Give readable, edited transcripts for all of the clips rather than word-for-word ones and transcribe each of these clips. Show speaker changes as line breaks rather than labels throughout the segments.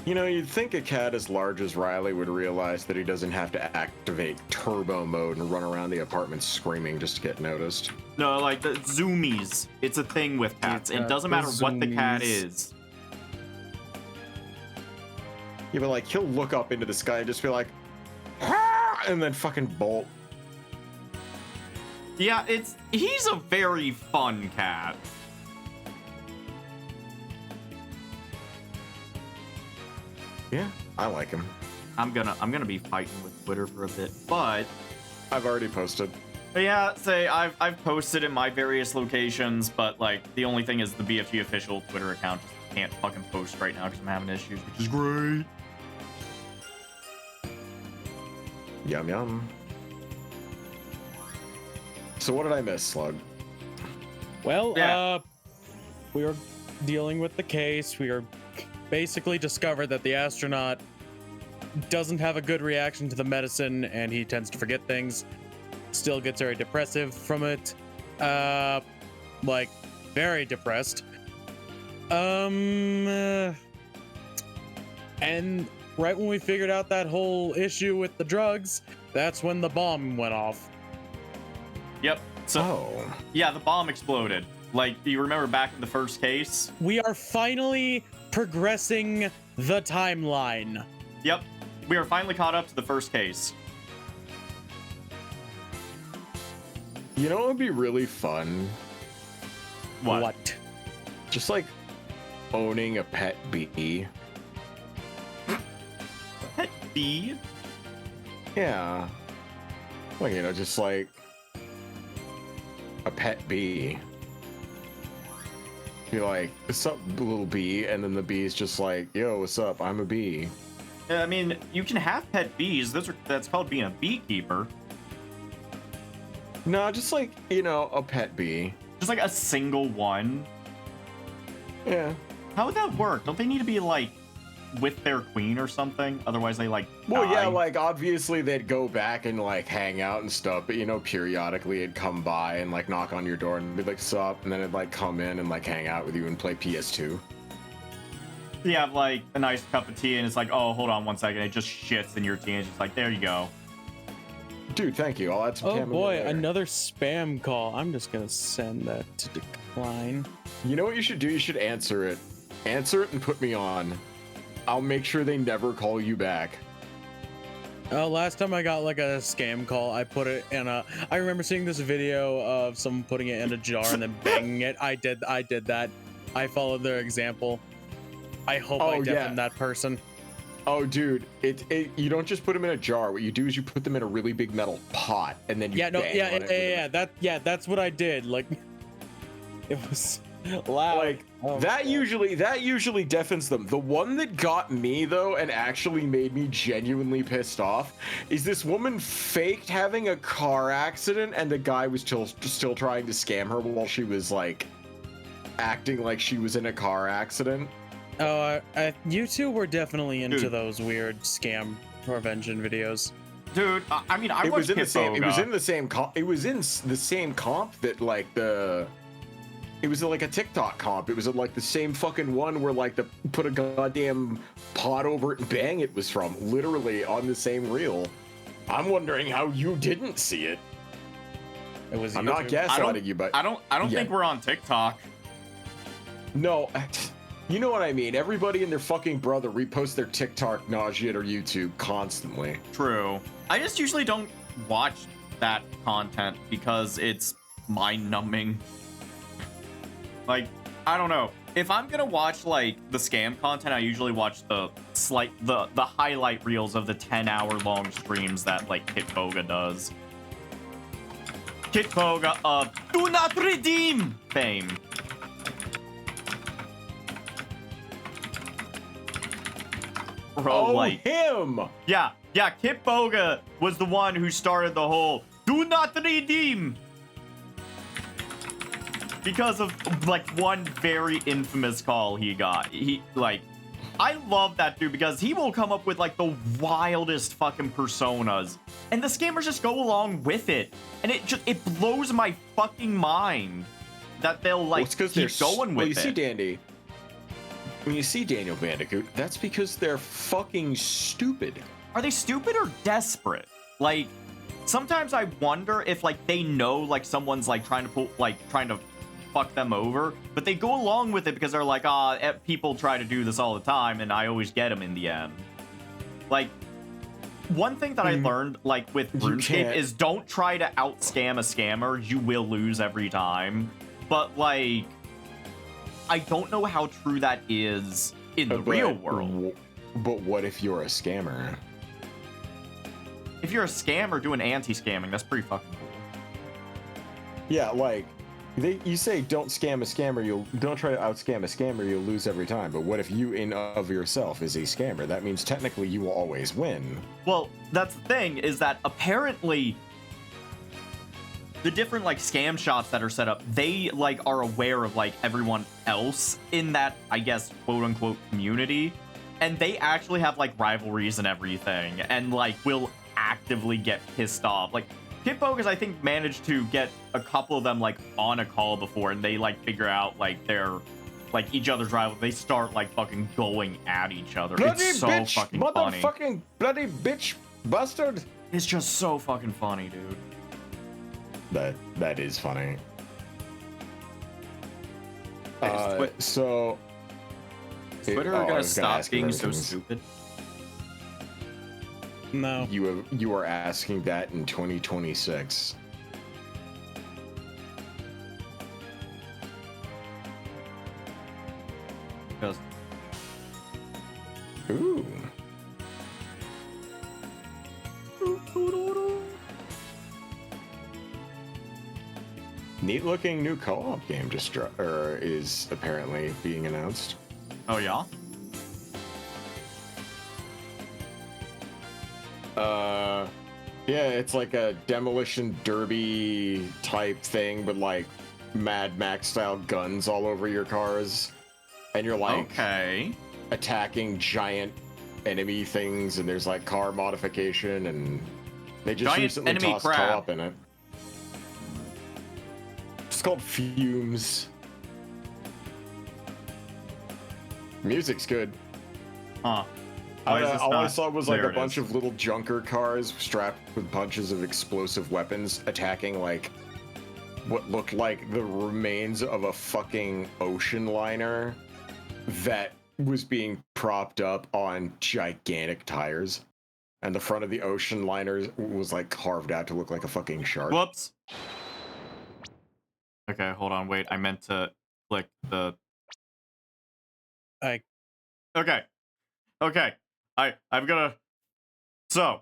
You know, you'd think a cat as large as Riley would realize that he doesn't have to activate turbo mode and run around the apartment screaming just to get noticed.
No, like the zoomies. It's a thing with cats. It doesn't matter what the cat is.
Yeah, but like he'll look up into the sky and just be like, "Ah!" and then fucking bolt.
Yeah, he's a very fun cat.
Yeah, I like him.
I'm gonna be fighting with Twitter for a bit, but
I've already posted.
yeah, say I've posted in my various locations, but like the only thing is the BFG official Twitter account just can't fucking post right now because I'm having issues, which is great.
Yum yum. So what did I miss, Slug?
Well,
Yeah.
we were dealing with the case. We were basically discovered that the astronaut doesn't have a good reaction to the medicine, and he tends to forget things. Still gets very depressive from it. Like, very depressed. And right when we figured out that whole issue with the drugs, that's when the bomb went off.
Yep. So
Oh.
yeah, the bomb exploded. Like, you remember back in the first case?
We are finally progressing the timeline.
Yep. We are finally caught up to the first case.
You know what would be really fun?
What?
Just like owning a pet bee.
Pet bee?
Yeah. Well, you know, just like a pet bee. You're like, what's up, little bee? And then the bee's just like, yo, what's up? I'm a bee.
I mean, you can have pet bees. That's called being a beekeeper.
No, just like, you know, a pet bee.
Just like a single one.
Yeah.
How would that work? Don't they need to be like with their queen or something? Otherwise they like
Well,
die.
yeah, like obviously they'd go back and like hang out and stuff, but you know, periodically it'd come by and like knock on your door and be like, sup, and then it'd like come in and like hang out with you and play PS2.
You have like a nice cup of tea and it's like, oh, hold on one second. It just shits in your tea and it's just like, there you go.
Dude, thank you. I'll add some
Oh
chamomile
boy,
later.
another spam call. I'm just gonna send that to decline.
You know what you should do? You should answer it. Answer it and put me on. I'll make sure they never call you back.
Last time I got like a scam call, I put it in a. I remember seeing this video of someone putting it in a jar and then banging it. I did that. I followed their example. I hope I deafen that person.
Oh, dude, you don't just put them in a jar. What you do is you put them in a really big metal pot, and then you bang on it with
That's what I did. Like, it was loud.
Like that usually deafens them. The one that got me though, and actually made me genuinely pissed off, is this woman faked having a car accident, and the guy was still trying to scam her while she was like acting like she was in a car accident.
Oh, you two were definitely into those weird scam prevention videos.
Dude, I mean, I watched
It was in the same comp that like it was like a TikTok comp. It was like the same fucking one where like the put a goddamn pot over it and bang it was from. Literally on the same reel. I'm wondering how you didn't see it.
It was.
I'm not gaslighting you, but
I don't think we're on TikTok.
No, you know what I mean. Everybody and their fucking brother repost their TikTok nausea or YouTube constantly.
True. I just usually don't watch that content because it's mind-numbing. Like, I don't know. If I'm gonna watch like the scam content, I usually watch the highlight reels of the 10-hour-long streams that like Kit Boga does. Kit Boga of Do Not Redeem fame. Bro, like
him!
Yeah, Kit Boga was the one who started the whole Do Not Redeem. Because of like one very infamous call he got. I love that dude because he will come up with like the wildest fucking personas, and the scammers just go along with it, and it blows my fucking mind that they'll like keep going with it.
You see, Dandy, When you see Daniel Bandicoot, that's because they're fucking stupid.
Are they stupid or desperate? Like, sometimes I wonder if like they know like someone's like trying to fuck them over, but they go along with it because they're like, people try to do this all the time, and I always get them in the end. Like, one thing that I learned like with RuneScape is don't try to out-scam a scammer. You will lose every time. But like, I don't know how true that is in the real world.
But what if you're a scammer?
If you're a scammer doing anti-scamming, that's pretty fucking cool.
Yeah, like you say don't scam a scammer, don't try to out-scam a scammer, you'll lose every time. But what if you in of yourself is a scammer? That means technically you will always win.
Well, that's the thing, is that apparently the different like scam shops that are set up, they like are aware of like everyone else in that, I guess, quote unquote community, and they actually have like rivalries and everything, and like will actively get pissed off. Like Pitbogus, I think, managed to get a couple of them like on a call before, and they like figure out like they're like each other's rival. They start like fucking going at each other.
Bloody
it's so
bitch,
fucking
motherfucking
funny.
bloody bitch bastard.
It's just so fucking funny, dude.
That is funny.
So is Twitter gonna stop being so stupid?
No.
You are asking that in 2026.
Because
ooh. Neat looking new co-op game is apparently being announced.
oh yeah?
Yeah, it's like a demolition derby type thing, but like Mad Max style guns all over your cars, and you're like attacking giant enemy things, and there's like car modification, and they just
giant
recently
enemy
tossed
crab.
co-op in it. It's called Fumes. Music's good.
Huh.
All I saw was like
There
a
it
bunch
is.
of little junker cars strapped with bunches of explosive weapons attacking like what looked like the remains of a fucking ocean liner that was being propped up on gigantic tires. And the front of the ocean liner was like carved out to look like a fucking shark.
Whoops. Okay, hold on, wait. I meant to click the. Okay. I'm gonna. So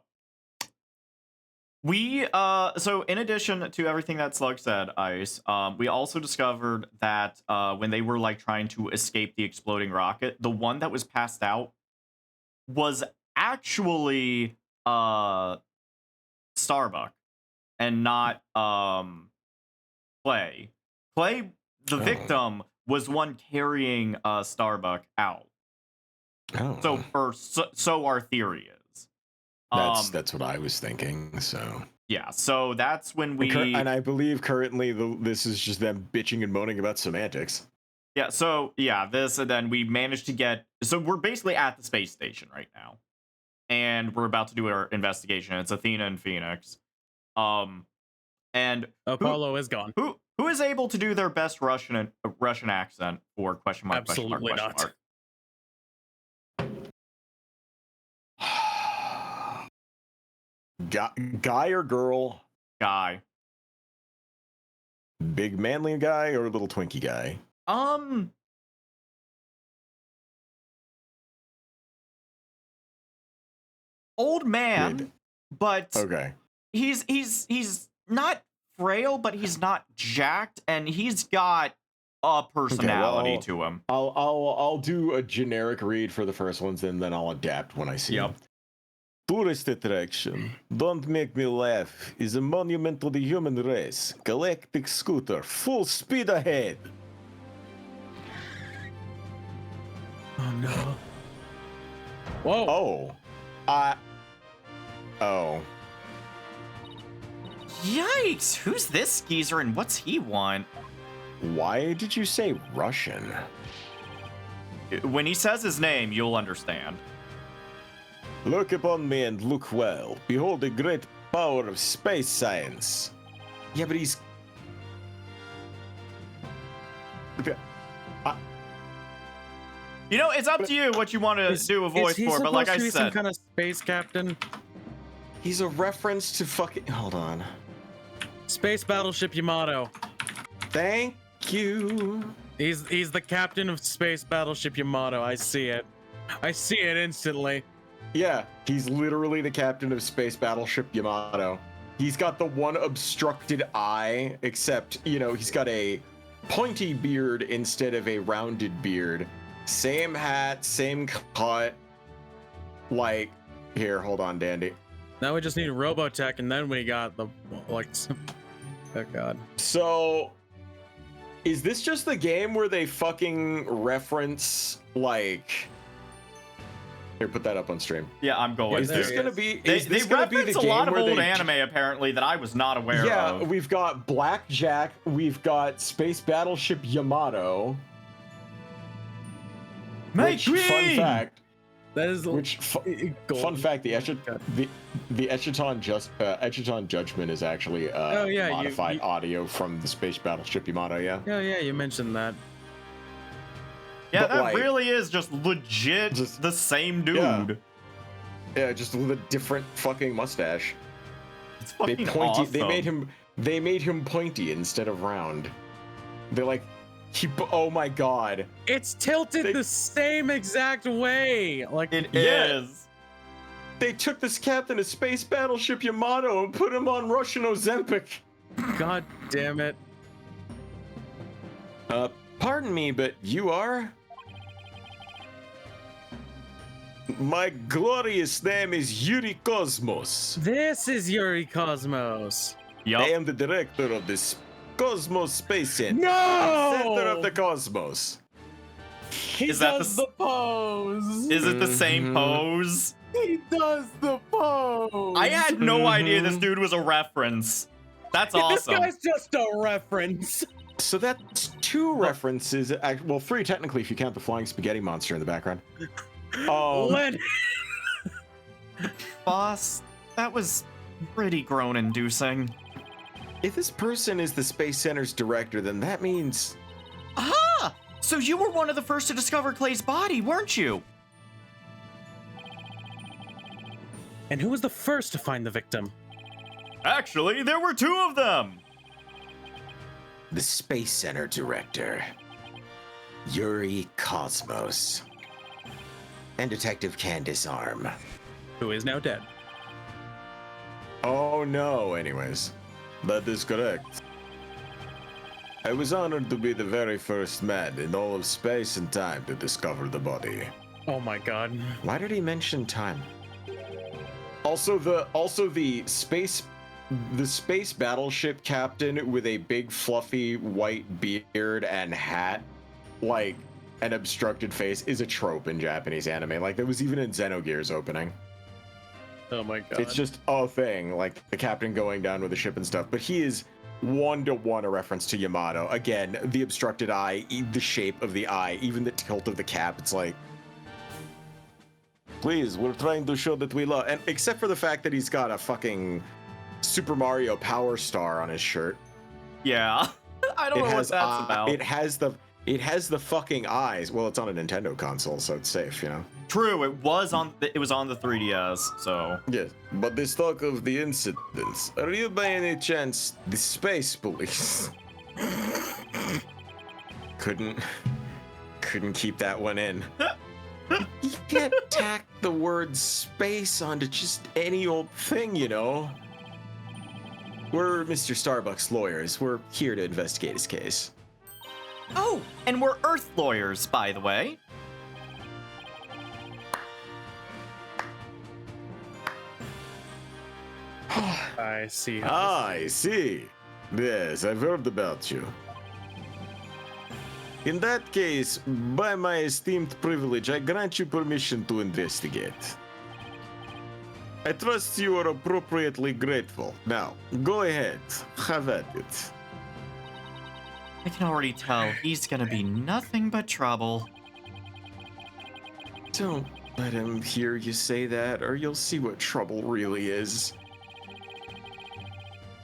so in addition to everything that Slug said, Ice, we also discovered that when they were like trying to escape the exploding rocket, the one that was passed out was actually Starbuck and not Clay. Clay, the victim, was one carrying Starbuck out.
Oh.
So our theory is.
That's what I was thinking. So
yeah, so that's when we
and I believe currently this is just them bitching and moaning about semantics.
Yeah, so yeah, this, and then we managed to get, so we're basically at the space station right now, and we're about to do our investigation. It's Athena and Phoenix, and
Apollo is gone.
Who is able to do their best Russian accent for question mark?
Absolutely
question mark?
Guy or girl?
Guy.
Big manly guy or little twinkie guy?
Old man, but
okay.
He's not frail, but he's not jacked, and he's got a personality to him.
I'll do a generic read for the first ones, and then I'll adapt when I see them. Tourist attraction, Don't Make Me Laugh, is a monument to the human race. Galactic scooter, full speed ahead.
Oh no. Whoa.
Oh. Oh.
Yikes! Who's this geezer and what's he want?
Why did you say Russian?
When he says his name, you'll understand.
Look upon me and look well. Behold the great power of space science. Yeah, but he's... Okay.
You know, it's up to you what you want to do a voice for, but like I
said, some
said,
kind of space captain,
He's a reference to fucking... Hold on.
space battleship Yamato.
Thank you.
He's the captain of space battleship Yamato. I see it. I see it instantly.
Yeah, he's literally the captain of space battleship Yamato. He's got the one obstructed eye, except, you know, he's got a pointy beard instead of a rounded beard. Same hat, same cut. Like, here, hold on, Dandy.
Now we just need Robotech, and then we got the like. Oh god.
So, is this just the game where they fucking reference, like... Here, put that up on stream.
yeah, I'm going.
Is this gonna be?
They
Is this gonna be the
reference a
game
lot of
where
old
they...
anime apparently that I was not aware
Yeah,
of.
we've got Blackjack, we've got Space Battleship Yamato.
Make
Which, fun
green!
fact,
That is
which fun fact, the Echiton Judgment is actually
Oh, yeah,
modified audio from the Space Battleship Yamato. Yeah.
Oh yeah, you mentioned that.
Yeah,
But,
that
like,
really is just legit
just-
the same dude.
Yeah. Yeah, just with a different fucking mustache.
It's
They
fucking
pointy.
awesome.
They made him pointy instead of round. They're like, oh my god.
It's tilted
They-
the same exact way. Like
It
Yeah.
is.
They took this captain of Space Battleship Yamato and put him on Russian Ozempic.
god damn it.
Pardon me, but you are? My glorious name is Yuri Cosmos.
This is Yuri Cosmos.
I
Yup.
am the director of this Cosmos Space Center. Center of the
No!
Cosmos.
He
Is that
does
the
the pose.
Is it the same
Mhm.
pose?
He does the pose.
I had no idea this
Mhm.
dude was a reference. That's
This
awesome.
guy's just a reference.
So that's two references. Well, three technically if you count the flying spaghetti monster in the background.
Len-
Boss, that was pretty groan-inducing.
If this person is the Space Center's director, then that means...
Aha! So you were one of the first to discover Clay's body, weren't you?
And who was the first to find the victim?
Actually, there were two of them.
The Space Center director, Yuri Cosmos, and Detective Candace Arm.
Who is now dead.
Oh no, anyways. That is correct. I was honored to be the very first man in all of space and time to discover the body.
Oh my god.
Why did he mention time? Also the space battleship captain with a big fluffy white beard and hat, like an obstructed face, is a trope in Japanese anime. Like there was even in Xenogears opening.
Oh my god.
It's just a thing, like the captain going down with the ship and stuff. But he is one-to-one a reference to Yamato. Again, the obstructed eye, the shape of the eye, even the tilt of the cap. It's like, please, we're trying to show that we love. And except for the fact that he's got a fucking Super Mario Power Star on his shirt.
Yeah. I don't know what that's about.
It has the fucking eyes. Well, it's on a Nintendo console, so it's safe, you know.
True, it was on the 3DS, so.
Yes, but this talk of the incidents. Are you by any chance the space police? Couldn't keep that one in. You can't tack the word space onto just any old thing, you know. We're Mr. Starbucks lawyers. We're here to investigate his case.
Oh, and we're Earth lawyers, by the way.
I see.
I see. Yes, I've heard about you. In that case, by my esteemed privilege, I grant you permission to investigate. I trust you are appropriately grateful. Now, go ahead. Have at it.
I can already tell he's gonna be nothing but trouble.
Don't let him hear you say that, or you'll see what trouble really is.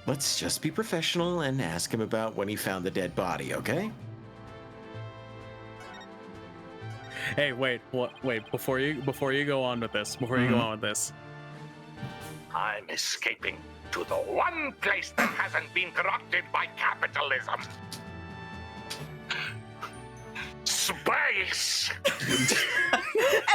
Let's just be professional and ask him about when he found the dead body, okay?
Hey, wait, what? Wait, before you go on with this,
I'm escaping to the one place that hasn't been corrupted by capitalism. Space!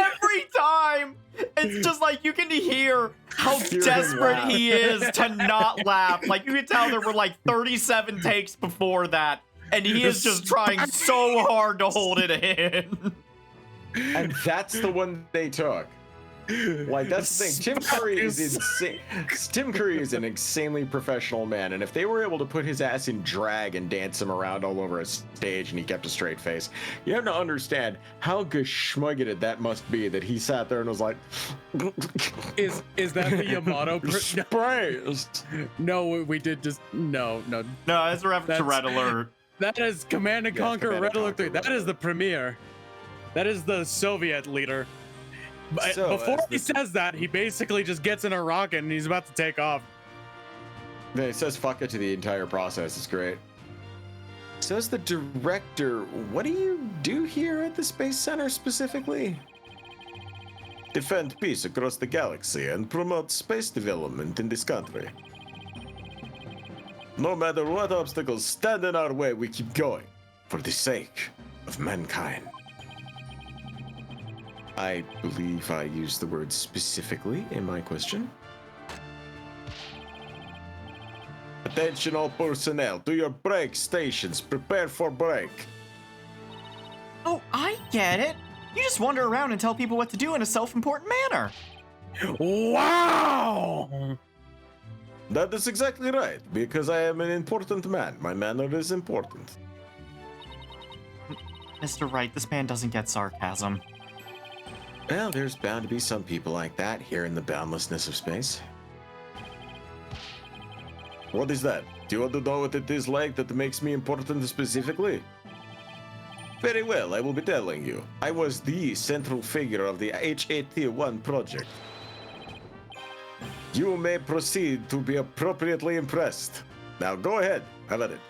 Every time, it's just like you can hear how
Hear him
desperate
laugh.
he is to not laugh. Like you can tell there were like 37 takes before that, and he is just trying so hard to hold it in.
And that's the one they took. Like, that's the thing. Tim Curry is insane. Tim Curry is an insanely professional man, and if they were able to put his ass in drag and dance him around all over a stage and he kept a straight face, you have to understand how geschmuggeted that must be that he sat there and was like,
is that the Yamato?
Sprays.
No, we did just no.
No, it's a reference to Red Alert.
That is Command and
Yes,
Conquer
Command
Red
and
Alert 3.
Conquer
That is the premier. That is the Soviet leader. But
So,
before
as
he says that, he basically just gets in a rocket and he's about to take off.
It says fuck it to the entire process. It's great. So as the director, what do you do here at the Space Center specifically? Defend peace across the galaxy and promote space development in this country. No matter what obstacles stand in our way, we keep going for the sake of mankind. I believe I used the word specifically in my question. Attention all personnel, to your break stations, prepare for break.
Oh, I get it. You just wander around and tell people what to do in a self-important manner.
Wow!
That is exactly right, because I am an important man. My manner is important.
Mr. Wright, this man doesn't get sarcasm.
Well, there's bound to be some people like that here in the boundlessness of space. What is that? Do you want to know what it is like that makes me important specifically? Very well, I will be telling you. I was the central figure of the HAT-1 project. You may proceed to be appropriately impressed. Now go ahead, have at it.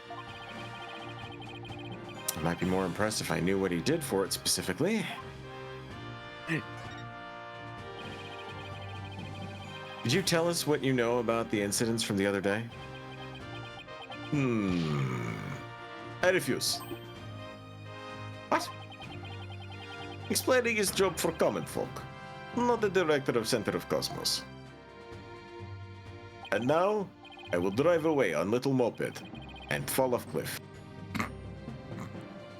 I might be more impressed if I knew what he did for it specifically. Could you tell us what you know about the incidents from the other day? I refuse. What? Explaining his job for common folk, not the director of Center of Cosmos. And now, I will drive away on little moped and fall off cliff.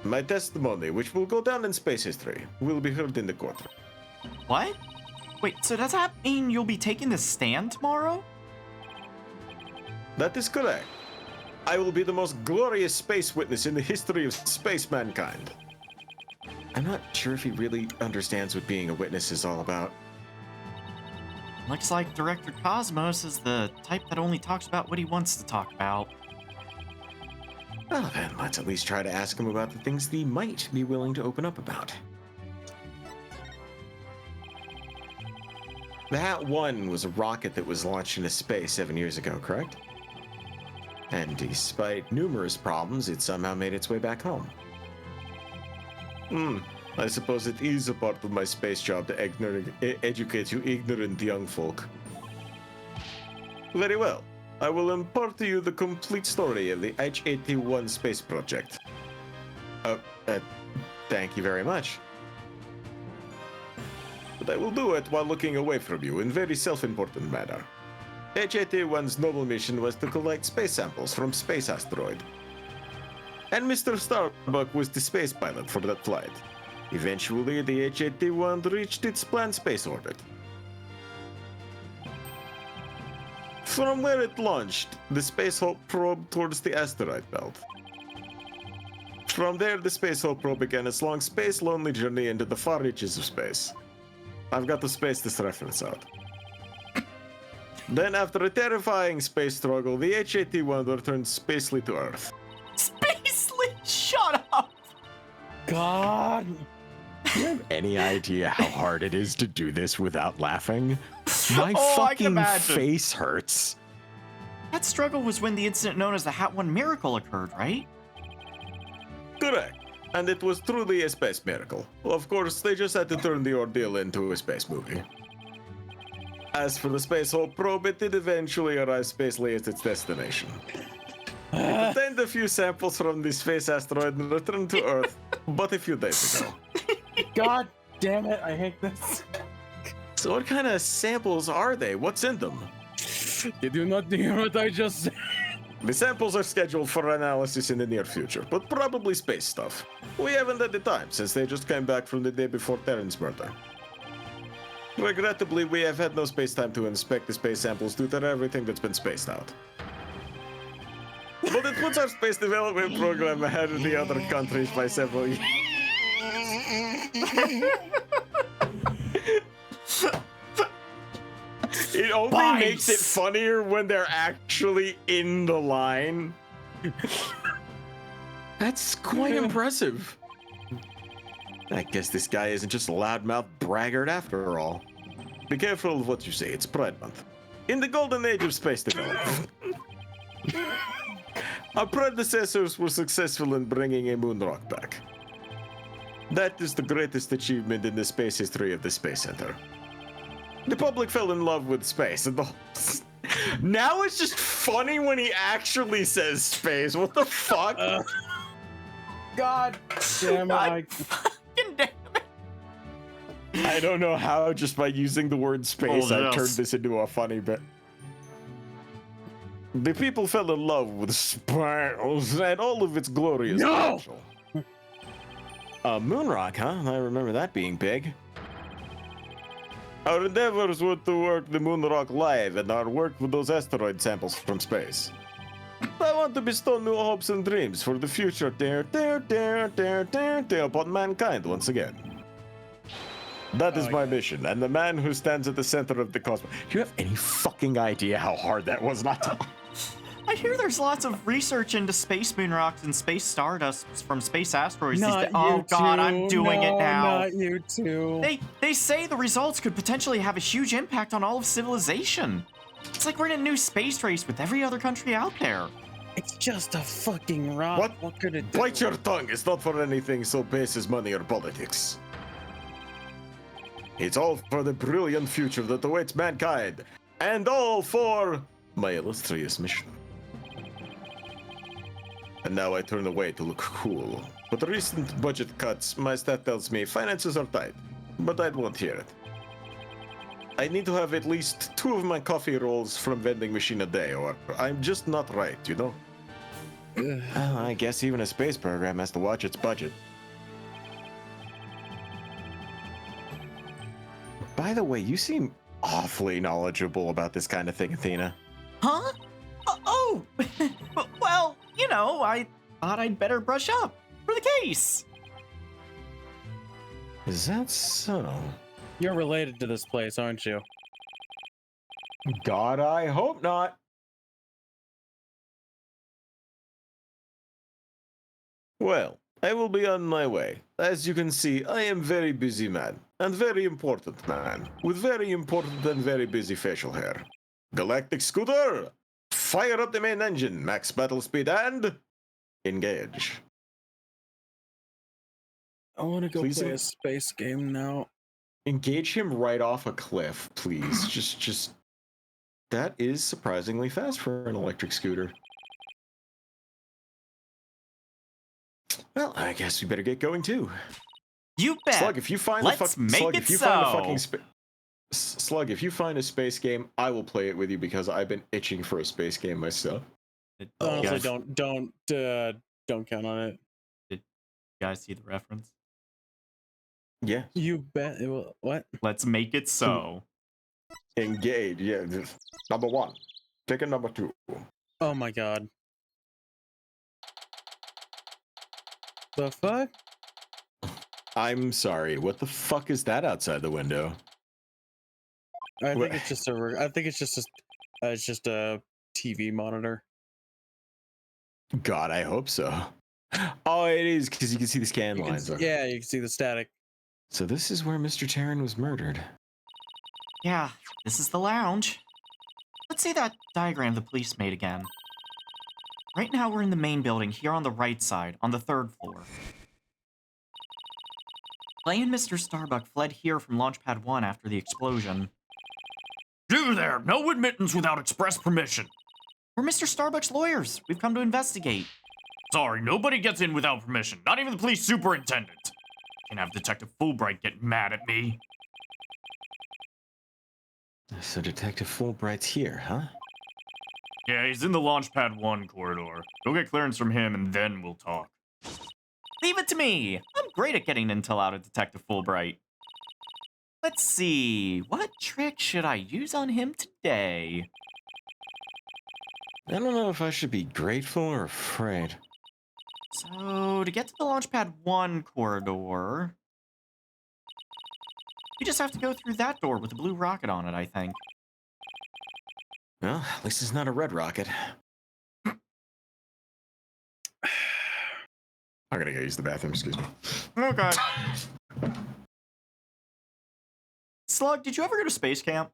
My testimony, which will go down in space history, will be heard in the court.
What? Wait, so does that mean you'll be taking the stand tomorrow?
That is correct. I will be the most glorious space witness in the history of space mankind. I'm not sure if he really understands what being a witness is all about.
Looks like Director Cosmos is the type that only talks about what he wants to talk about.
Well, then let's at least try to ask him about the things that he might be willing to open up about. The HAT-1 was a rocket that was launched into space 7 years ago, correct? And despite numerous problems, it somehow made its way back home. I suppose it is a part of my space job to educate you ignorant young folk. Very well. I will impart to you the complete story of the HAT-1 space project. Thank you very much. But I will do it while looking away from you in very self-important manner. HAT-1's noble mission was to collect space samples from space asteroid. And Mr. Starbuck was the space pilot for that flight. Eventually, the HAT-1 reached its planned space orbit. From where it launched, the Space Hope probe towards the asteroid belt. From there, the Space Hope probe began its long space-lonely journey into the far reaches of space. I've got to space this reference out. Then, after a terrifying space struggle, the HAT-1 returned spacely to Earth.
Spacely? Shut up!
God.
you have any idea how hard it is to do this without laughing? My
I can
fucking
imagine.
face hurts.
That struggle was when the incident known as the Hat One Miracle occurred, right?
Correct. And it was truly a space miracle. Of course, they just had to turn the ordeal into a space movie. As for the Space Hulk probe, it did eventually arrive spacely at its destination. It obtained a few samples from the space asteroid and returned to Earth, but a few days ago.
God damn it, I hate this.
So what kind of samples are they? What's in them?
You do not hear what I just said.
The samples are scheduled for analysis in the near future, but probably space stuff. We haven't had the time since they just came back from the day before Terran's murder. Regrettably, we have had no space time to inspect the space samples due to everything that's been spaced out. But it puts our space development program ahead of the other countries by several years. It only makes it funnier when they're actually in the line. That's quite impressive. I guess this guy isn't just a loudmouth braggart after all. Be careful of what you say, it's Pride Month. In the golden age of space development. Our predecessors were successful in bringing a moon rock back. That is the greatest achievement in the space history of the Space Center. The public fell in love with space and the Now it's just funny when he actually says space. What the fuck?
God damn it.
Fucking damn it.
I don't know how, just by using the word space, I
yes.
turned this into a funny bit. The people fell in love with space and all of its glorious potential. Moon rock, huh? I remember that being big. Our endeavors were to work the moon rock live and our work with those asteroid samples from space. I want to bestow new hopes and dreams for the future upon mankind once again. That is my mission, and the man who stands at the center of the cosmos. Do you have any fucking idea how hard that was not to...
I hear there's lots of research into space moon rocks and space stardust from space asteroids. Oh god, I'm doing it now.
Not you too.
They say the results could potentially have a huge impact on all of civilization. It's like we're in a new space race with every other country out there.
It's just a fucking rock. What could it do?
Bite your tongue. It's not for anything so base as money or politics. It's all for the brilliant future that awaits mankind, and all for my illustrious mission. And now I turn away to look cool. With recent budget cuts, my stat tells me finances are tight, but I won't hear it. I need to have at least 2 of my coffee rolls from vending machine a day, or I'm just not right, you know? Well, I guess even a space program has to watch its budget. By the way, you seem awfully knowledgeable about this kind of thing, Athena.
Huh? Oh! Well, you know, I thought I'd better brush up for the case.
Is that so?
You're related to this place, aren't you?
God, I hope not. Well, I will be on my way. As you can see, I am very busy man, and very important man, with very important and very busy facial hair. Galactic Scooter, fire up the main engine, max battle speed, and engage.
I want to go
Please
play a space game now.
Engage him right off a cliff, please. just... That is surprisingly fast for an electric scooter. Well, I guess we better get going too.
You bet.
Slug, if you find
Let's make
Slug,
it
if you find a
so.
fucking Slug, if you find a space game, I will play it with you because I've been itching for a space game myself.
Honestly,
yeah.
don't count on it.
Did you guys see the reference?
Yeah.
You bet. What?
Let's make it so.
Engage. Yeah. Number 1. Ticket number 2.
Oh my god. The fuck?
I'm sorry. What the fuck is that outside the window?
I think it's just a. I think it's just a TV monitor.
God, I hope so. Oh, it is because you can see the scan lines.
Yeah, you can see the static.
So this is where Mr. Taryn was murdered.
Yeah, this is the lounge. Let's see that diagram the police made again. Right now we're in the main building, here on the right side, on the 3rd floor. Clay and Mr. Starbuck fled here from Launchpad 1 after the explosion.
You there! No admittance without express permission.
We're Mr. Starbuck's lawyers. We've come to investigate.
Sorry, nobody gets in without permission. Not even the police superintendent. Can't have Detective Fulbright get mad at me.
So Detective Fulbright's here, huh?
Yeah, he's in the Launchpad 1 corridor. Go get clearance from him and then we'll talk.
Leave it to me. I'm great at getting intel out of Detective Fulbright. Let's see. What trick should I use on him today?
I don't know if I should be grateful or afraid.
So, to get to the Launchpad 1 corridor, you just have to go through that door with a blue rocket on it, I think.
Well, at least it's not a red rocket. I'm gonna go use the bathroom, excuse me.
Okay. Slug, did you ever go to space camp?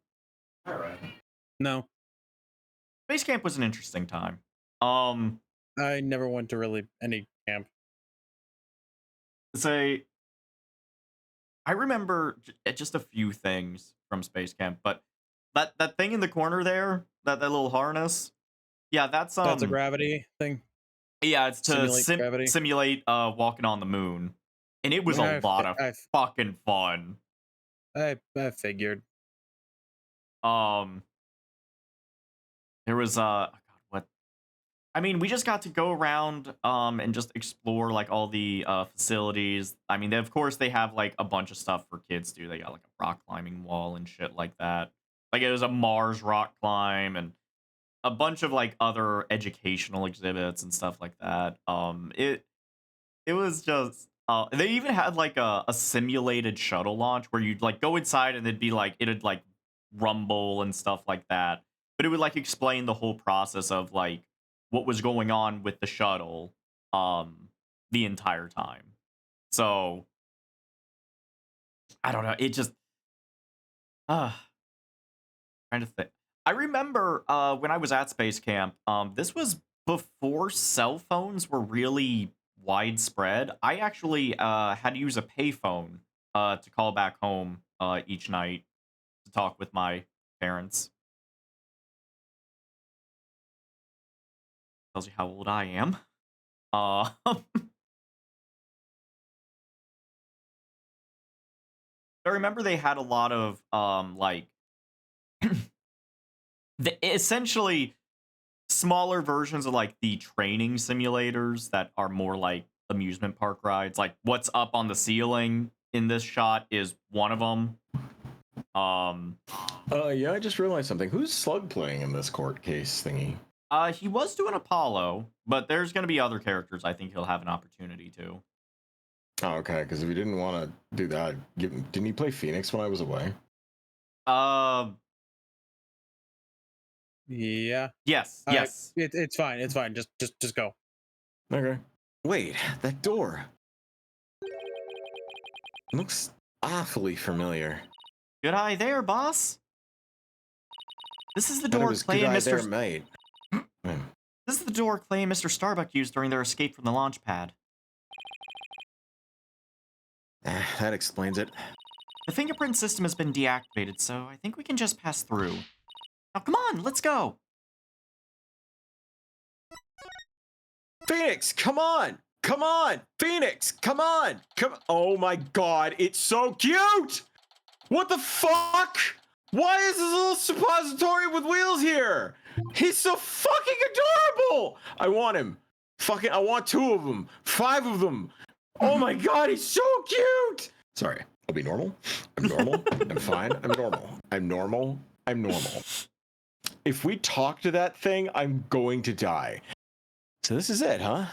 No,
Space camp was an interesting time.
I never went to really any camp.
I remember just a few things from space camp, but that thing in the corner there, that little harness, yeah, that's
That's a gravity thing.
yeah, it's to
simulate gravity.
simulate walking on the moon, and it was
Yeah,
a lot of
I
fucking fun.
figured.
There was God, what? I mean, we just got to go around and just explore like all the facilities. I mean, of course they have like a bunch of stuff for kids to do. They got like a rock climbing wall and shit like that. Like it was a Mars rock climb and a bunch of like other educational exhibits and stuff like that. It was just they even had like a simulated shuttle launch where you'd like go inside and it'd be like it'd like rumble and stuff like that. But it would like explain the whole process of like what was going on with the shuttle the entire time. So I don't know, it just trying to think. I remember when I was at space camp, this was before cell phones were really widespread. I actually had to use a payphone to call back home each night to talk with my parents. Tells you how old I am. I remember they had a lot of like essentially smaller versions of like the training simulators that are more like amusement park rides. Like what's up on the ceiling in this shot is one of them.
Yeah, I just realized something. Who's Slug playing in this court case thingy?
He was doing Apollo, but there's gonna be other characters I think he'll have an opportunity to.
Oh, okay, because if you didn't want to do that, didn't he play Phoenix when I was away?
Yeah.
Yes.
It's fine. It's fine. Just go.
Okay. Wait, that door. Looks awfully familiar.
Good eye there, boss. This is the
Thought it
door
was
Clay
good
and
eye
Mr.
there, mate.
This is the door Clay and Mr. Starbuck used during their escape from the launch pad.
That explains it.
The fingerprint system has been deactivated, so I think we can just pass through. Now, come on, let's go.
Phoenix, come on! Come on! Phoenix, come on! Oh my god, it's so cute! What the fuck? Why is this little suppository with wheels here? He's so fucking adorable! I want him. I want 2 of them. 5 of them. Oh my god, he's so cute! Sorry, I'll be normal. I'm normal. I'm fine. I'm normal. I'm normal. I'm normal. If we talk to that thing, I'm going to die. So this is it, huh?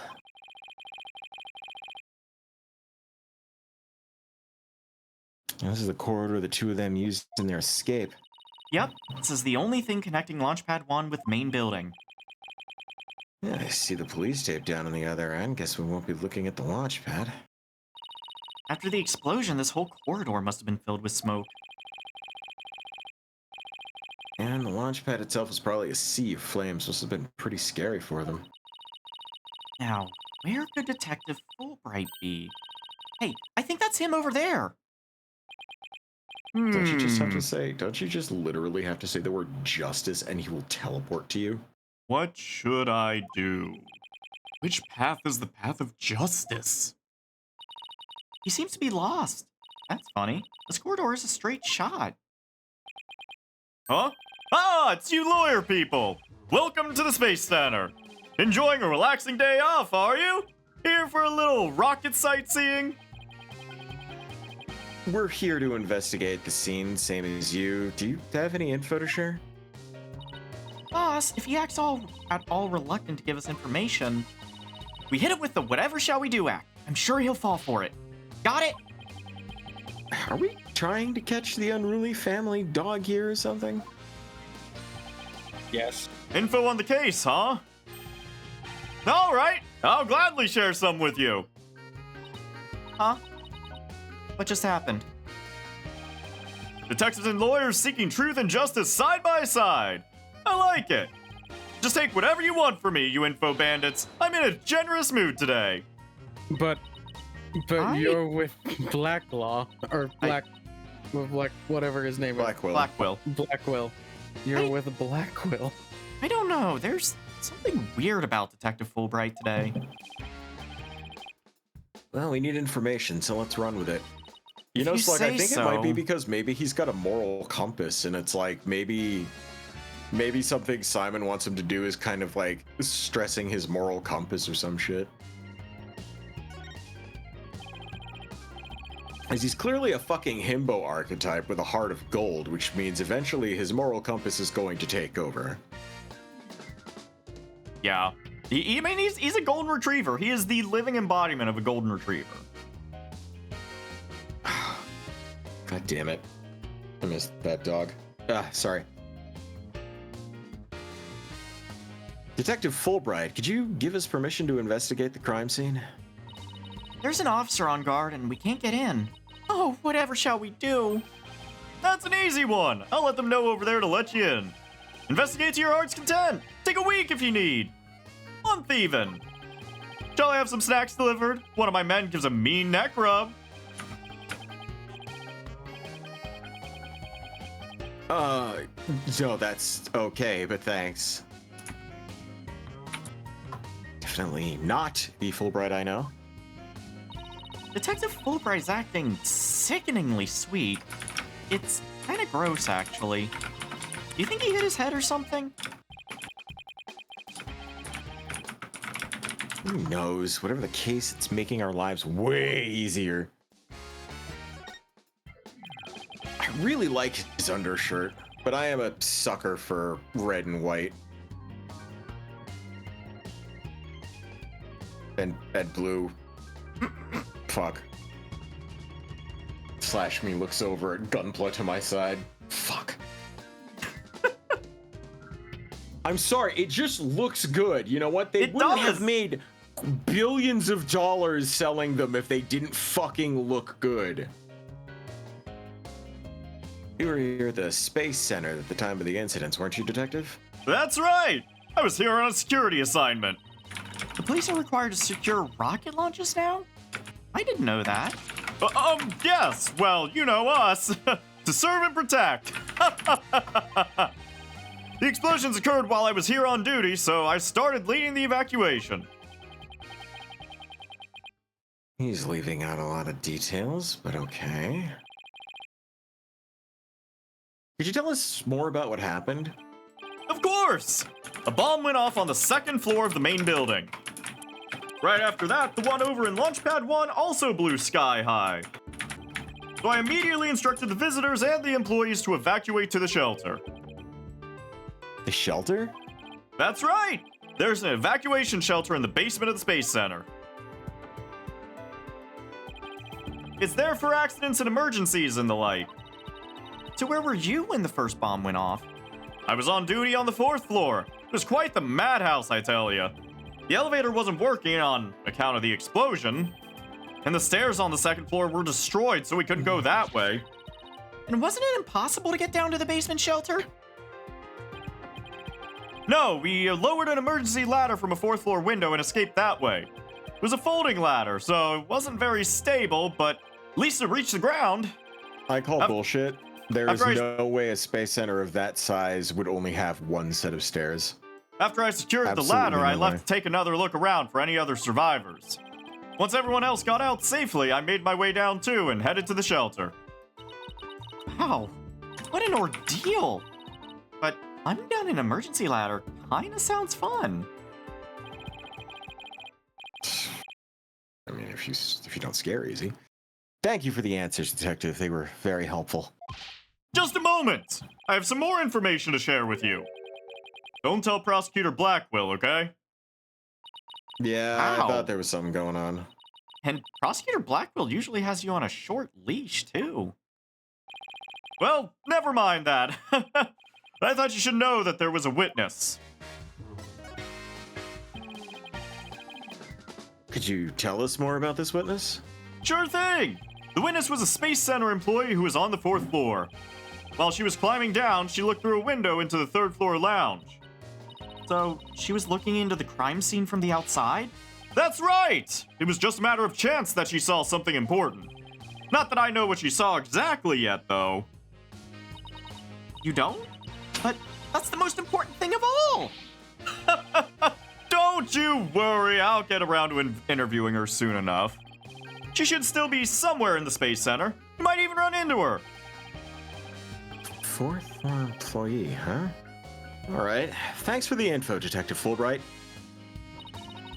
This is the corridor the 2 of them used in their escape.
Yep, this is the only thing connecting Launchpad 1 with main building.
Yeah, I see the police tape down on the other end. Guess we won't be looking at the launch pad.
After the explosion, this whole corridor must have been filled with smoke.
And the launch pad itself was probably a sea of flames. Must have been pretty scary for them.
Now, where could Detective Fulbright be? Hey, I think that's him over there.
Don't you just have to say, don't you just literally have to say the word justice and he will teleport to you?
What should I do? Which path is the path of justice?
He seems to be lost. That's funny. This corridor is a straight shot.
Huh? Ah, it's you lawyer people! Welcome to the Space Center! Enjoying a relaxing day off, are you? Here for a little rocket sightseeing?
We're here to investigate the scene, same as you. Do you have any info to share?
Boss, if he acts at all reluctant to give us information, we hit it with the whatever shall we do act. I'm sure he'll fall for it. Got it?
Are we trying to catch the unruly family dog here or something?
Yes.
Info on the case, huh? Alright, I'll gladly share some with you.
Huh? What just happened?
Detectives and lawyers seeking truth and justice side by side. I like it. Just take whatever you want from me, you info bandits. I'm in a generous mood today.
But you're with Blacklaw or Black whatever his name is.
Blackwell.
Blackwell.
Blackwell. You're with Blackwell.
I don't know. There's something weird about Detective Fulbright today.
Well, we need information, so let's run with it. You
If
know,
you
Slug, I
say
think it might be
so.
because maybe he's got a moral compass, and it's like maybe something Simon wants him to do is kind of like stressing his moral compass or some shit. As he's clearly a fucking himbo archetype with a heart of gold, which means eventually his moral compass is going to take over.
Yeah. I mean, he's a golden retriever. He is the living embodiment of a golden retriever.
God damn it. I missed that dog. Sorry. Detective Fulbright, could you give us permission to investigate the crime scene?
There's an officer on guard and we can't get in. Oh, whatever shall we do?
That's an easy one. I'll let them know over there to let you in. Investigate to your heart's content. Take a week if you need. Month even. Shall I have some snacks delivered? One of my men gives a mean neck rub.
No, that's okay, but thanks. Definitely not the Fulbright I know.
Detective Fulbright's acting sickeningly sweet. It's kind of gross, actually. Do you think he hit his head or something?
Who knows? Whatever the case, it's making our lives way easier. I really like his undershirt, but I am a sucker for red and white. And blue. Fuck. Slash me looks over at Gunpla to my side. Fuck. I'm sorry, it just looks good. You know what? They
It
wouldn't
does.
have made billions of dollars selling them if they didn't fucking look good. You were here at the Space Center at the time of the incidents, weren't you, Detective?
That's right. I was here on a security assignment.
The police are required to secure rocket launches now? I didn't know that.
Yes. Well, you know us. To serve and protect. The explosions occurred while I was here on duty, so I started leading the evacuation.
He's leaving out a lot of details, but okay. Could you tell us more about what happened?
Of course! A bomb went off on the second floor of the main building. Right after that, the one over in Launchpad 1 also blew sky high. So I immediately instructed the visitors and the employees to evacuate to the shelter.
The shelter?
That's right! There's an evacuation shelter in the basement of the Space Center. It's there for accidents and emergencies and the like.
So where were you when the first bomb went off?
I was on duty on the 4th floor. It was quite the madhouse, I tell ya. The elevator wasn't working on account of the explosion. And the stairs on the second floor were destroyed, so we couldn't go that way.
And wasn't it impossible to get down to the basement shelter?
No, we lowered an emergency ladder from a fourth floor window and escaped that way. It was a folding ladder, so it wasn't very stable, but at least it reached the ground.
I call bullshit. There is
after
no way a space center of that size would only have one set of stairs.
After I secured the
Absolutely
ladder, I
no
left
way.
to take another look around for any other survivors. Once everyone else got out safely, I made my way down too and headed to the shelter.
Wow, what an ordeal. But climbing down an emergency ladder kinda sounds fun.
I mean, if you don't scare easy. Thank you for the answers, Detective. They were very helpful.
Just a moment! I have some more information to share with you. Don't tell Prosecutor Blackwell, okay?
Yeah,
Ow.
I thought there was something going on.
And Prosecutor Blackwell usually has you on a short leash, too.
Well, never mind that. I thought you should know that there was a witness.
Could you tell us more about this witness?
Sure thing! The witness was a Space Center employee who was on the 4th floor. While she was climbing down, she looked through a window into the 3rd floor lounge.
So, she was looking into the crime scene from the outside?
That's right! It was just a matter of chance that she saw something important. Not that I know what she saw exactly yet, though.
You don't? But that's the most important thing of all!
Don't you worry, I'll get around to interviewing her soon enough. She should still be somewhere in the Space Center. You might even run into her.
4th floor employee, huh? All right. Thanks for the info, Detective Fulbright.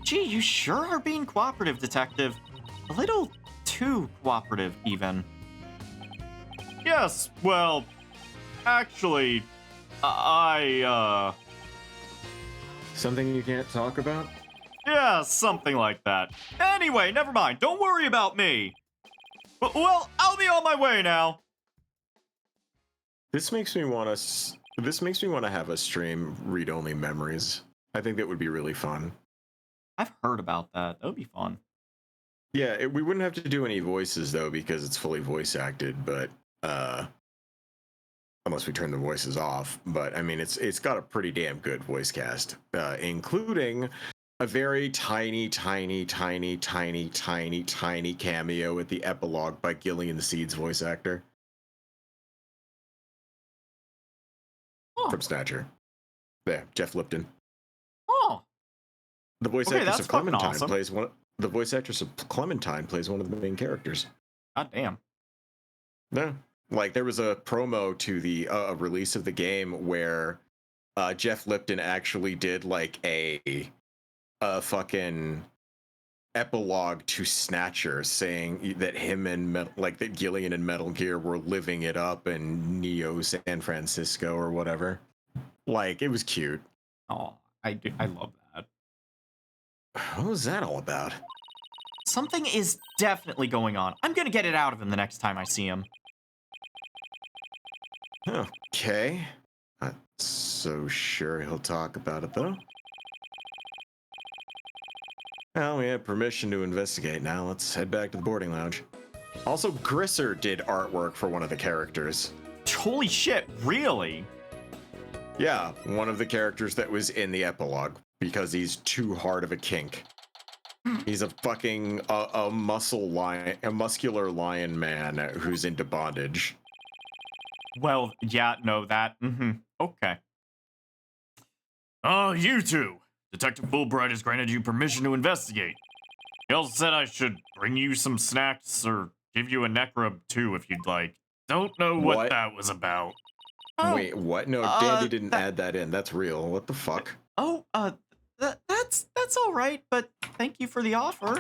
Gee, you sure are being cooperative, Detective. A little too cooperative, even.
Yes, well, actually,
Something you can't talk about?
yeah, something like that. Anyway, never mind. Don't worry about me. Well, I'll be on my way now.
This makes me want to have a stream read-only memories. I think that would be really fun.
I've heard about that. That would be fun.
Yeah, we wouldn't have to do any voices though because it's fully voice acted, but unless we turn the voices off. But I mean, it's got a pretty damn good voice cast, including a very tiny cameo at the epilogue by Gillian the Seeds voice actor
Oh.
from Snatcher. Yeah, Jeff Lipton.
Oh,
The voice
Okay,
actress
that's
of
fucking
Clementine
awesome.
plays one. The voice actress of Clementine plays one of the main characters.
goddamn.
No, like there was a promo to the release of the game where Jeff Lipton actually did like a fucking epilogue to Snatcher, saying that him and that Gillian and Metal Gear were living it up in Neo San Francisco or whatever. Like it was cute.
Oh, I love that.
What was that all about?
Something is definitely going on. I'm gonna get it out of him the next time I see him.
Okay. Not so sure he'll talk about it though. Well, we have permission to investigate now. Let's head back to the boarding lounge. Also, Grisser did artwork for one of the characters.
Holy shit, really?
Yeah, one of the characters that was in the epilogue because he's too hard of a kink. He's a fucking a muscular lion man who's into bondage.
Well, yeah, no, that. Okay. Oh, you two. Detective Fulbright has granted you permission to investigate. He also said I should bring you some snacks or give you a neck rub too if you'd like. Don't know what that was about.
Oh,
Wait, what? No, Dandy didn't add that in. That's real. What the fuck?
Oh, that's all right, but thank you for the offer.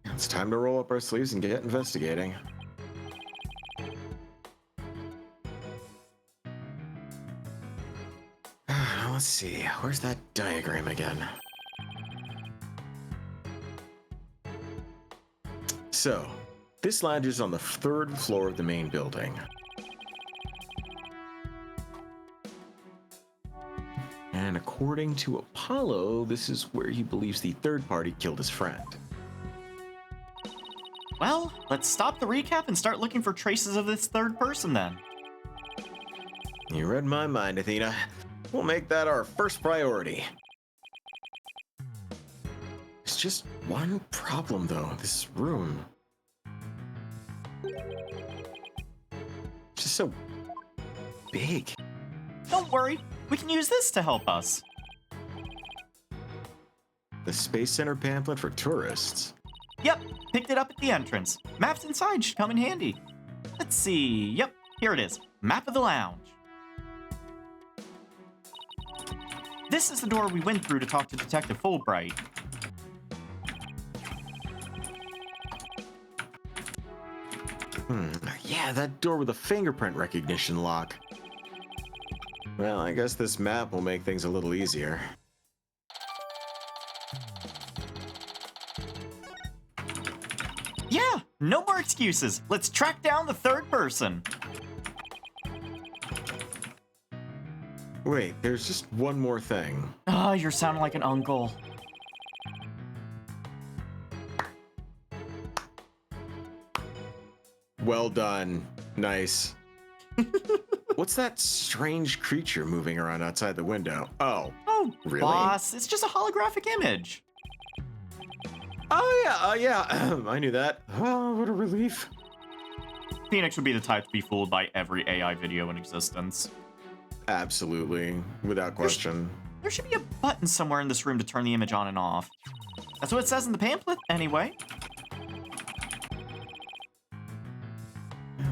It's time to roll up our sleeves and get investigating. Let's see. Where's that diagram again? So, this lounge is on the 3rd floor of the main building. And according to Apollo, this is where he believes the third party killed his friend.
Well, let's stop the recap and start looking for traces of this third person then.
You read my mind, Athena. We'll make that our first priority. There's just one problem, though. This room. It's just so big.
Don't worry, we can use this to help us.
The Space Center pamphlet for tourists.
Yep, picked it up at the entrance. Maps inside should come in handy. Let's see, yep, here it is. Map of the lounge. This is the door we went through to talk to Detective Fulbright.
Yeah, that door with a fingerprint recognition lock. Well, I guess this map will make things a little easier.
Yeah, no more excuses. Let's track down the third person.
Wait, there's just one more thing.
Ah, you're sounding like an uncle.
Well done. Nice. What's that strange creature moving around outside the window? Oh.
Oh,
Really?
boss, it's just a holographic image.
Oh, yeah, I knew that. Oh, what a relief.
Phoenix would be the type to be fooled by every AI video in existence.
Absolutely. Without question.
There should be a button somewhere in this room to turn the image on and off. That's what it says in the pamphlet, anyway.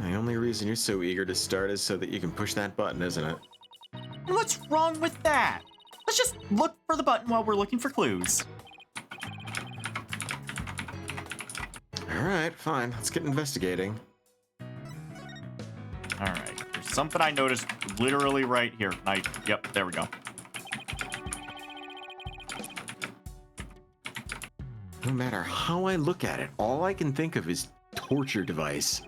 The only reason you're so eager to start is so that you can push that button, isn't it?
And what's wrong with that? Let's just look for the button while we're looking for clues.
Alright, fine. Let's get investigating.
Alright, there's something I noticed literally right here. Yep, there we go.
No matter how I look at it, all I can think of is torture device.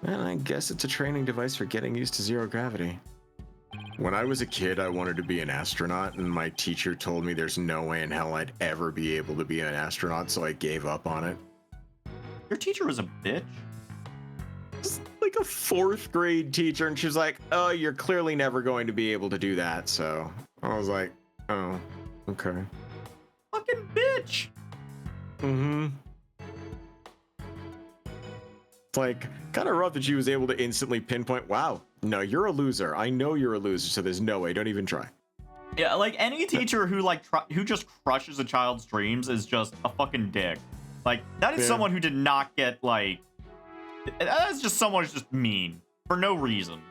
And I guess it's a training device for getting used to zero gravity. When I was a kid, I wanted to be an astronaut, and my teacher told me there's no way in hell I'd ever be able to be an astronaut, so I gave up on it.
Your teacher was a bitch.
It's like a 4th grade teacher, and she was like, oh, you're clearly never going to be able to do that, so I was like, oh, okay.
Fucking bitch.
Mm-hmm. It's like, kind of rough that she was able to instantly pinpoint, wow, no, you're a loser. I know you're a loser, so there's no way. Don't even try.
Yeah, like any teacher who who just crushes a child's dreams is just a fucking dick. Like, that is someone who did not get, like... That is just someone who's just mean. For no reason.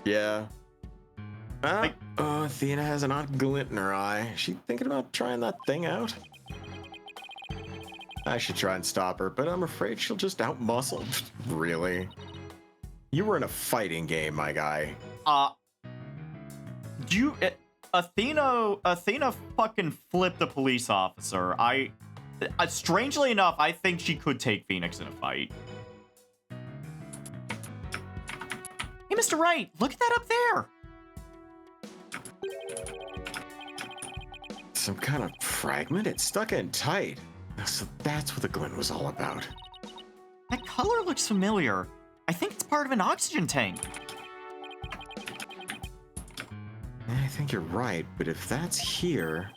Yeah. Athena has an odd glint in her eye. Is she thinking about trying that thing out? I should try and stop her, but I'm afraid she'll just outmuscle. Really? You were in a fighting game, my guy.
Athena fucking flipped a police officer. Strangely enough, I think she could take Phoenix in a fight. Hey, Mr. Wright, look at that up there.
Some kind of fragment? It's stuck in tight. So that's what the glint was all about.
That color looks familiar. I think it's part of an oxygen tank.
I think you're right, but if that's here,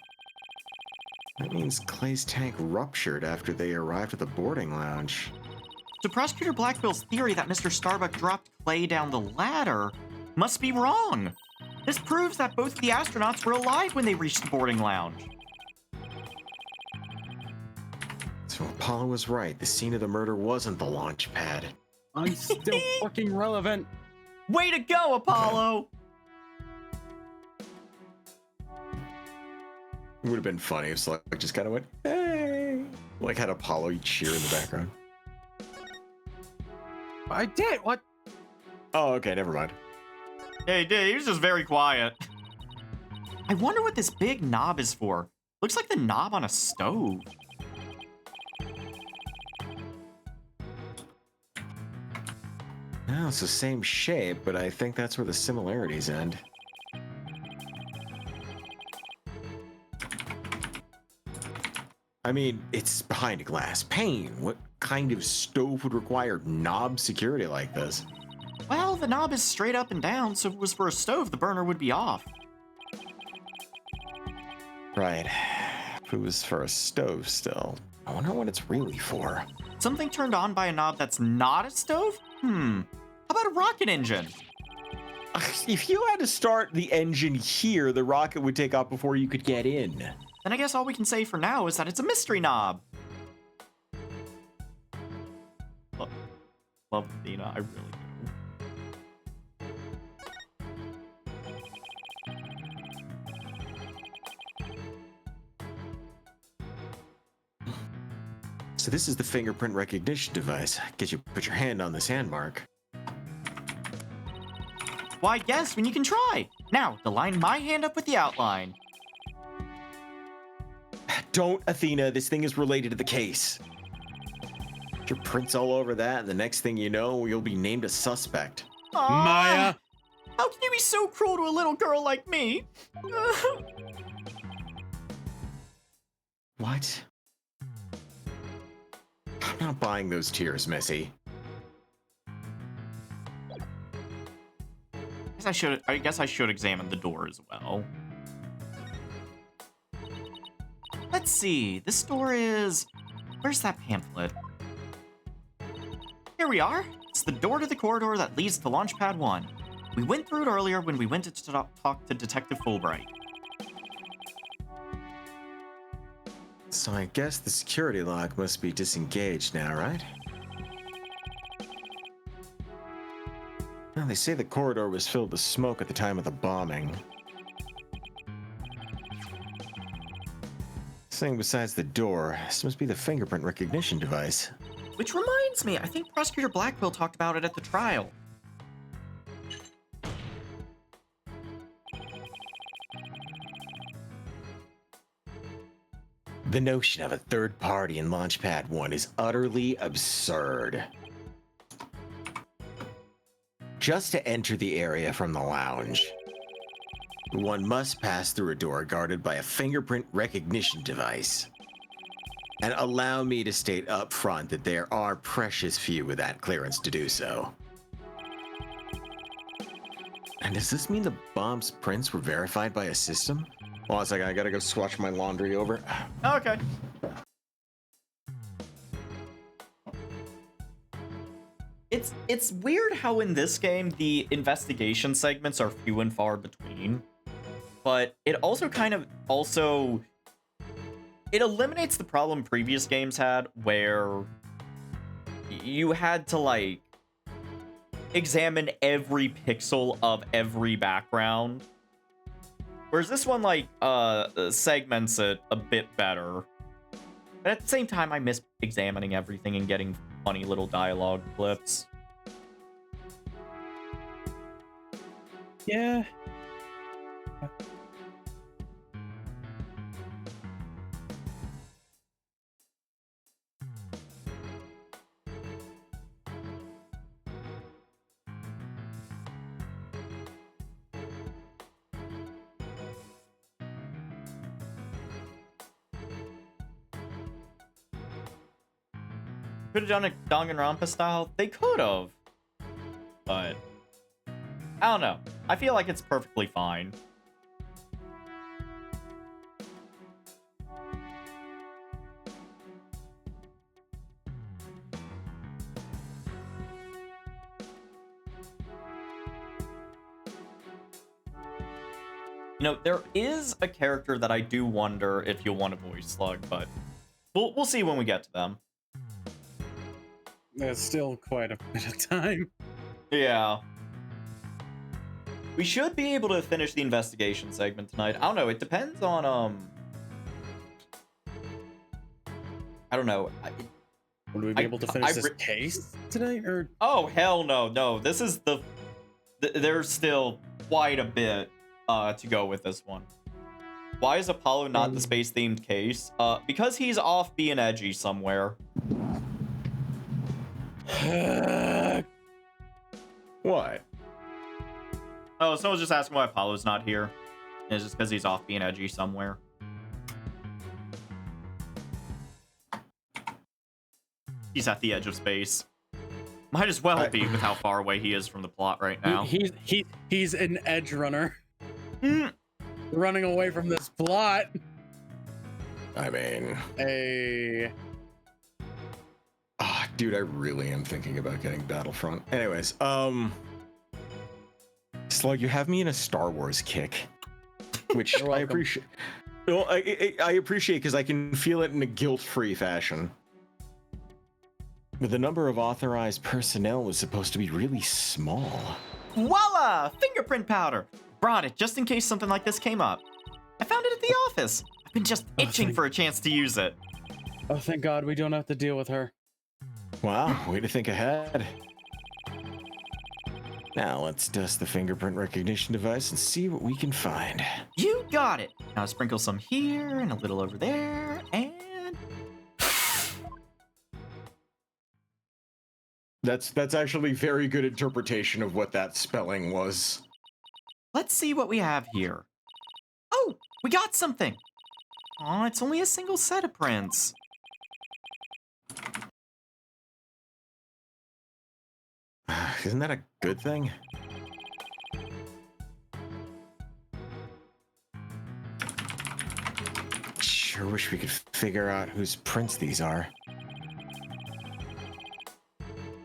that means Clay's tank ruptured after they arrived at the boarding lounge.
So Prosecutor Blackville's theory that Mr. Starbuck dropped Clay down the ladder must be wrong. This proves that both the astronauts were alive when they reached the boarding lounge.
So Apollo was right. The scene of the murder wasn't the launch pad.
I'm still fucking relevant.
Way to go, Apollo!
It would have been funny if Slug just kind of went, hey! Like had Apollo cheer in the background.
I did. What?
Oh, okay, never mind.
Hey, dude, he was just very quiet. I wonder what this big knob is for. Looks like the knob on a stove.
No, it's the same shape, but I think that's where the similarities end. I mean, it's behind a glass pane. What kind of stove would require knob security like this?
Well, the knob is straight up and down, so if it was for a stove, the burner would be off. Right.
If it was for a stove still. I wonder what it's really for.
Something turned on by a knob that's not a stove? How about a rocket engine?
If you had to start the engine here, the rocket would take off before you could get in.
Then I guess all we can say for now is that it's a mystery knob. Love Athena, I really do.
So this is the fingerprint recognition device. Get you put your hand on this hand mark.
Why, yes, when you can try. Now, to line my hand up with the outline.
Don't, Athena. This thing is related to the case. Your print's all over that, and the next thing you know, you'll be named a suspect.
Aww.
Maya!
How can you be so cruel to a little girl like me?
What? I'm not buying those tears, Missy.
I guess I should examine the door as well. Let's see. This door is... Where's that pamphlet? Here we are. It's the door to the corridor that leads to Launchpad 1. We went through it earlier when we went to talk to Detective Fulbright.
So I guess the security lock must be disengaged now, right? Well, they say the corridor was filled with smoke at the time of the bombing. Something besides the door. This must be the fingerprint recognition device.
Which reminds me, I think Prosecutor Blackwell talked about it at the trial.
The notion of a third party in Launchpad 1 is utterly absurd. Just to enter the area from the lounge, one must pass through a door guarded by a fingerprint recognition device. And allow me to state up front that there are precious few with that clearance to do so. And does this mean the bomb's prints were verified by a system? Hold on a second, I gotta go swatch my laundry over.
Okay. It's weird how in this game the investigation segments are few and far between, but it also it eliminates the problem previous games had where you had to like examine every pixel of every background. Whereas this one like segments it a bit better. But at the same time I miss examining everything and getting funny little dialogue clips.
Yeah.
Could have done a Danganronpa style. They could have. But I don't know. I feel like it's perfectly fine. You know, there is a character that I do wonder if you'll want to voice slug, but we'll see when we get to them.
There's still quite a bit of time.
Yeah. We should be able to finish the investigation segment tonight. I don't know. It depends on, I don't know.
Would we be able to finish this case tonight? Or
Oh, hell no. No, this is there's still quite a bit to go with this one. Why is Apollo not the space-themed case? Because he's off being edgy somewhere.
What?
Oh, someone's just asking why Apollo's not here. It's just because he's off being edgy somewhere.
He's at the edge of space. Might as well be with how far away he is from the plot right now.
He's an edge runner.
Mm.
Running away from this plot.
I mean, dude, I really am thinking about getting Battlefront. Anyways, Slug, you have me in a Star Wars kick, which
You're
I
welcome.
appreciate. Well, I appreciate because I can feel it in a guilt-free fashion. But the number of authorized personnel was supposed to be really small.
Voila! Fingerprint powder! Brought it just in case something like this came up. I found it at the office. I've been just itching for a chance to use it.
Oh, thank God we don't have to deal with her.
Wow, way to think ahead. Now let's dust the fingerprint recognition device and see what we can find.
You got it. Now sprinkle some here and a little over there, and...
That's actually very good interpretation of what that spelling was.
Let's see what we have here. Oh, we got something. Oh, it's only a single set of prints.
Isn't that a good thing? Sure wish we could figure out whose prints these are.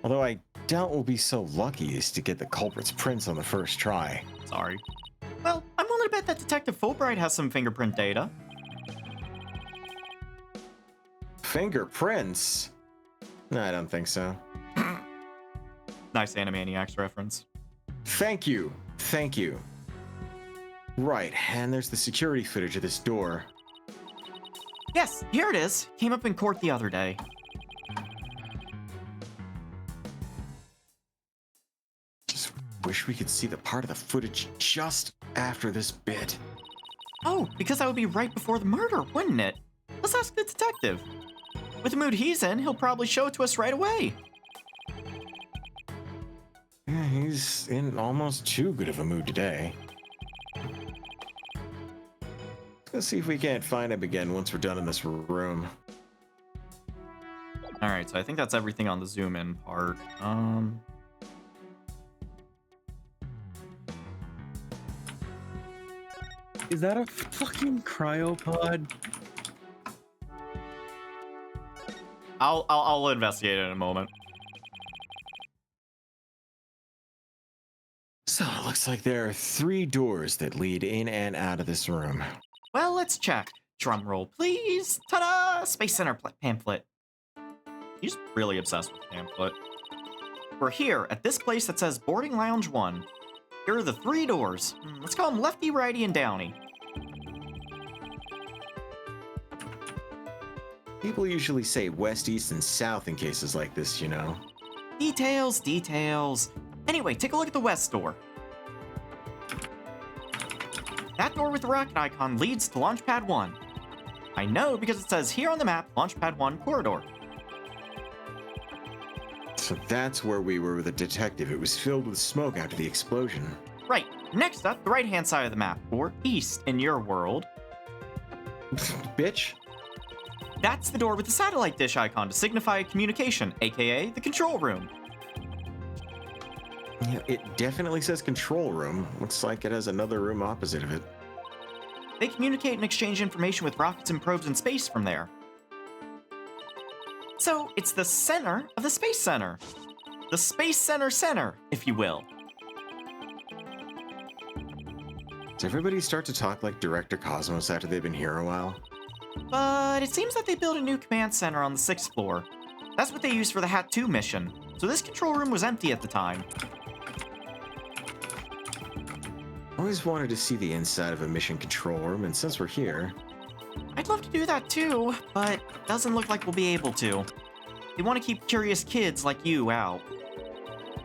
Although I doubt we'll be so lucky as to get the culprit's prints on the first try.
Sorry. Well, I'm willing to bet that Detective Fulbright has some fingerprint data.
Fingerprints? No, I don't think so.
Nice Animaniacs reference.
Thank you. Thank you. Right, and there's the security footage of this door.
Yes, here it is. Came up in court the other day.
Just wish we could see the part of the footage just after this bit.
Oh, because that would be right before the murder, wouldn't it? Let's ask the detective. With the mood he's in, he'll probably show it to us right away.
Yeah, he's in almost too good of a mood today. Let's see if we can't find him again once we're done in this room.
Alright, so I think that's everything on the zoom in part.
Is that a fucking cryopod?
I'll investigate it in a moment.
So it looks like there are 3 doors that lead in and out of this room.
Well, let's check. Drum roll, please. Ta-da! Space Center pamphlet. He's really obsessed with pamphlet. We're here at this place that says Boarding Lounge 1. Here are the 3 doors. Let's call them Lefty, Righty, and Downy.
People usually say west, east, and south in cases like this, you know.
Details, details. Anyway, take a look at the west door. That door with the rocket icon leads to Launchpad 1. I know because it says here on the map, Launchpad 1 corridor.
So that's where we were with the detective. It was filled with smoke after the explosion.
Right, next up, the right-hand side of the map, or east in your world.
Bitch.
That's the door with the satellite dish icon to signify communication, aka the control room.
Yeah, it definitely says control room. Looks like it has another room opposite of it.
They communicate and exchange information with rockets and probes in space from there. So, it's the center of the Space Center. The Space Center, if you will.
Does everybody start to talk like Director Cosmos after they've been here a while?
But it seems that they built a new command center on the 6th floor. That's what they used for the Hat 2 mission, so this control room was empty at the time.
Always wanted to see the inside of a mission control room, and since we're here...
I'd love to do that too, but doesn't look like we'll be able to. They want to keep curious kids like you out.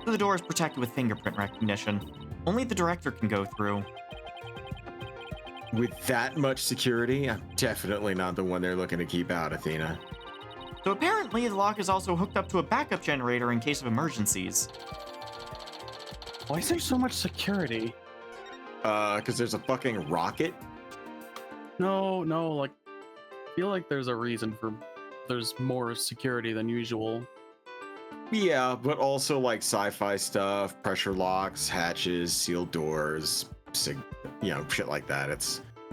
The door is protected with fingerprint recognition. Only the director can go through.
With that much security, I'm definitely not the one they're looking to keep out, Athena.
So apparently the lock is also hooked up to a backup generator in case of emergencies.
Why is there so much security?
Because there's a fucking rocket?
No, like, I feel like there's a reason for there's more security than usual.
Yeah, but also like sci-fi stuff, pressure locks, hatches, sealed doors, shit like that.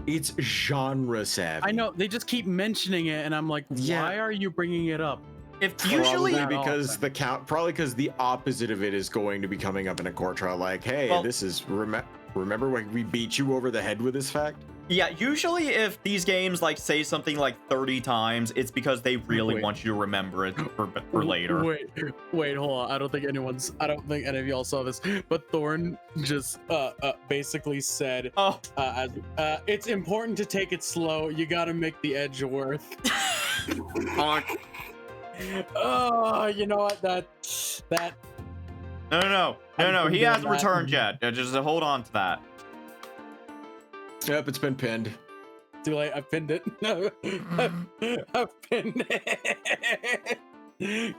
It's genre savvy.
I know they just keep mentioning it, and I'm like,
Yeah.
why are you bringing it up?
If
Probably
usually,
that
because
often.
probably because the opposite of it is going to be coming up in a court trial. Like, hey,
Well-
this is remember when we beat you over the head with this fact?
yeah, usually if these games like say something like 30 times, it's because they really
Wait.
want you to remember it for later.
Wait, hold on. I don't think any of y'all saw this, but Thorn just basically said,
Oh,
it's important to take it slow. You gotta make the edge worth.
fuck.
Oh, you know what? That
No.
I'm
He
doing
hasn't
that.
returned yet. Just hold on to that.
Yep, it's been pinned.
too late. I pinned it. I pinned it.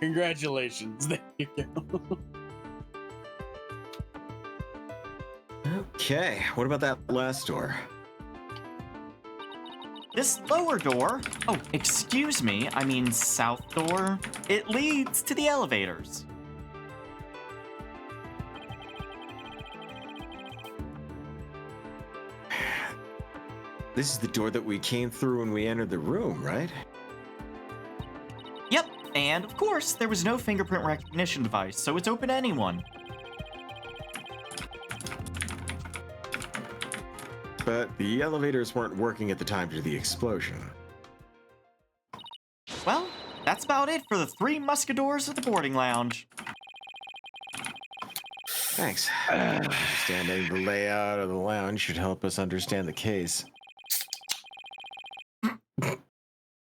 Congratulations. There you go.
Okay, what about that last door?
This lower door, oh, excuse me, I mean south door, it leads to the elevators.
This is the door that we came through when we entered the room, right?
Yep, and of course, there was no fingerprint recognition device, so it's open to anyone.
But the elevators weren't working at the time due to the explosion.
Well, that's about it for the 3 muscadors of the boarding lounge.
Thanks. Understanding the layout of the lounge should help us understand the case.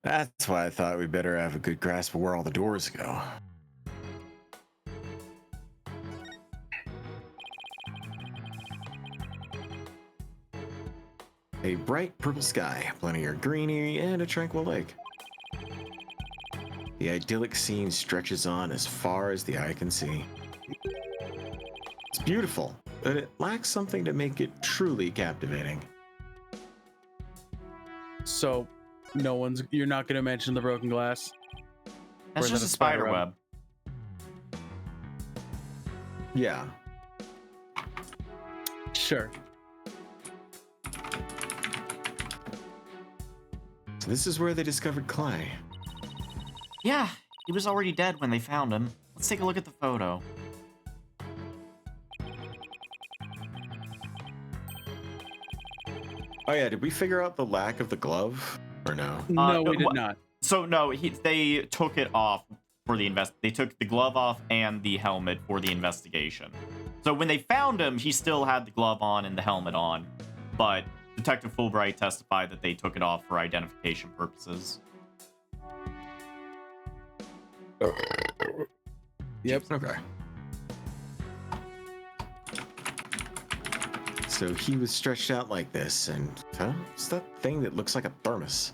That's why I thought we better have a good grasp of where all the doors go. A bright purple sky, plenty of greenery, and a tranquil lake. The idyllic scene stretches on as far as the eye can see. It's beautiful, but it lacks something to make it truly captivating.
So, you're not going to mention the broken glass?
That's
Or is
just
that
a spider
web?
web.
Yeah.
Sure.
So this is where they discovered Clay.
Yeah, he was already dead when they found him. Let's take a look at the photo.
Oh yeah, did we figure out the lack of the glove? Or no?
No, we did
what-
not.
So no, they took it off for the They took the glove off and the helmet for the investigation. So when they found him, he still had the glove on and the helmet on, but Detective Fulbright testified that they took it off for identification purposes.
Yep.
Okay. So he was stretched out like this, and it's that thing that looks like a thermos.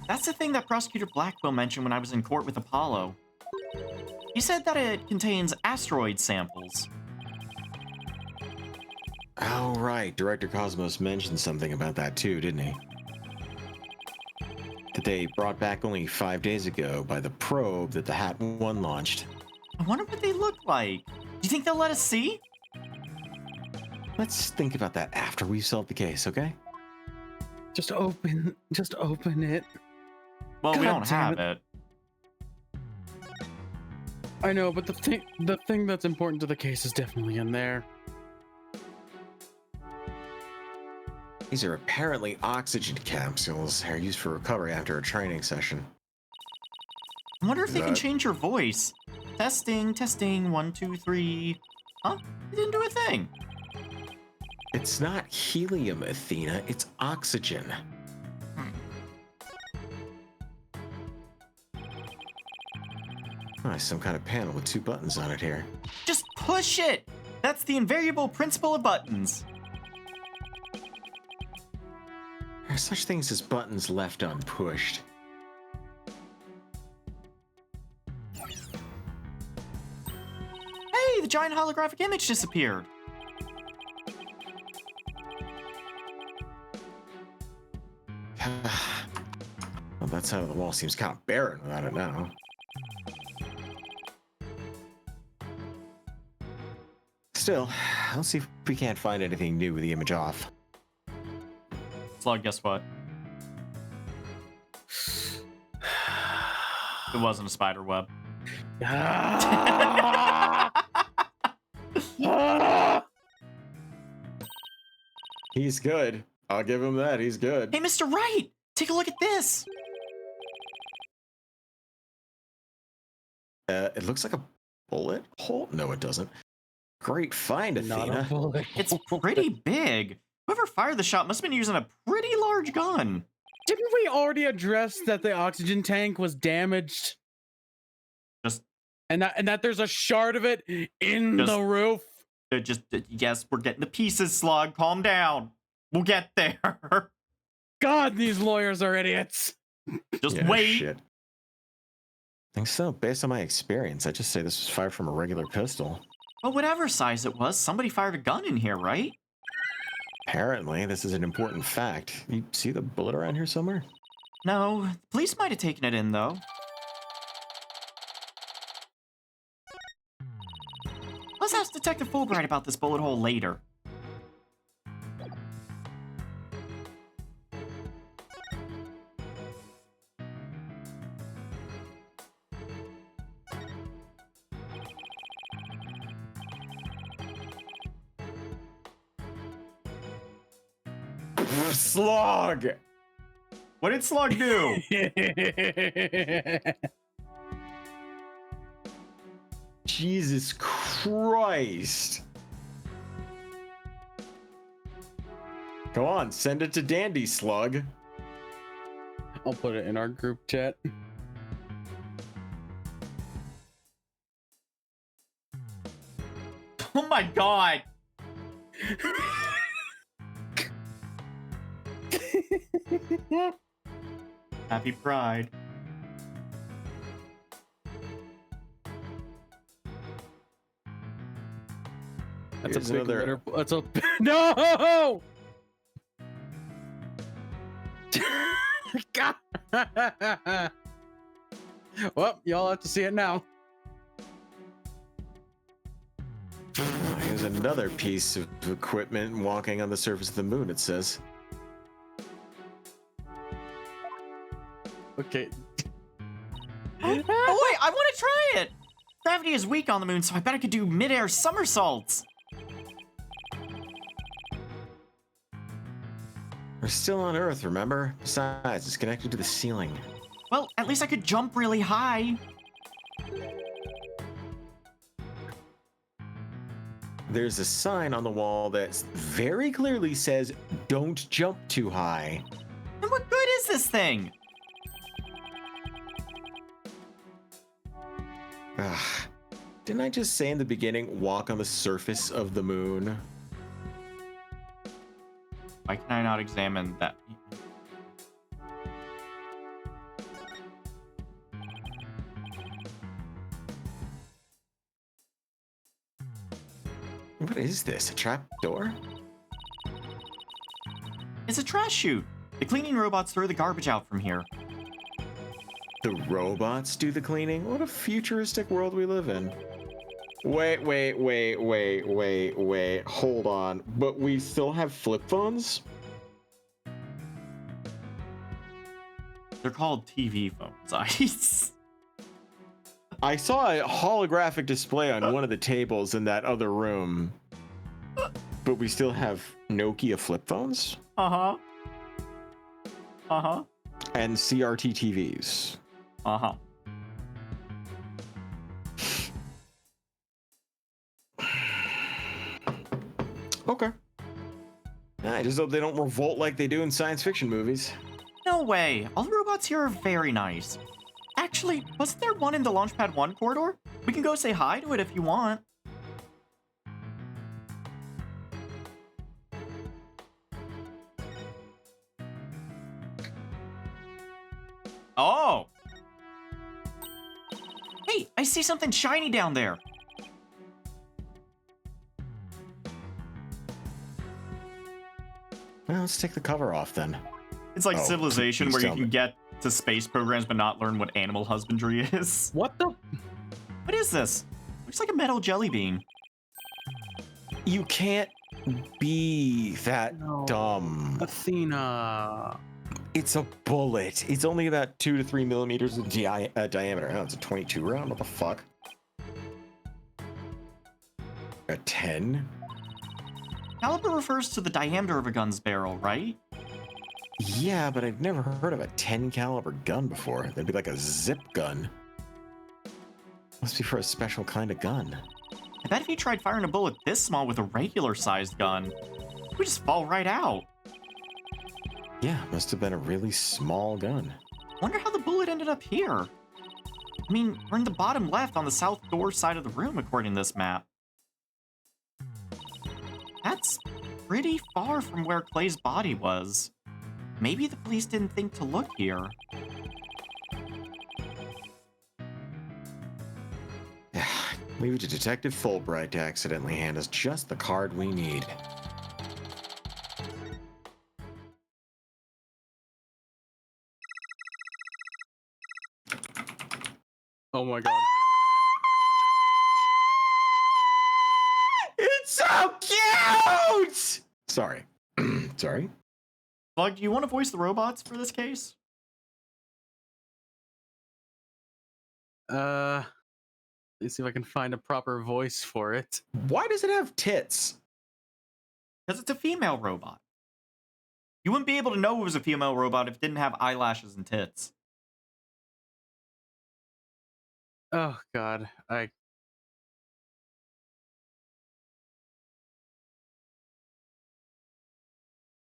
That's the thing that Prosecutor Blackwell mentioned when I was in court with Apollo. He said that it contains asteroid samples.
Oh right, Director Cosmos mentioned something about that too, didn't he? That they brought back only 5 days ago by the probe that the Hat 1 launched.
I wonder what they look like. Do you think they'll let us see?
Let's think about that after we've solved the case, okay?
Just open it.
Well, we
God
don't
damn
have it.
I know, but the thing that's important to the case is definitely in there.
These are apparently oxygen capsules. They're used for recovery after a training session.
I wonder if they can
That-
change your voice. Testing, 1, 2, 3. Huh? It didn't do a thing.
It's not helium, Athena. It's oxygen. Oh, some kind of panel with 2 buttons on it here.
Just push it! That's the invariable principle of buttons.
There are such things as buttons left unpushed.
Hey, the giant holographic image disappeared.
Well, that side of the wall seems kind of barren without it now. Still, let's see if we can't find anything new with the image off.
Slug, guess what? It wasn't a spider web.
He's good. I'll give him that. He's good.
Hey, Mr. Wright! Take a look at this!
It looks like a bullet hole. No, it doesn't. Great find,
Not a
Athena.
bullet.
It's pretty big. Whoever fired the shot must have been using a pretty large gun.
Didn't we already address that the oxygen tank was damaged?
Just,
And that there's a shard of it in
Just-
the roof?
yes, we're getting to pieces, Slug. Calm down. We'll get there.
God, these lawyers are idiots.
Just
Yeah,
wait.
shit. I think so. Based on my experience, I just say this was fired from a regular pistol.
But whatever size it was, somebody fired a gun in here, right?
Apparently, this is an important fact. You see the bullet around here somewhere?
No, the police might have taken it in, though. Let's ask Detective Fulbright about this bullet hole later.
Slog!
What did Slug do?
Jesus Christ. Come on, send it to Dandy, Slug.
I'll put it in our group chat.
Oh my god!
Happy Pride.
That's
Here's
a big
another-
litter. That's a no. God. Well, y'all have to see it now.
Here's another piece of equipment walking on the surface of the moon, it says.
Okay.
Oh wait, I want to try it! Gravity is weak on the moon, so I bet I could do mid-air somersaults.
We're still on Earth, remember? Besides, it's connected to the ceiling.
Well, at least I could jump really high.
There's a sign on the wall that very clearly says, "Don't jump too high."
And what good is this thing?
Ugh. Didn't I just say in the beginning, walk on the surface of the moon?
Why can I not examine that?
What is this? A trap door?
It's a trash chute. The cleaning robots throw the garbage out from here.
The robots do the cleaning? What a futuristic world we live in. Wait. Hold on. But we still have flip phones?
They're called TV phones.
I saw a holographic display on one of the tables in that other room. But we still have Nokia flip phones?
Uh-huh. Uh-huh.
And CRT TVs.
Uh-huh.
Okay. I just hope they don't revolt like they do in science fiction movies.
No way. All the robots here are very nice. Actually, wasn't there one in the Launchpad 1 corridor? We can go say hi to it if you want. Oh! Hey, I see something shiny down there.
Well, let's take the cover off then.
It's like
Oh,
Civilization,
please
where you
tell
can
me.
get to space programs but not learn what animal husbandry is.
What the?
What is this? Looks like a metal jelly bean.
You can't be that
No.
dumb.
Athena.
It's a bullet. It's only about 2 to 3 millimeters in diameter. Oh, it's a 22 round. What the fuck? A 10?
Caliber refers to the diameter of a gun's barrel, right?
Yeah, but I've never heard of a 10 caliber gun before. That'd be like a zip gun. Must be for a special kind of gun.
I bet if you tried firing a bullet this small with a regular-sized gun, it would just fall right out.
Yeah, must have been a really small gun.
Wonder how the bullet ended up here. I mean, we're in the bottom left on the south door side of the room, according to this map. That's pretty far from where Clay's body was. Maybe the police didn't think to look here.
Leave it to Detective Fulbright to accidentally hand us just the card we need.
Oh my god.
It's so cute! Sorry. Sorry?
Bug, do you want to voice the robots for this case?
Let's see if I can find a proper voice for it.
Why does it have tits?
Because it's a female robot. You wouldn't be able to know it was a female robot if it didn't have eyelashes and tits.
Oh god, I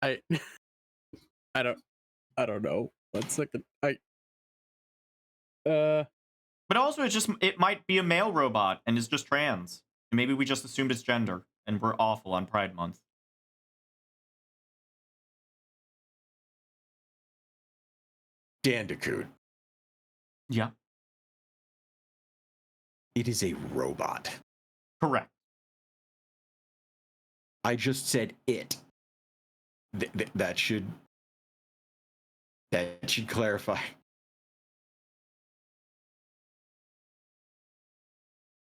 I I don't know. 1 second.
But also, it might be a male robot and is just trans. And maybe we just assumed its gender, and we're awful on Pride Month.
Dandicoot.
Yeah,
It is a robot.
correct.
I just said it. That should clarify.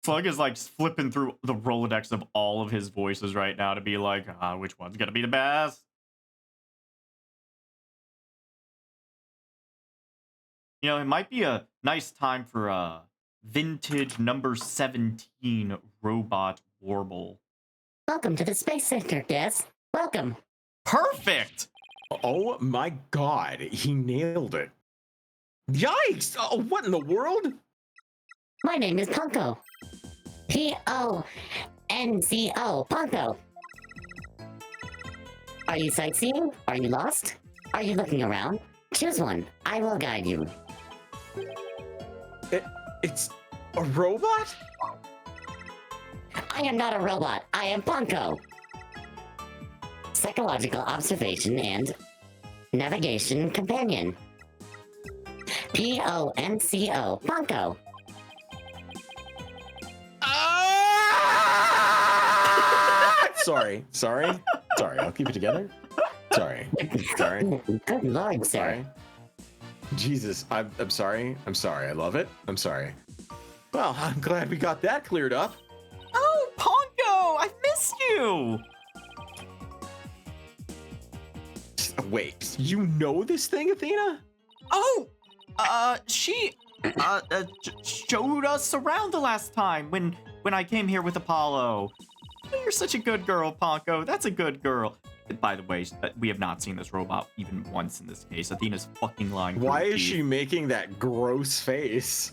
Slug is like flipping through the Rolodex of all of his voices right now to be like, which one's gonna be the best? You know, it might be a nice time for a vintage number 17 robot warble.
Welcome to the Space Center, guest. Welcome.
Perfect!
Oh my god, he nailed it. Yikes! Oh, what in the world?
My name is Ponko. Ponco. Ponko. Are you sightseeing? Are you lost? Are you looking around? Choose one. I will guide you.
It's a robot?
I am not a robot. I am Ponko. Psychological observation and navigation companion. Ponco. Ponko.
Sorry. I'll keep it together. Sorry.
Good lord, sir.
Sorry. Jesus, I'm sorry. I love it. I'm sorry. Well, I'm glad we got that cleared up.
Oh, Ponko! I've missed you!
Wait, you know this thing, Athena?
Oh! She showed us around the last time when I came here with Apollo. You're such a good girl, Ponko. That's a good girl. By the way, we have not seen this robot even once in this case. Athena's fucking lying.
Why is she making that gross face?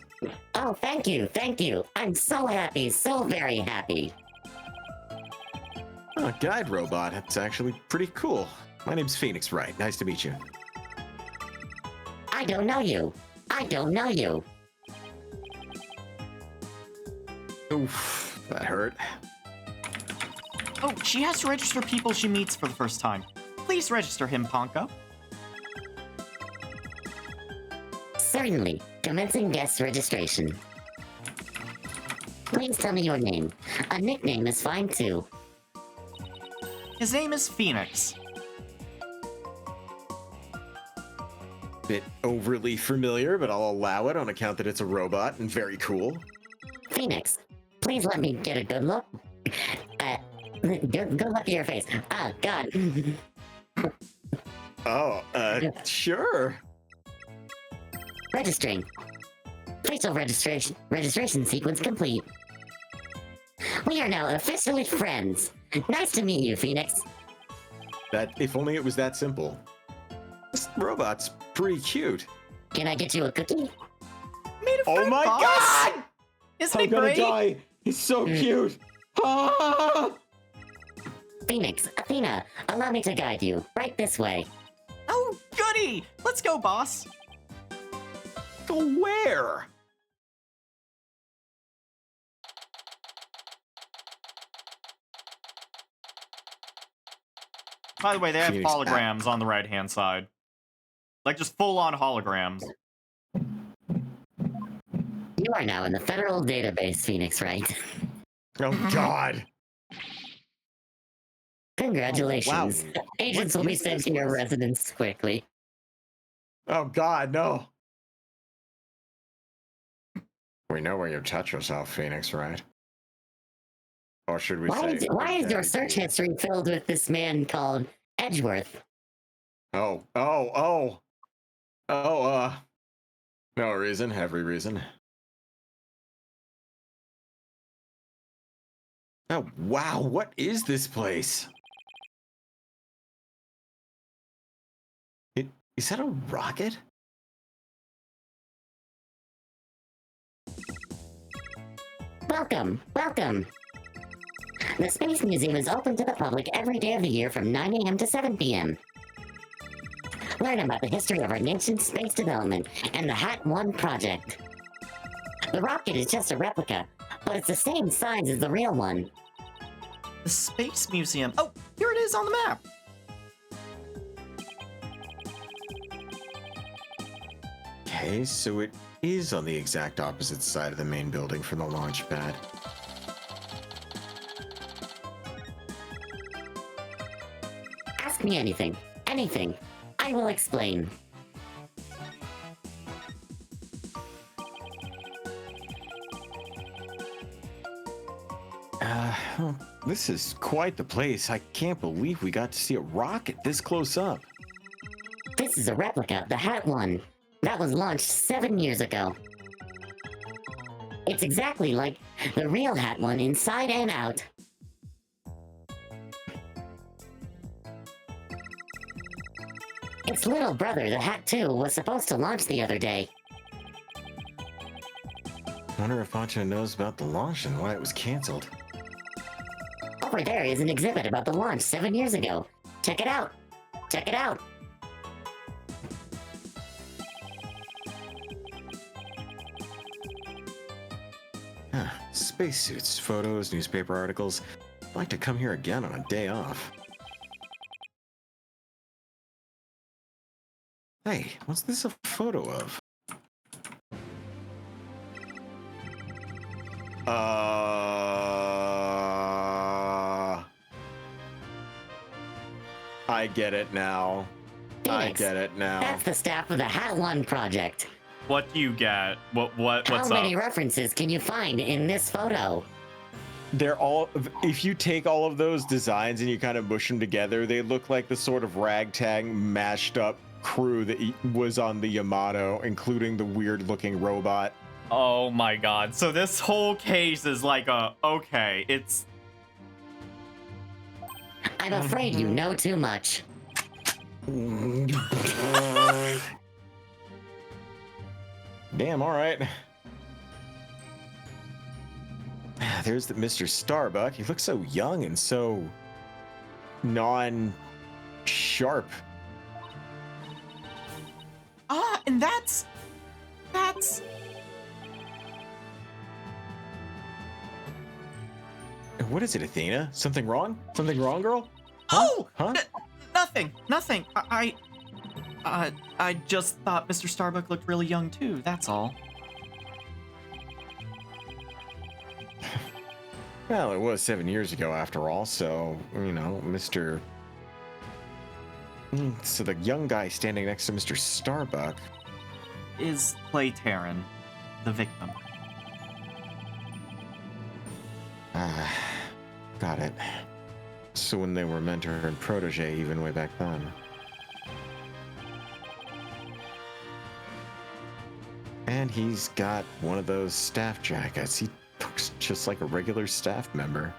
Oh, thank you. I'm so happy, so very happy.
Oh, guide robot. That's actually pretty cool. My name's Phoenix Wright. Nice to meet you.
I don't know you.
Oof, that hurt.
Oh, she has to register people she meets for the first time. Please register him, Ponko.
Certainly. Commencing guest registration. Please tell me your name. A nickname is fine too.
His name is Phoenix.
Bit overly familiar, but I'll allow it on account that it's a robot and very cool.
Phoenix, please let me get a good look. Go look at your face. Oh, God.
Oh, sure.
Registering. Facial registration sequence complete. We are now officially friends. Nice to meet you, Phoenix.
That, if only it was that simple. This robot's pretty cute.
Can I get you a cookie?
Made a
Oh
friend,
my
boss.
god!
Isn't
I'm
it
gonna
great?
die. He's so cute. Ah!
Phoenix, Athena, allow me to guide you. Right this way.
Oh, goody! Let's go, boss.
Go where?
By the way, they have
Phoenix
holograms on the right-hand side. Like, just full-on holograms.
You are now in the federal database, Phoenix, right?
Oh god.
Congratulations.
Wow.
Agents
What
will be
is
sent
this
to your
place?
residence quickly.
Oh god, no. We know where you touch yourself, Phoenix, right? Or should we say...
Why is your
Daddy
search
G?
history filled with this man called Edgeworth?
Oh, no reason, every reason. Oh, wow, what is this place? Is that a rocket?
Welcome, welcome. The Space Museum is open to the public every day of the year from 9 a.m. to 7 p.m. Learn about the history of our nation's space development and the Hat 1 project. The rocket is just a replica, but it's the same size as the real one.
The Space Museum. Oh, here it is on the map.
Okay, so it is on the exact opposite side of the main building from the launch pad.
Ask me anything. Anything. I will explain.
Well, this is quite the place. I can't believe we got to see a rocket this close up.
This is a replica of the Hat 1. That was launched 7 years ago. It's exactly like the real Hat 1 inside and out. Its little brother, the Hat 2, was supposed to launch the other day.
Wonder if Pancho knows about the launch and why it was canceled.
Over there is an exhibit about the launch 7 years ago. Check it out. Check it out.
Spacesuits, photos, newspaper articles. I'd like to come here again on a day off. Hey, what's this a photo of? I get it now. I
Phoenix,
get it now.
That's the staff of the Hat 1 project.
What do you get? What's
How
up?
many references can you find in this photo?
They're all, if you take all of those designs and you kind of mush them together, they look like the sort of ragtag mashed up crew that was on the Yamato, including the weird looking robot.
Oh my god. So this whole case is like okay, it's...
I'm afraid you know too much.
Damn, all right. There's the Mr. Starbuck. He looks so young and so non-sharp.
Ah, and that's...
What is it, Athena? Something wrong? Something wrong, girl?
Oh!
Huh?
Nothing. I just thought Mr. Starbuck looked really young too, that's all.
Well, it was 7 years ago after all, so, you know, Mr. So the young guy standing next to Mr. Starbuck.
Is Clay Terran the victim?
Got it. So when they were mentor and protege even way back then. And he's got one of those staff jackets. He looks just like a regular staff member.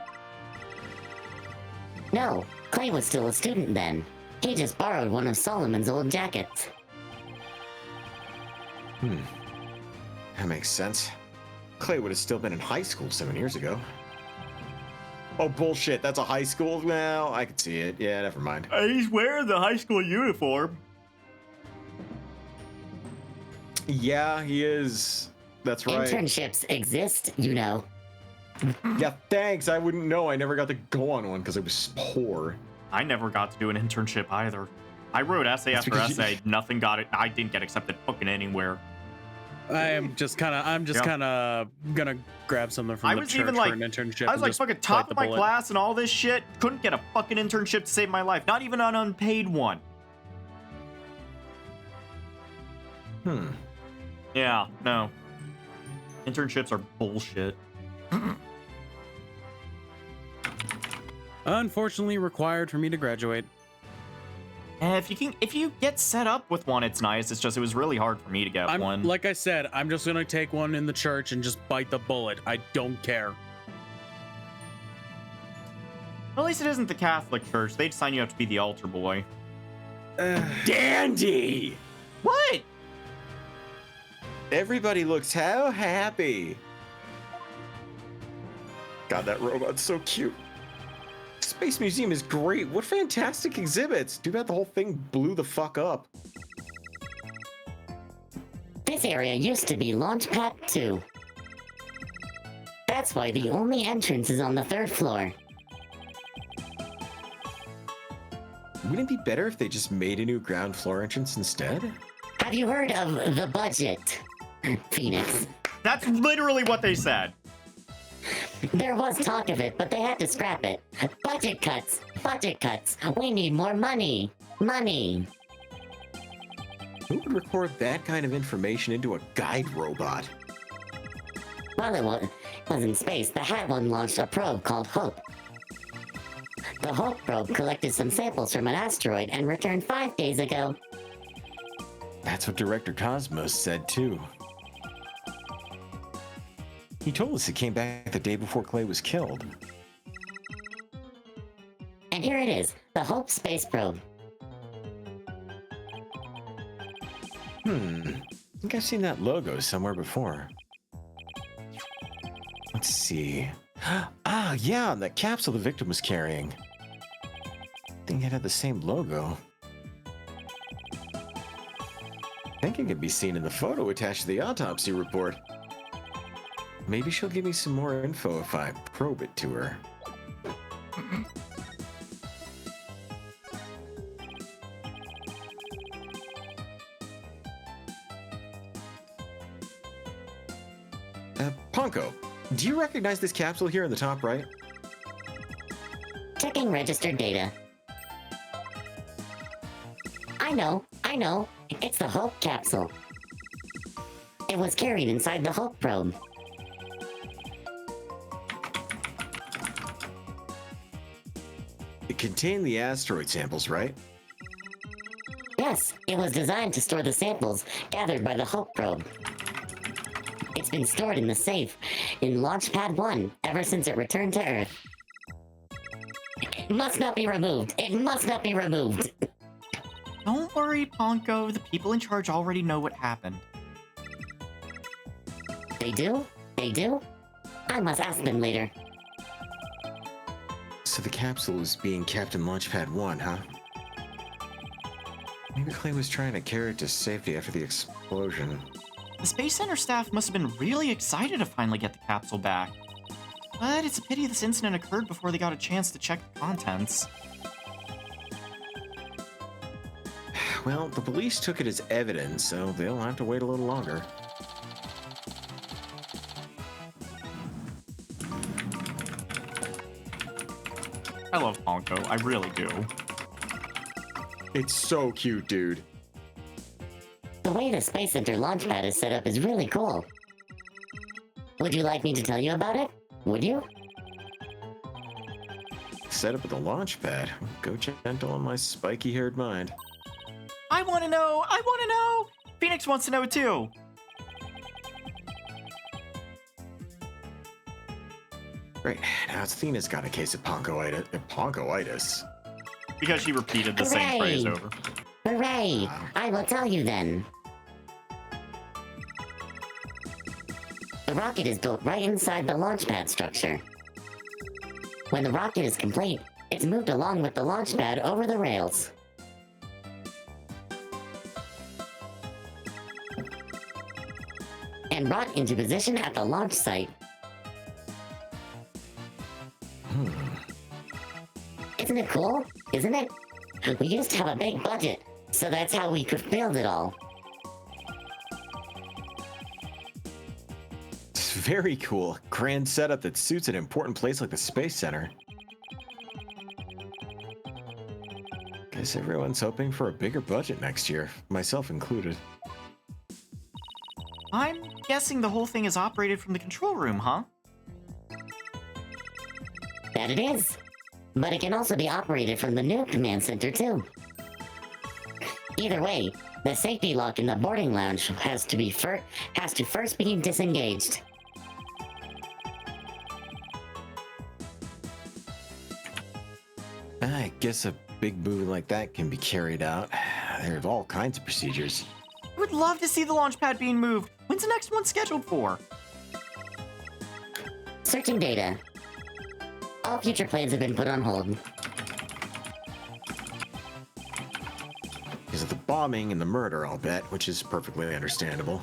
No, Clay was still a student then. He just borrowed one of Solomon's old jackets.
That makes sense. Clay would have still been in high school 7 years ago. Oh, bullshit. That's a high school? Well, I could see it. Yeah, never mind.
He's wearing the high school uniform.
Yeah, he is. That's right.
Internships exist, you know.
Yeah, thanks. I wouldn't know. I never got to go on one because I was poor.
I never got to do an internship either. I wrote essay
That's
after
because
essay. Nothing got it. I didn't get accepted fucking anywhere.
I'm just kind of gonna grab something from
I
the
was
church
even
for
like,
an internship.
I was
and
like
just
fucking
bite
top
the
of my
bullet.
class and all this shit. Couldn't get a fucking internship to save my life. Not even an unpaid one. Yeah, no. Internships are bullshit.
Unfortunately, required for me to graduate.
And if you get set up with one, it's nice. It's just it was really hard for me to get one.
Like I said, I'm just gonna take one in the church and just bite the bullet. I don't care.
At least it isn't the Catholic Church. They'd sign you up to be the altar boy.
Dandy!
What?
Everybody looks so happy. God, that robot's so cute. Space Museum is great. What fantastic exhibits. Too bad the whole thing blew the fuck up.
This area used to be Launchpad 2. That's why the only entrance is on the 3rd floor.
Wouldn't it be better if they just made a new ground floor entrance instead?
Have you heard of the budget, Phoenix?
That's literally what they said.
There was talk of it, but they had to scrap it. Budget cuts. Budget cuts. We need more money. Money.
Who would record that kind of information into a guide robot?
While it was in space, the Hat One launched a probe called Hope. The Hope probe collected some samples from an asteroid and returned 5 days ago.
That's what Director Cosmos said too. He told us it came back the day before Clay was killed.
And here it is, the Hope space probe.
I think I've seen that logo somewhere before. Let's see. Ah, yeah, that capsule the victim was carrying. I think it had the same logo. I think it can be seen in the photo attached to the autopsy report. Maybe she'll give me some more info if I probe it to her. Ponko, do you recognize this capsule here in the top right?
Checking registered data. I know. It's the Hope capsule. It was carried inside the Hope probe.
It contained the asteroid samples, right?
Yes, it was designed to store the samples gathered by the Hope probe. It's been stored in the safe in Launchpad 1 ever since it returned to Earth. It must not be removed. It must not be removed.
Don't worry, Ponko. The people in charge already know what happened.
They do? They do? I must ask them later.
So the capsule is being kept in Launchpad 1, huh? Maybe Clay was trying to carry it to safety after the explosion.
The Space Center staff must have been really excited to finally get the capsule back. But it's a pity this incident occurred before they got a chance to check the contents.
Well, the police took it as evidence, so they'll have to wait a little longer.
I love Ponko, I really do.
It's so cute, dude.
The way the Space Center launchpad is set up is really cool. Would you like me to tell you about it? Would you?
setup of the launch pad. Go gentle on my spiky-haired mind.
I want to know! I want to know! Phoenix wants to know too!
Great, now Athena's got a case of ponkoitis.
Because she repeated the same phrase
Hooray!
over.
Hooray! I will tell you then. The rocket is built right inside the launch pad structure. When the rocket is complete, it's moved along with the launch pad over the rails. And brought into position at the launch site. Isn't it cool? Isn't it? We used to have a big budget, so that's how we could build it all.
It's very cool. Grand setup that suits an important place like the Space Center. Guess everyone's hoping for a bigger budget next year, myself included.
I'm guessing the whole thing is operated from the control room, huh?
That it is. But it can also be operated from the new command center too. Either way, the safety lock in the boarding lounge has to first be disengaged.
I guess a big move like that can be carried out. There's all kinds of procedures.
I would love to see the launch pad being moved. When's the next one scheduled for?
Searching data. All future plans have been put on hold.
Because of the bombing and the murder, I'll bet, which is perfectly understandable.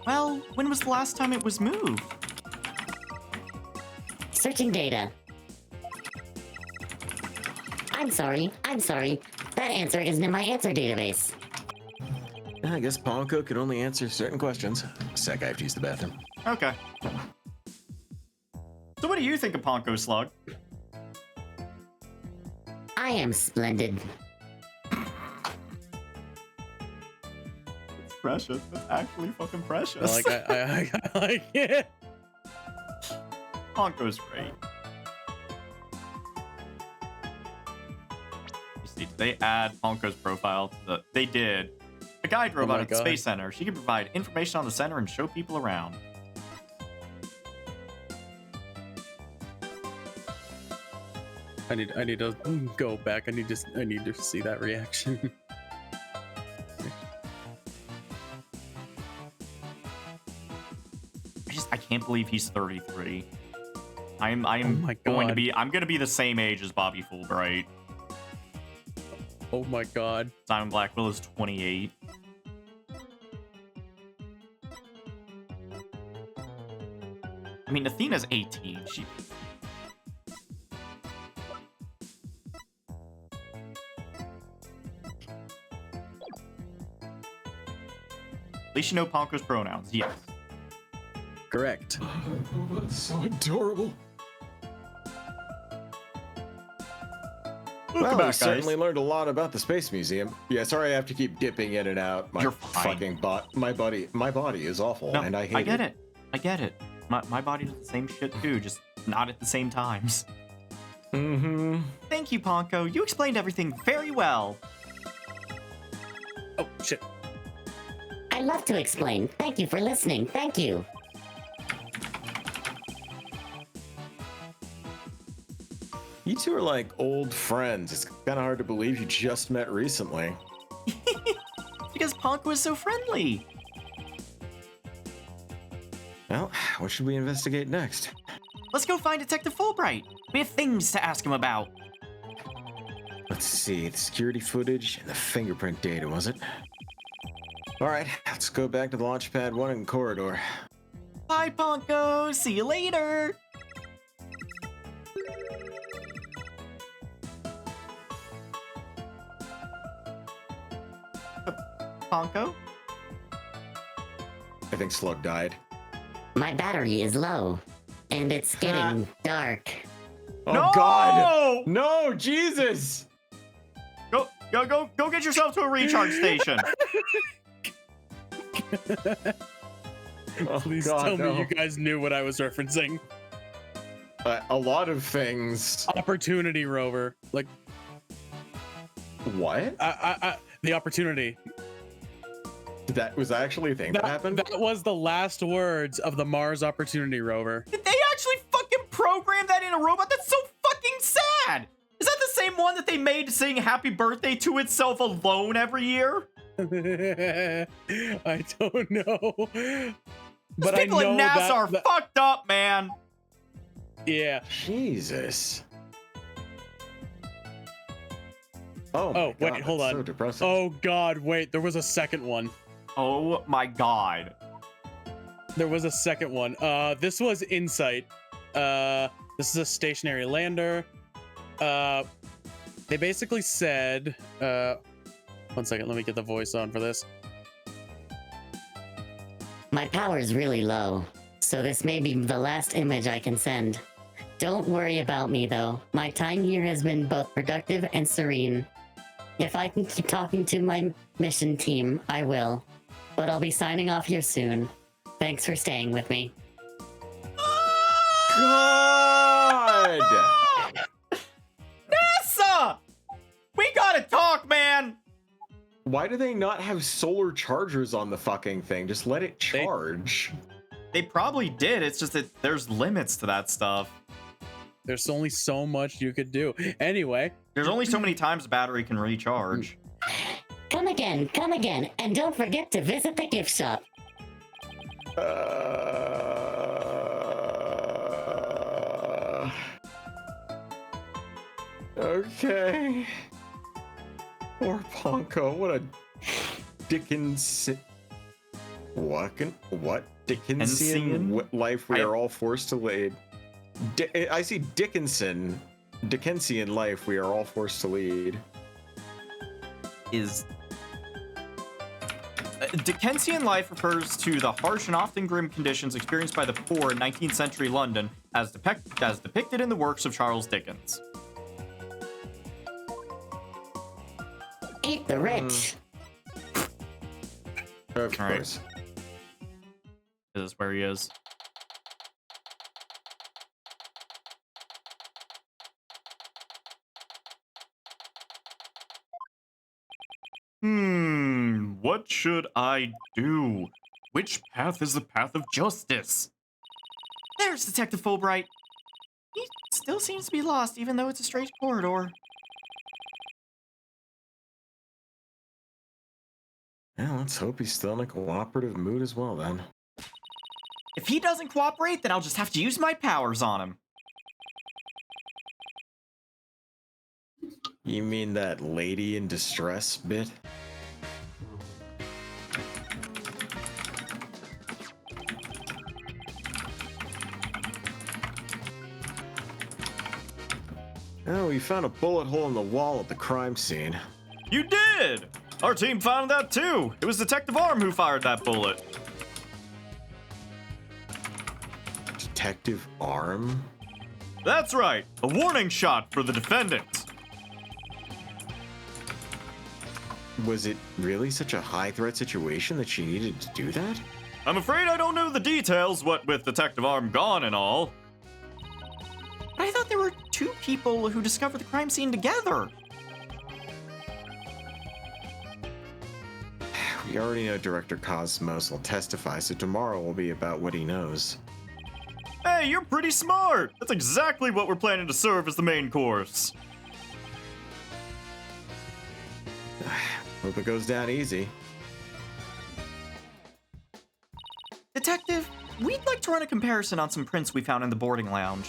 Well, when was the last time it was moved?
Searching data. I'm sorry. That answer isn't in my answer database.
I guess Ponko could only answer certain questions. Sec, I have to use the bathroom.
Okay. So what do you think of Ponko Slug?
I am splendid.
It's precious. It's actually fucking precious.
I like it.
Ponko's great. You see, they add Ponko's profile to the... They did. A guide robot
my
at the
God.
Space Center. She can provide information on the center and show people around.
I need to go back. I need to see that reaction.
I can't believe he's 33. I'm
Oh my
going to
God.
be... I'm going to be the same age as Bobby Fulbright.
Oh my God.
Simon Blackwell is 28. I mean, Athena's 18. She... At least you know Ponko's pronouns. Yes.
Correct.
That's so adorable.
Welcome
Well,
back,
we certainly
guys.
learned a lot about the Space Museum. Yeah, sorry I have to keep dipping in and out. My
You're fine.
fucking my body is awful,
No,
and I hate
I get it. I get it. My body does the same shit too, just not at the same times.
Mm-hmm.
Thank you, Ponko. You explained everything very well.
Oh shit.
I love to explain. Thank you for listening. Thank you.
You two are like old friends. It's kind of hard to believe you just met recently.
Because Ponko is so friendly.
Well, what should we investigate next?
Let's go find Detective Fulbright. We have things to ask him about.
Let's see, the security footage and the fingerprint data, was it? All right, let's go back to the launch pad 1 in corridor.
Bye, Ponko. See you later. Ponko?
I think Slug died.
My battery is low, and it's getting dark.
Oh
No!
God! No, Jesus!
Go get yourself to a recharge station.
Oh,
Please
God,
tell
no.
me you guys knew what I was referencing.
A lot of things.
Opportunity rover. Like,
What?
the opportunity.
That was actually a thing that happened?
That was the last words of the Mars Opportunity rover.
Did they actually fucking program that in a robot? That's so fucking sad. Is that the same one that they made to sing happy birthday to itself alone every year?
I don't know. But
Those people
I know
at NASA are fucked up, man.
Yeah.
Jesus. Oh, my
wait,
God,
hold
that's
on.
So depressing.
Oh God, wait, there was a second one.
Oh my god.
There was a second one. This was Insight. This is a stationary lander. They basically said, 1 second, let me get the voice on for this.
My power's really low, so this may be the last image I can send. Don't worry about me though. My time here has been both productive and serene. If I can keep talking to my mission team, I will. But I'll be signing off here soon. Thanks for staying with me.
God!
NASA! We gotta talk, man!
Why do they not have solar chargers on the fucking thing? Just let it charge.
They probably did. It's just that there's limits to that stuff.
There's only so much you could do. Anyway.
There's only so many times a battery can recharge.
Come again, and don't forget to visit the gift shop.
Okay. Poor Ponko. What a Dickinson. What Dickensian life we are all forced to lead. I see Dickinsian life we are all forced to lead.
Is Dickensian life refers to the harsh and often grim conditions experienced by the poor in 19th century London as depicted in the works of Charles Dickens.
Eat the rich.
Of
All right.
course.
This is where he is.
What should I do? Which path is the path of justice?
There's Detective Fulbright. He still seems to be lost, even though it's a straight corridor.
Yeah, let's hope he's still in a cooperative mood as well, then.
If he doesn't cooperate, then I'll just have to use my powers on him.
You mean that lady in distress bit? Oh, we found a bullet hole in the wall at the crime scene.
You did! Our team found that too! It was Detective Arm who fired that bullet.
Detective Arm?
That's right, a warning shot for the defendant.
Was it really such a high-threat situation that she needed to do that?
I'm afraid I don't know the details, what with Detective Arm gone and all.
But I thought there were two people who discovered the crime scene together.
We already know Director Cosmos will testify, so tomorrow will be about what he knows.
Hey, you're pretty smart! That's exactly what we're planning to serve as the main course.
Hope it goes down easy.
Detective, we'd like to run a comparison on some prints we found in the boarding lounge.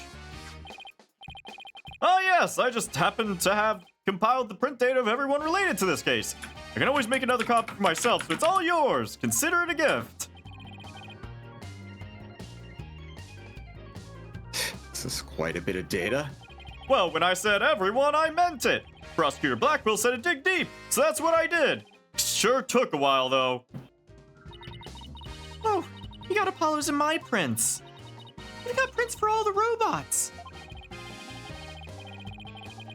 Oh yes, I just happened to have compiled the print data of everyone related to this case. I can always make another copy for myself, so it's all yours. Consider it a gift.
This is quite a bit of data.
Well, when I said everyone, I meant it. Prosecutor Blackwell said to dig deep, so that's what I did. Sure took a while, though.
Oh, you got Apollo's and my prints. We've got prints for all the robots.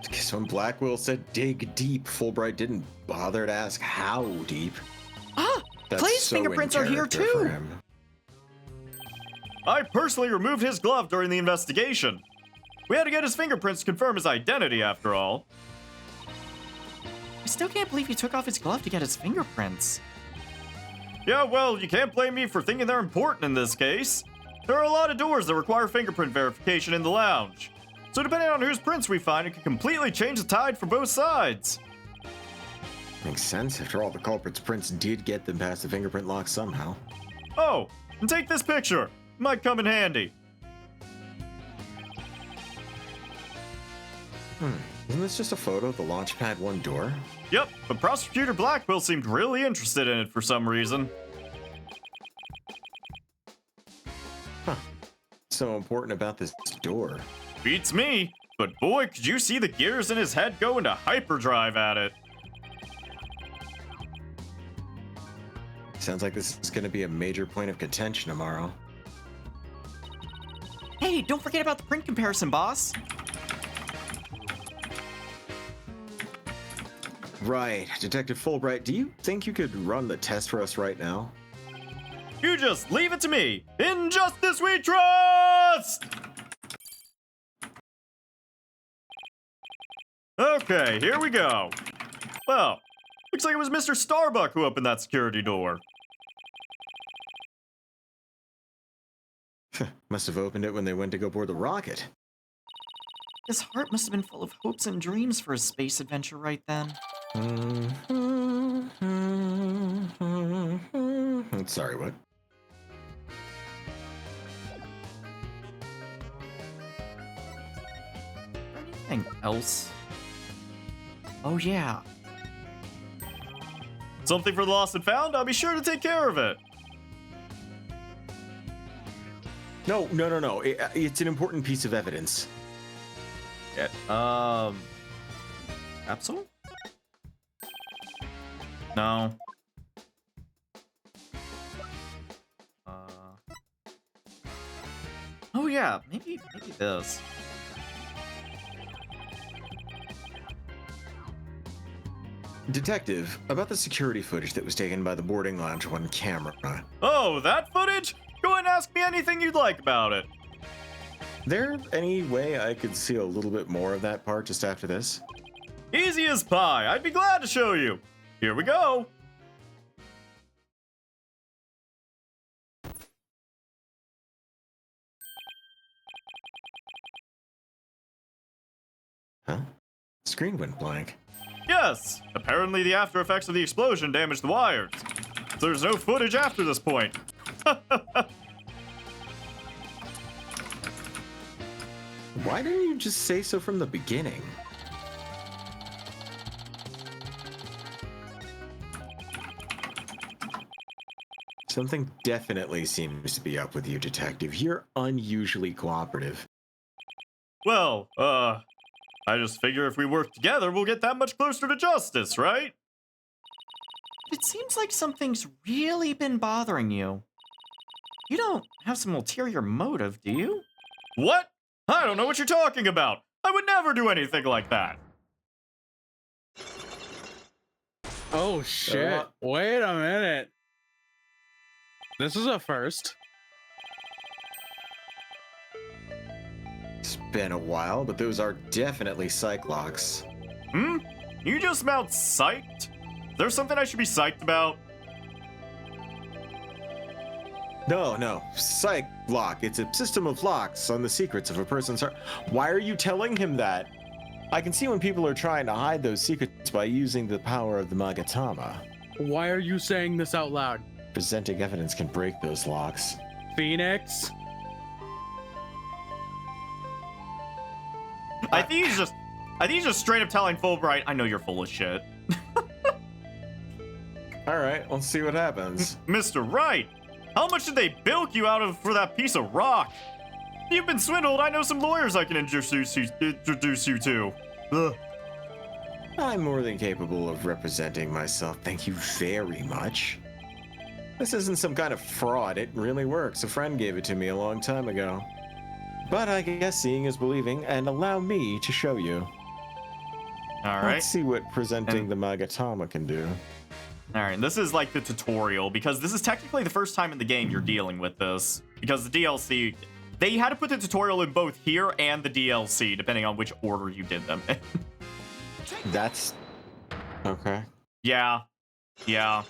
Because when Blackwell said dig deep, Fulbright didn't bother to ask how deep.
Ah,
That's
Clay's
so
fingerprints
in
are here
character for
too.
him.
I personally removed his glove during the investigation. We had to get his fingerprints to confirm his identity, after all.
I still can't believe he took off his glove to get his fingerprints.
Yeah, well, you can't blame me for thinking they're important in this case. There are a lot of doors that require fingerprint verification in the lounge. So depending on whose prints we find, it can completely change the tide for both sides.
Makes sense. After all, the culprit's prints did get them past the fingerprint lock somehow.
Oh, and take this picture. It might come in handy.
Isn't this just a photo of the Launchpad 1 door?
Yep, but Prosecutor Blackwell seemed really interested in it for some reason.
So important about this door.
Beats me, but boy, could you see the gears in his head go into hyperdrive at it.
Sounds like this is going to be a major point of contention tomorrow.
Hey, don't forget about the print comparison, boss.
Right. Detective Fulbright, do you think you could run the test for us right now?
You just leave it to me. In justice we trust! Okay, here we go. Well, looks like it was Mr. Starbuck who opened that security door.
Must have opened it when they went to go board the rocket.
His heart must have been full of hopes and dreams for his space adventure right then.
Sorry, what?
Anything else? Oh yeah.
Something for the lost and found? I'll be sure to take care of it.
No. It's an important piece of evidence.
Capsule? No. Oh yeah, maybe this.
Detective, about the security footage that was taken by the boarding lounge one camera.
Oh, that footage? Go ahead and ask me anything you'd like about it.
There any way I could see a little bit more of that part just after this?
Easy as pie. I'd be glad to show you. Here we go.
Huh? Screen went blank.
Yes, apparently the after effects of the explosion damaged the wires. So there's no footage after this point.
Why didn't you just say so from the beginning? Something definitely seems to be up with you, Detective. You're unusually cooperative.
Well, I just figure if we work together, we'll get that much closer to justice, right?
It seems like something's really been bothering you. You don't have some ulterior motive, do you?
What? I don't know what you're talking about. I would never do anything like that.
Oh shit. Wait a minute. This is a first.
It's been a while, but those are definitely psych locks.
You just smelled psyched? Is there something I should be psyched about?
No. Psych lock. It's a system of locks on the secrets of a person's heart. Why are you telling him that? I can see when people are trying to hide those secrets by using the power of the Magatama.
Why are you saying this out loud?
Presenting evidence can break those locks.
Phoenix?
I think he's just straight up telling Fulbright, I know you're full of shit.
All right, let's see what happens.
Mr. Wright, how much did they bilk you out of for that piece of rock? If you've been swindled, I know some lawyers I can introduce you to. Ugh.
I'm more than capable of representing myself. Thank you very much. This isn't some kind of fraud. It really works. A friend gave it to me a long time ago. But I guess seeing is believing, and allow me to show you.
All right.
Let's see what presenting the Magatama can do.
All right, this is like the tutorial, because this is technically the first time in the game you're dealing with this. Because the DLC They had to put the tutorial in both here and the DLC, depending on which order you did them in.
That's okay.
Yeah. Yeah.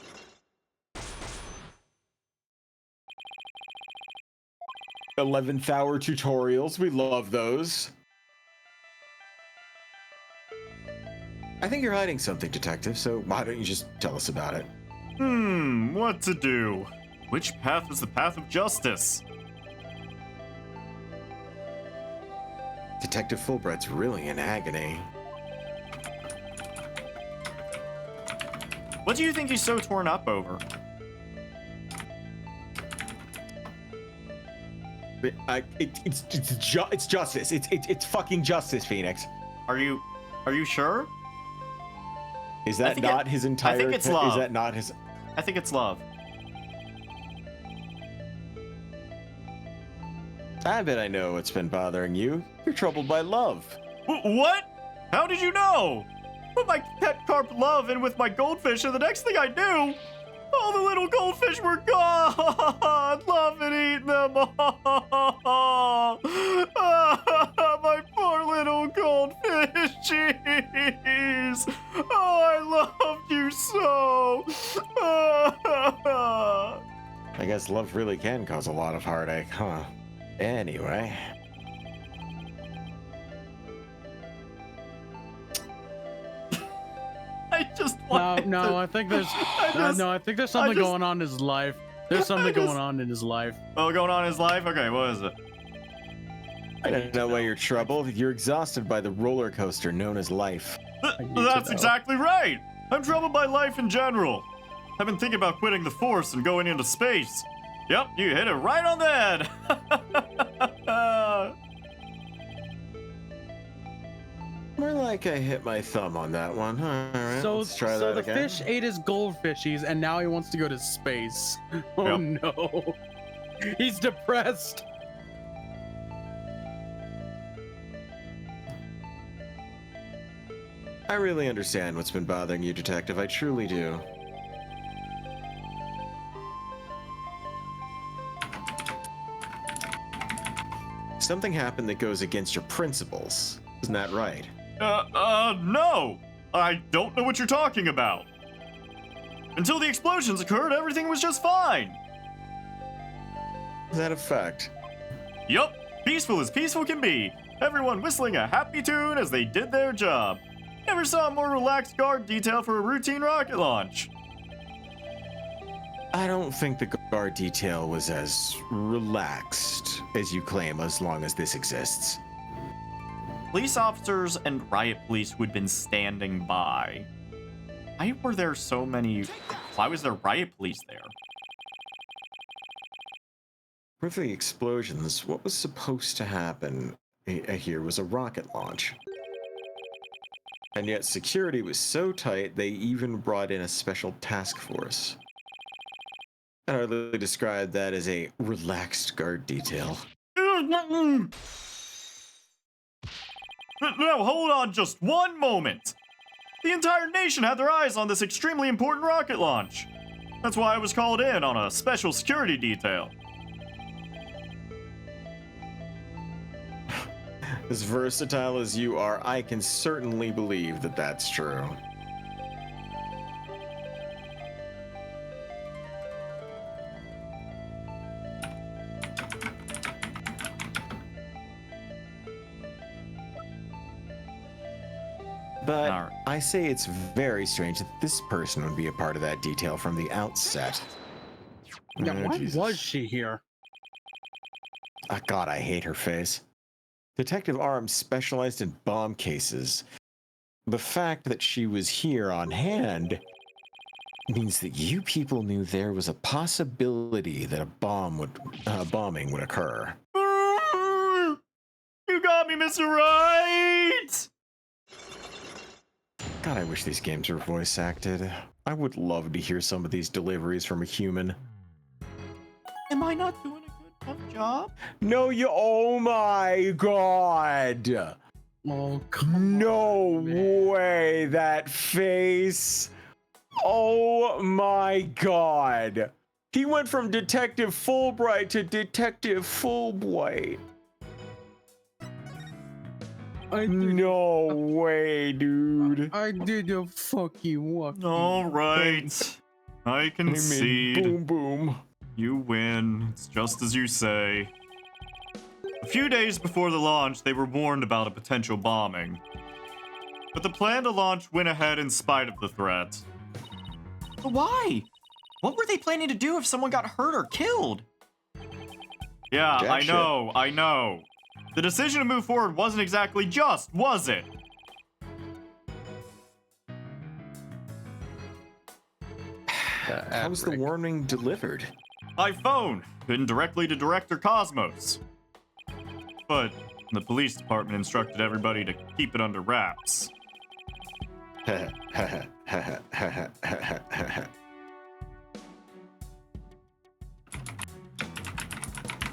11th hour tutorials. We love those. I think you're hiding something, Detective, so why don't you just tell us about it?
What to do? Which path is the path of justice?
Detective Fulbright's really in agony.
What do you think he's so torn up over?
It's justice. It's fucking justice, Phoenix.
Are you sure?
Is that not his entire?
I think it's love.
Is that not his?
I think it's love.
I bet I know what's been bothering you. You're troubled by love.
What? How did you know? Put my pet carp love in with my goldfish, and the next thing I knew, all the little goldfish were gone. Love had eaten them all. My poor little goldfish. Jeez. Oh, I loved you so.
I guess love really can cause a lot of heartache, huh? Anyway.
I just wanted to...
I think there's I think there's something going on in his life. There's something going on in his life.
Oh, going on in his life? Okay, what is it?
I don't know why you're troubled. You're exhausted by the roller coaster known as life.
That's exactly right. I'm troubled by life in general. I've been thinking about quitting the Force and going into space. Yep, you hit it right on the head.
More like I hit my thumb on that one. All right, let's try that
the
again.
fish ate his goldfishies, and now he wants to go to space. Oh no, he's depressed.
I really understand what's been bothering you, Detective. I truly do. Something happened that goes against your principles. Isn't that right?
No. I don't know what you're talking about. Until the explosions occurred, everything was just fine.
Is that a fact?
Yup, peaceful as peaceful can be. Everyone whistling a happy tune as they did their job. Never saw a more relaxed guard detail for a routine rocket launch.
I don't think the guard detail was as relaxed as you claim as long as this exists.
Police officers and riot police who had been standing by. Why were there so many... Why was there riot police there?
With the explosions, what was supposed to happen here was a rocket launch. And yet security was so tight, they even brought in a special task force. I hardly describe that as a relaxed guard detail.
Now, hold on just one moment. The entire nation had their eyes on this extremely important rocket launch. That's why I was called in on a special security detail.
As versatile as you are, I can certainly believe that that's true. But I say it's very strange that this person would be a part of that detail from the outset.
Now,
Oh,
why
Jesus.
was she here?
Ah, God, I hate her face. Detective Arms specialized in bomb cases. The fact that she was here on hand means that you people knew there was a possibility that a bombing would occur.
You got me, Mr. Right!
God, I wish these games were voice acted. I would love to hear some of these deliveries from a human.
Am I not doing a good enough job?
No, you. Oh my God.
Oh, come
No
on, man.
way. That face. Oh my God. He went from Detective Fulbright to Detective Fulbright. No way, dude.
I did a fucking walk.
All right. I
I
concede.
mean, boom, boom.
You win. It's just as you say. A few days before the launch, they were warned about a potential bombing. But the plan to launch went ahead in spite of the threat.
But why? What were they planning to do if someone got hurt or killed?
Yeah,
Jack shit.
I know. The decision to move forward wasn't exactly just, was it?
How was the warning delivered?
By phone, and directly to Director Cosmos. But the police department instructed everybody to keep it under wraps.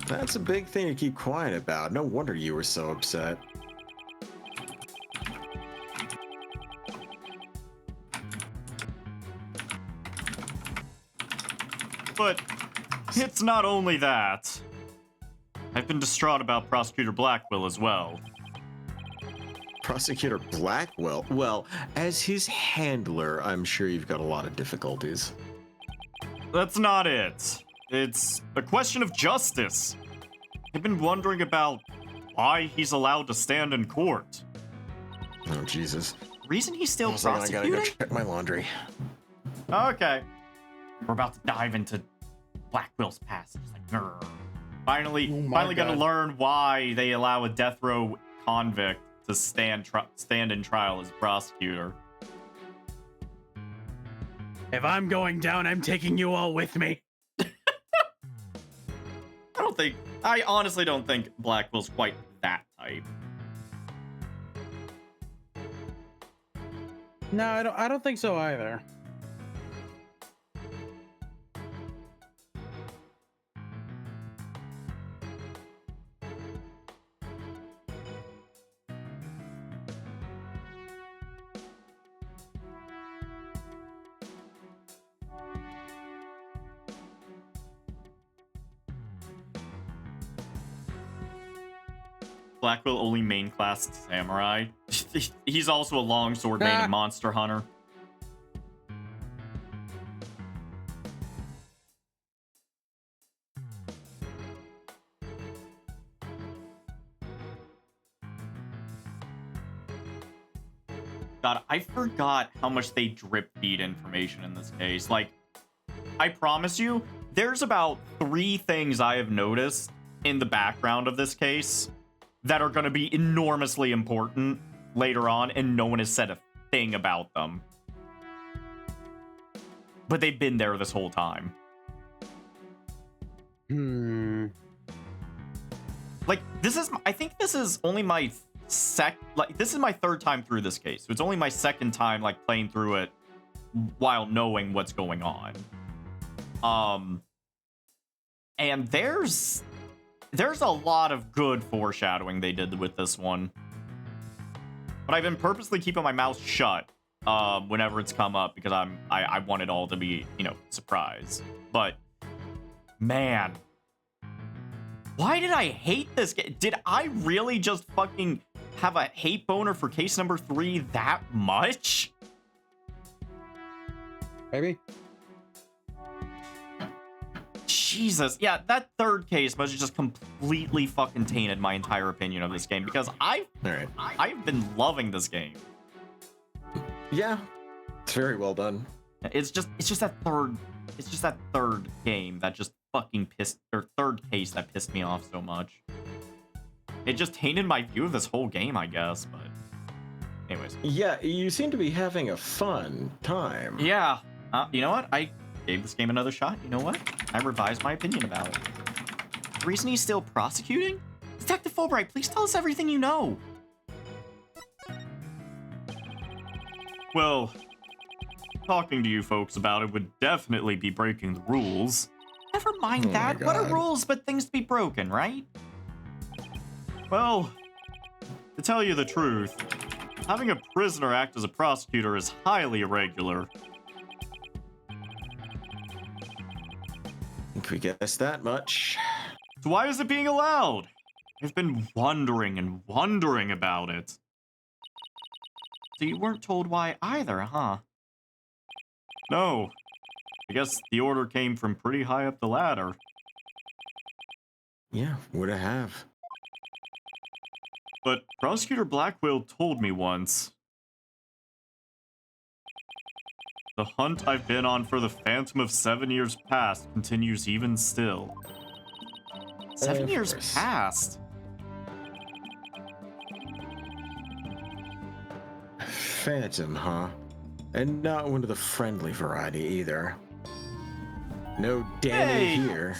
That's a big thing to keep quiet about. No wonder you were so upset.
But it's not only that. I've been distraught about Prosecutor Blackwell as well.
Prosecutor Blackwell? Well, as his handler, I'm sure you've got a lot of difficulties.
That's not it. It's a question of justice. I've been wondering about why he's allowed to stand in court.
Oh, Jesus.
Reason he's still
Hold on, I gotta
prosecuting?
go check my laundry.
Okay.
We're about to dive into Blackwell's past. It's like, grr. Finally
my
gonna
God.
learn why they allow a death row convict to stand in trial as a prosecutor.
If I'm going down, I'm taking you all with me.
I honestly don't think Blackwell's quite that type.
No, I don't think so either.
Blackwell only main class samurai. He's also a longsword main and monster hunter. God, I forgot how much they drip feed information in this case. Like, I promise you, there's about 3 things I have noticed in the background of this case that are going to be enormously important later on, and no one has said a thing about them. But they've been there this whole time. Like, I think this is only my this is my 3rd time through this case. So it's only my 2nd time, like, playing through it while knowing what's going on. And there's a lot of good foreshadowing they did with this one. But I've been purposely keeping my mouth shut whenever it's come up because I want it all to be, surprise. But man, why did I hate this game? Did I really just fucking have a hate boner for case number 3 that much?
Maybe.
Jesus. Yeah, that 3rd case must have just completely fucking tainted my entire opinion of this game because I've been loving this game.
Yeah, it's very well done.
It's just that third game that just fucking third case that pissed me off so much. It just tainted my view of this whole game, I guess, but anyways.
Yeah, you seem to be having a fun time.
Yeah. You know what? I gave this game another shot. You know what? I revised my opinion about it. The reason he's still prosecuting? Detective Fulbright, please tell us everything you know.
Well, talking to you folks about it would definitely be breaking the rules.
Never mind
Oh
that.
my
What are
God.
rules but things to be broken, right?
Well, to tell you the truth, having a prisoner act as a prosecutor is highly irregular.
guess that much.
So why is it being allowed? I've been wondering and wondering about it. So you weren't told why either, huh? No. I guess the order came from pretty high up the ladder.
Yeah, would I have?
But Prosecutor Blackwell told me once. The hunt I've been on for the Phantom of 7 years past continues even still. 7 years
course.
past?
Phantom, huh? And not one of the friendly variety either. No Danny
Hey!
here.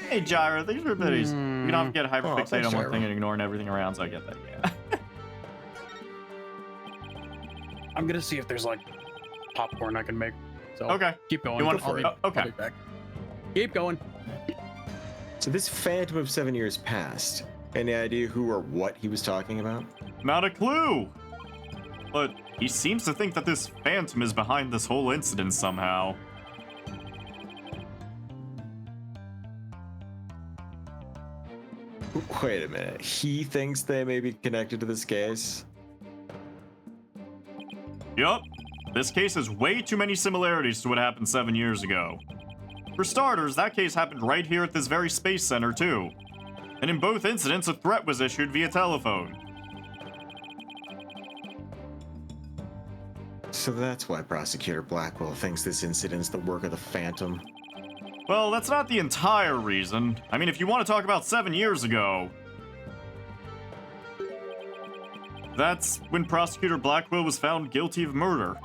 Hey, Gyra, these are biddies. You can often get hyperfixated
thanks,
on one
Gyra.
thing and ignoring everything around, so I get that, yeah.
I'm gonna see if there's like popcorn I can make. So
Okay.
keep going.
You want-
I'll be,
okay.
I'll be back. Keep going.
So this Phantom of 7 years past. Any idea who or what he was talking about?
Not a clue! But he seems to think that this Phantom is behind this whole incident somehow.
Wait a minute. He thinks they may be connected to this case?
Yup. This case has way too many similarities to what happened 7 years ago. For starters, that case happened right here at this very space center, too. And in both incidents, a threat was issued via telephone.
So that's why Prosecutor Blackwell thinks this incident's the work of the Phantom.
Well, that's not the entire reason. I mean, if you want to talk about 7 years ago, that's when Prosecutor Blackwell was found guilty of murder.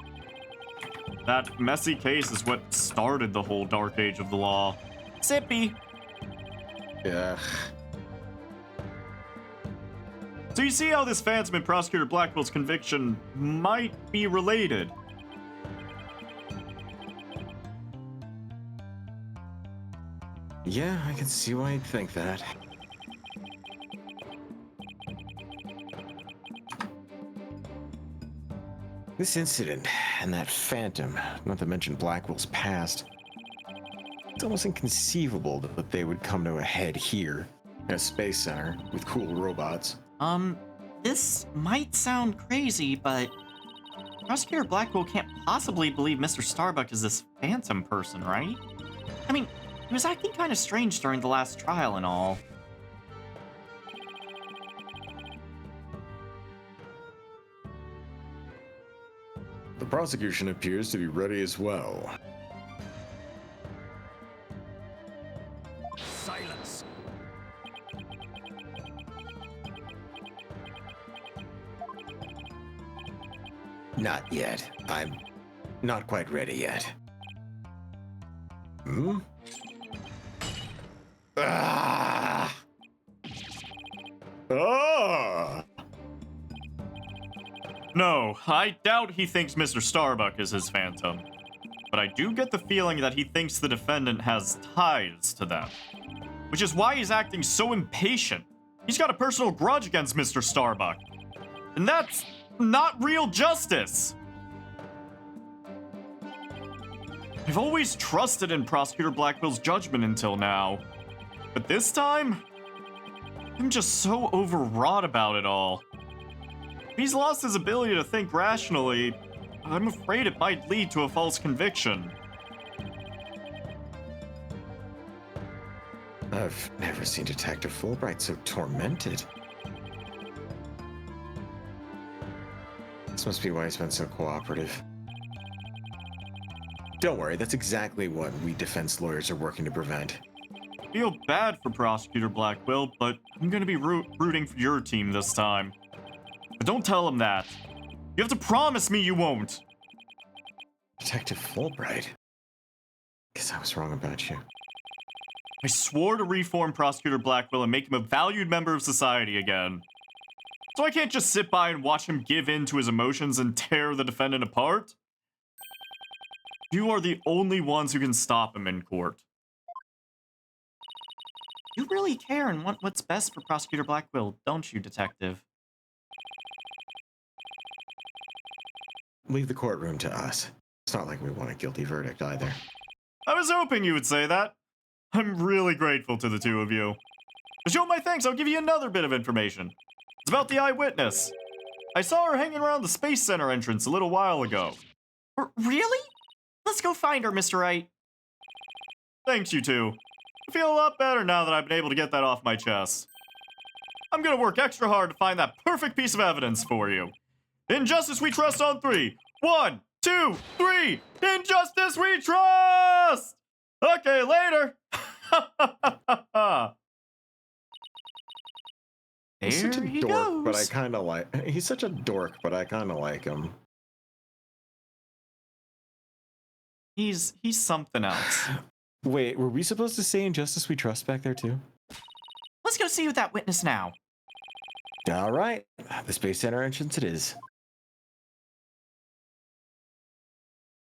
That messy case is what started the whole dark age of the law. Sippy.
Ugh.
So you see how this Phantom and Prosecutor Blackwell's conviction might be related.
Yeah, I can see why you'd think that. This incident and that Phantom, not to mention Blackwell's past, it's almost inconceivable that they would come to a head here, in a space center, with cool robots.
This might sound crazy, but Prosecutor Blackwell can't possibly believe Mr. Starbuck is this Phantom person, right? I mean, he was acting kind of strange during the last trial and all.
The prosecution appears to be ready as well.
Silence.
Not yet. I'm not quite ready yet. Hmm? Ah! Ah!
No, I doubt he thinks Mr. Starbuck is his Phantom. But I do get the feeling that he thinks the defendant has ties to them. Which is why he's acting so impatient. He's got a personal grudge against Mr. Starbuck. And that's not real justice! I've always trusted in Prosecutor Blackwell's judgment until now. But this time, I'm just so overwrought about it all. If he's lost his ability to think rationally, I'm afraid it might lead to a false conviction.
I've never seen Detective Fulbright so tormented. This must be why he's been so cooperative. Don't worry, that's exactly what we defense lawyers are working to prevent.
I feel bad for Prosecutor Blackwell, but I'm gonna be rooting for your team this time. But don't tell him that. You have to promise me you won't.
Detective Fulbright? Guess I was wrong about you.
I swore to reform Prosecutor Blackwell and make him a valued member of society again. So I can't just sit by and watch him give in to his emotions and tear the defendant apart. You are the only ones who can stop him in court.
You really care and want what's best for Prosecutor Blackwell, don't you, Detective?
Leave the courtroom to us. It's not like we want a guilty verdict either.
I was hoping you would say that. I'm really grateful to the two of you. To show my thanks, I'll give you another bit of information. It's about the eyewitness. I saw her hanging around the Space Center entrance a little while ago.
Really? Let's go find her, Mr. Wright.
Thanks, you two. I feel a lot better now that I've been able to get that off my chest. I'm gonna work extra hard to find that perfect piece of evidence for you. In justice we trust on 3. 1, 2, 3. In justice we trust! Okay, later.
He's such a
There he
dork, but I
goes.
kind of like. He's such a dork, but I kind of like him.
He's something else.
Wait, were we supposed to say "In Justice We Trust" back there too?
Let's go see with that witness now.
All right, the Space Center entrance it is.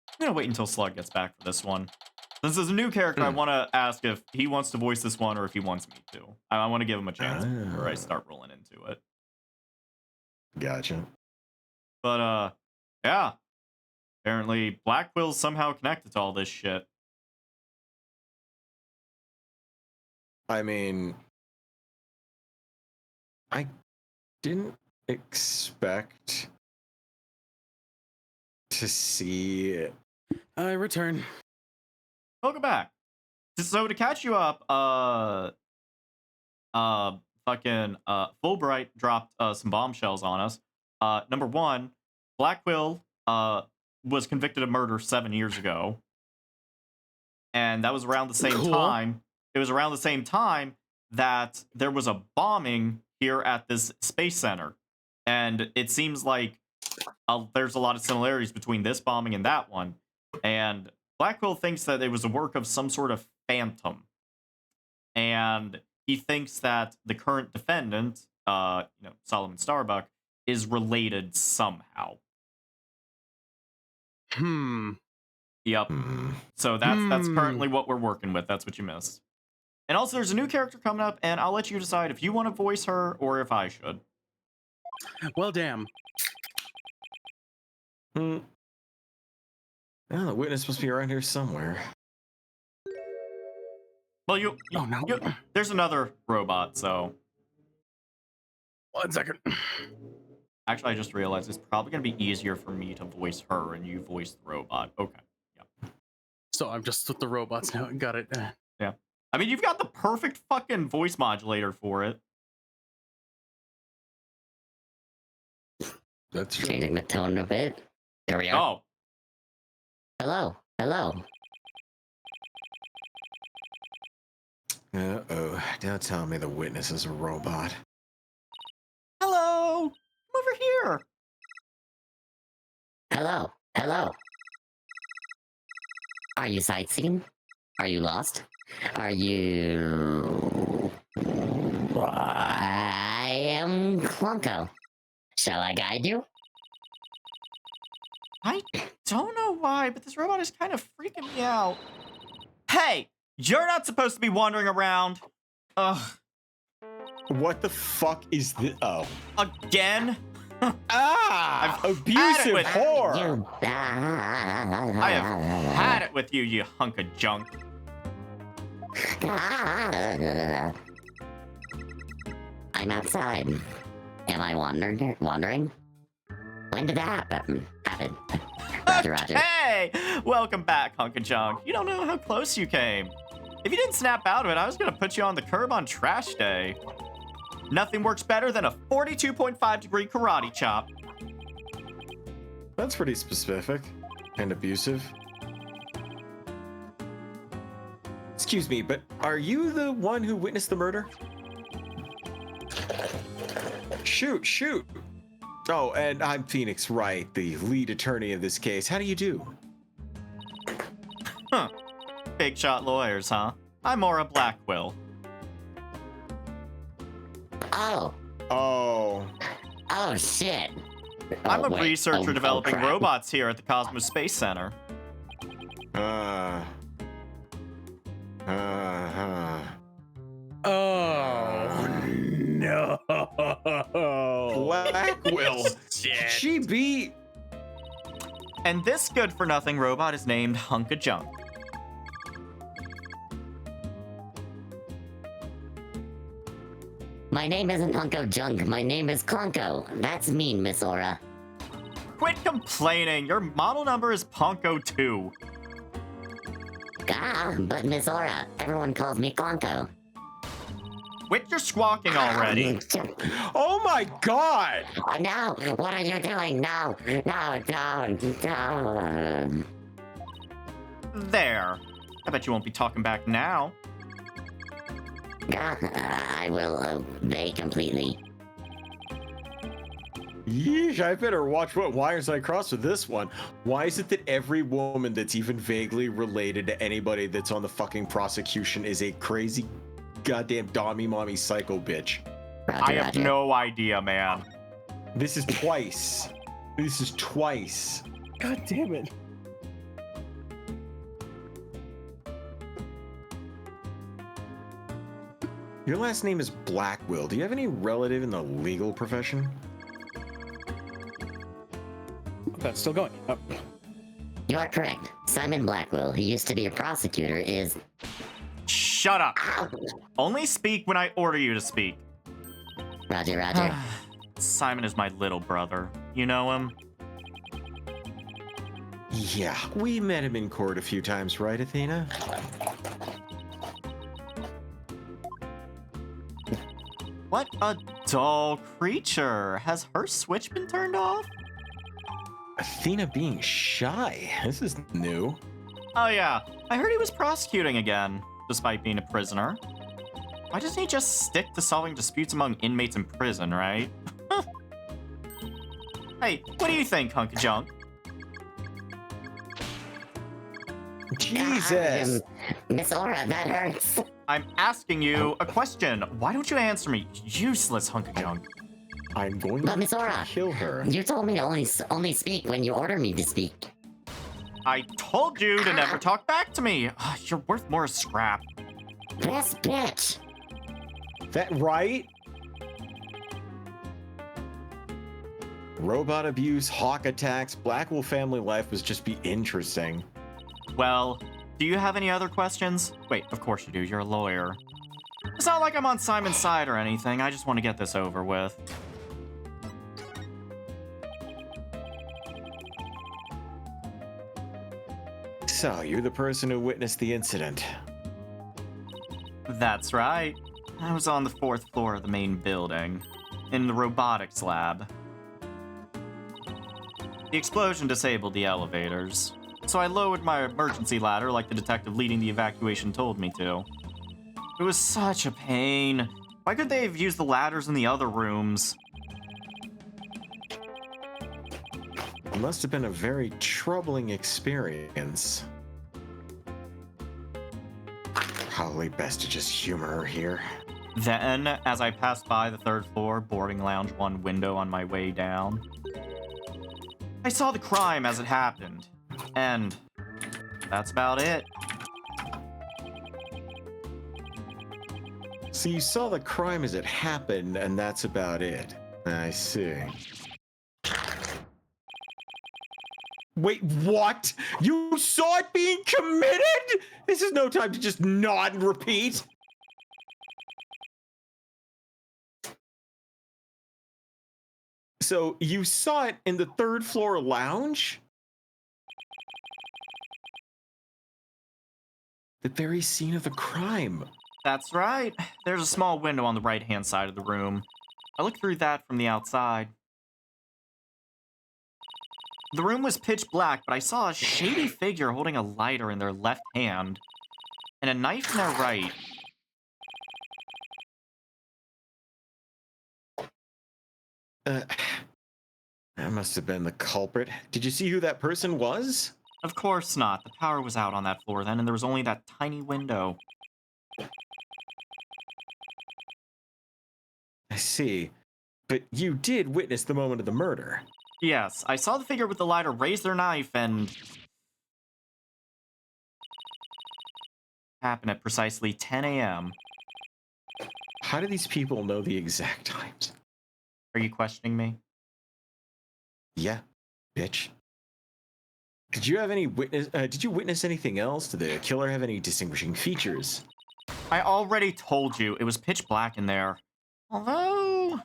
I'm gonna wait until Slug gets back for this one. Since there's a new character, I want to ask if he wants to voice this one or if he wants me to. I want to give him a chance before I start rolling into it.
Gotcha.
But, yeah. Apparently, Black Quill's somehow connected to all this shit.
I mean, I didn't expect to see.
I return.
Welcome back. So to catch you up, Fulbright dropped some bombshells on us. Number one, Black Quill was convicted of murder 7 years ago, and that was around the same time. It was around the same time that there was a bombing here at this space center, and it seems like there's a lot of similarities between this bombing and that one. And Black Quill thinks that it was a work of some sort of phantom, and he thinks that the current defendant, Solomon Starbuck, is related somehow. Yep. So that's currently what we're working with. That's what you missed. And also, there's a new character coming up, and I'll let you decide if you want to voice her or if I should.
Well, damn.
Oh, the witness must be around here somewhere.
Well,
Oh, no.
there's another robot, so...
1 second.
Actually, I just realized it's probably going to be easier for me to voice her and you voice the robot. Okay. Yep.
So I'm just with the robots now. Got it.
Yeah. I mean, you've got the perfect fucking voice modulator for it.
That's true.
Changing the tone a bit. There we are.
Oh.
Hello. Hello.
Uh-oh. Don't tell me the witness is a robot.
Hello. Come over here.
Hello. Hello. Are you sightseeing? Are you lost? Are you... I am Clunko. Shall I guide you?
I don't know why, but this robot is kind of freaking me out. Hey, you're not supposed to be wandering around. Ugh.
What the fuck is this? Oh.
Again?
Ah!
I've
Abusive
with-
whore!
You...
I have had it with you, you hunk of junk.
I'm outside. Am I wandering? When did that happen? Roger.
Hey! Welcome back, hunk of junk. You don't know how close you came. If you didn't snap out of it, I was gonna put you on the curb on trash day. Nothing works better than a 42.5-degree karate chop.
That's pretty specific and abusive. Excuse me, but are you the one who witnessed the murder? Shoot. Oh, and I'm Phoenix Wright, the lead attorney in this case. How do you do?
Huh. Big shot lawyers, huh? I'm Aura Blackquill.
Oh, shit.
I'm a
Wait.
researcher developing
crap.
robots here at the Cosmos Space Center.
Uh-huh.
Oh, no.
Blackwell.
Shit.
She beat.
And this good-for-nothing robot is named Hunk of Junk.
My name isn't Hunko Junk, my name is Klonko. That's mean, Miss Aura.
Quit complaining. Your model number is Ponko 2.
Ah, but Miss Aura, everyone calls me Klonko.
Quit your squawking already.
Oh my god!
No, what are you doing? No.
There. I bet you won't be talking back now.
I will obey completely.
Yeesh, I better watch what wires I cross with this one. Why is it that every woman that's even vaguely related to anybody that's on the fucking prosecution is a crazy goddamn dommy mommy psycho bitch?
Roger,
I have
Roger.
no idea, man.
This is twice. This is twice.
God damn it.
Your last name is Blackwell. Do you have any relative in the legal profession?
That's still going. Oh.
You are correct. Simon Blackwell, who used to be a prosecutor, is...
Shut up. Only speak when I order you to speak.
Roger, Roger.
Simon is my little brother. You know him?
Yeah, we met him in court a few times, right, Athena?
What a dull creature. Has her switch been turned off?
Athena being shy. This is new.
Oh yeah, I heard he was prosecuting again, despite being a prisoner. Why doesn't he just stick to solving disputes among inmates in prison, right? Hey, what do you think, Hunk of Junk?
Jesus!
Miss Aura, that hurts.
I'm asking you a question. Why don't you answer me, useless hunk of junk?
I'm going
But
to
Miss Aura,
kill her.
you told me to only speak when you order me to speak.
I told you to never talk back to me. You're worth more scrap.
This bitch.
That right? Robot abuse, hawk attacks, Blackwell family life was just be interesting.
Well, do you have any other questions? Wait, of course you do. You're a lawyer. It's not like I'm on Simon's side or anything. I just want to get this over with.
So, you're the person who witnessed the incident.
That's right. I was on the 4th floor of the main building, in the robotics lab. The explosion disabled the elevators, so I lowered my emergency ladder like the detective leading the evacuation told me to. It was such a pain. Why couldn't they have used the ladders in the other rooms?
It must have been a very troubling experience. Probably best to just humor her here.
Then, as I passed by the 3rd floor boarding lounge 1 window on my way down, I saw the crime as it happened. And that's about it.
So you saw the crime as it happened, and that's about it. I see. Wait, what? You saw it being committed? This is no time to just nod and repeat. So you saw it in the 3rd floor lounge? The very scene of the crime.
That's right. There's a small window on the right-hand side of the room. I looked through that from the outside. The room was pitch black, but I saw a shady figure holding a lighter in their left hand and a knife in their right.
That must have been the culprit. Did you see who that person was?
Of course not. The power was out on that floor then, and there was only that tiny window.
I see. But you did witness the moment of the murder.
Yes, I saw the figure with the lighter raise their knife and... happened at precisely 10 a.m.
How do these people know the exact times?
Are you questioning me?
Yeah, bitch. Did you have any witness? Did you witness anything else? Did the killer have any distinguishing features?
I already told you, it was pitch black in there.
Although,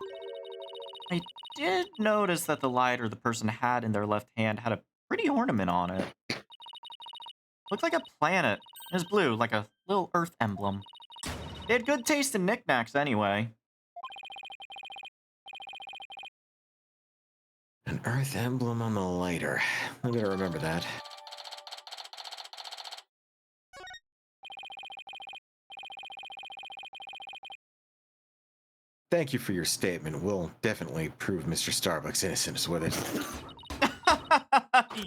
I did notice that the lighter the person had in their left hand had a pretty ornament on it. Looked like a planet. It was blue, like a little Earth emblem. They had good taste in knickknacks anyway.
An Earth emblem on the lighter. I'm gonna remember that. Thank you for your statement. We'll definitely prove Mr. Starbucks' innocence with it.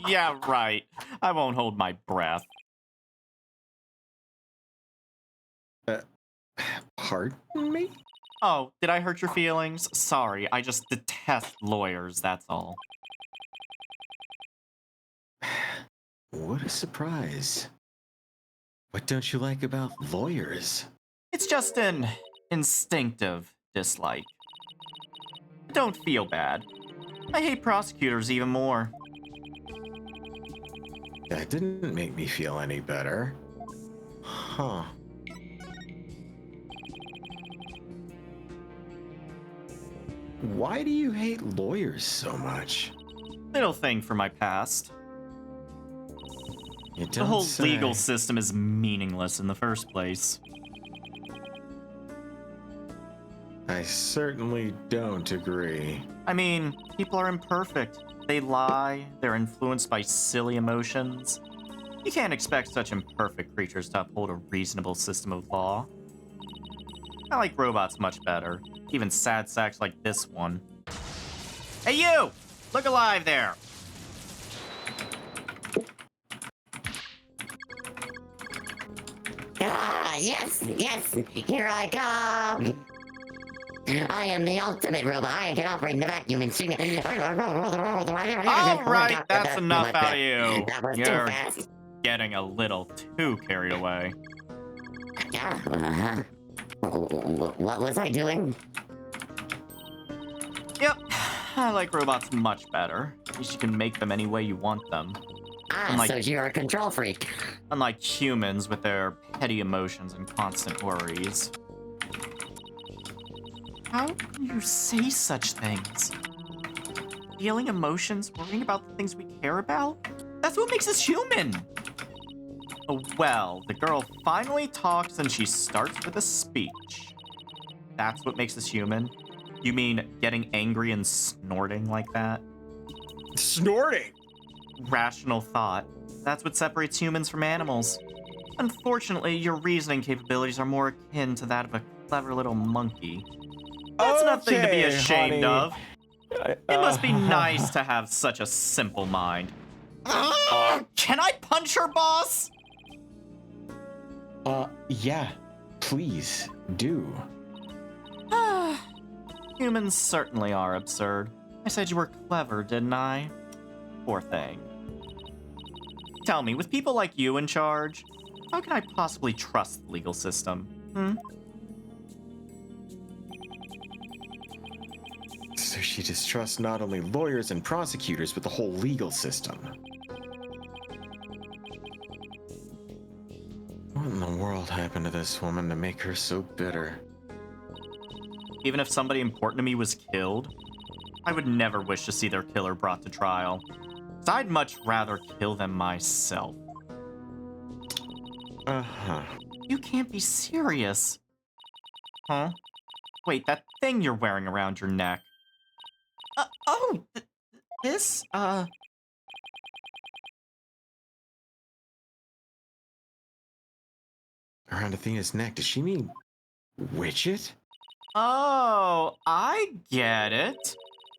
Yeah, right. I won't hold my breath.
Pardon me?
Oh, did I hurt your feelings? Sorry, I just detest lawyers, that's all.
What a surprise. What don't you like about lawyers?
It's just an instinctive dislike. Don't feel bad. I hate prosecutors even more.
That didn't make me feel any better. Huh. Why do you hate lawyers so much?
Little thing for my past.
You don't
The whole
say.
legal system is meaningless in the first place.
I certainly don't agree.
I mean, people are imperfect. They lie, they're influenced by silly emotions. You can't expect such imperfect creatures to uphold a reasonable system of law. I like robots much better. Even sad sacks like this one. Hey you! Look alive there!
Ah, yes, yes, here I come. I am the ultimate robot. I can operate in the vacuum machine.
Alright, that's enough out of you.
That was too
You're
fast.
getting a little too carried away.
What was I doing?
Yep, I like robots much better. At least you can make them any way you want them.
Ah, so you're a control freak.
Unlike humans with their petty emotions and constant worries. How can you say such things? Feeling emotions, worrying about the things we care about? That's what makes us human! Oh, well, the girl finally talks and she starts with a speech. That's what makes us human? You mean getting angry and snorting like that?
Snorting!
Rational thought. That's what separates humans from animals. Unfortunately, your reasoning capabilities are more akin to that of a clever little monkey. That's nothing to be ashamed of. It must be nice to have such a simple mind. Can I punch her, boss?
Yeah. Please, do.
Humans certainly are absurd. I said you were clever, didn't I? Poor thing. Tell me, with people like you in charge, how can I possibly trust the legal system?
So she distrusts not only lawyers and prosecutors, but the whole legal system. What in the world happened to this woman to make her so bitter?
Even if somebody important to me was killed, I would never wish to see their killer brought to trial. 'Cause I'd much rather kill them myself.
Uh-huh.
You can't be serious. Huh? Wait, that thing you're wearing around your neck. This?
Around Athena's neck, does she mean Widget?
Oh, I get it.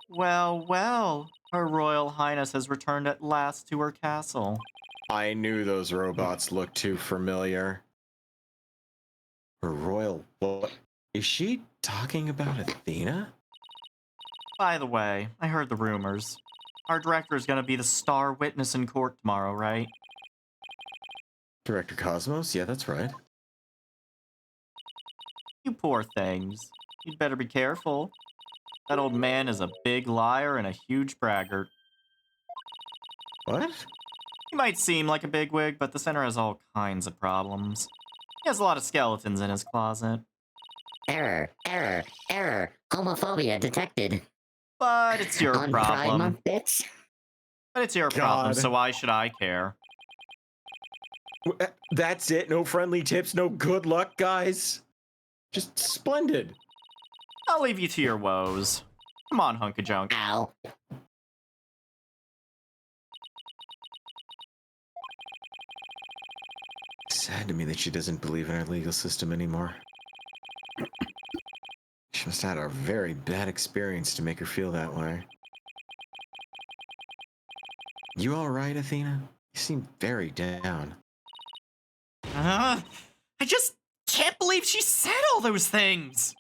Well, well, Her Royal Highness has returned at last to her castle.
I knew those robots looked too familiar. Her royal... What? Is she talking about Athena?
By the way, I heard the rumors. Our director is going to be the star witness in court tomorrow, right?
Director Cosmos? Yeah, that's right.
You poor things. You'd better be careful. That old man is a big liar and a huge braggart.
What?
He might seem like a bigwig, but the center has all kinds of problems. He has a lot of skeletons in his closet.
Error. Homophobia detected.
But it's your
On Pride
problem.
Month, bitch.
But it's your problem,
God.
so why should I care?
That's it? No friendly tips, no good luck, guys? Just splendid.
I'll leave you to your woes. Come on, hunk of junk.
Ow.
Sad to me that she doesn't believe in our legal system anymore. She must have had a very bad experience to make her feel that way. You alright, Athena? You seem very down.
I just can't believe she said all those things.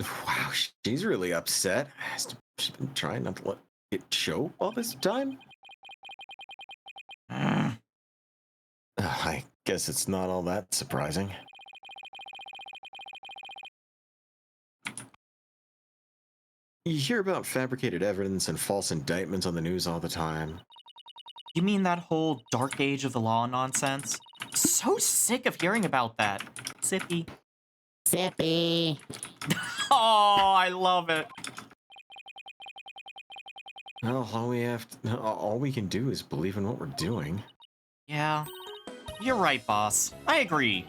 Wow, she's really upset. She's been trying not to let it show all this time? I guess it's not all that surprising. You hear about fabricated evidence and false indictments on the news all the time.
You mean that whole dark age of the law nonsense? So sick of hearing about that. Sippy.
Sippy.
Oh, I love it.
Well, all we can do is believe in what we're doing.
Yeah, you're right, boss. I agree.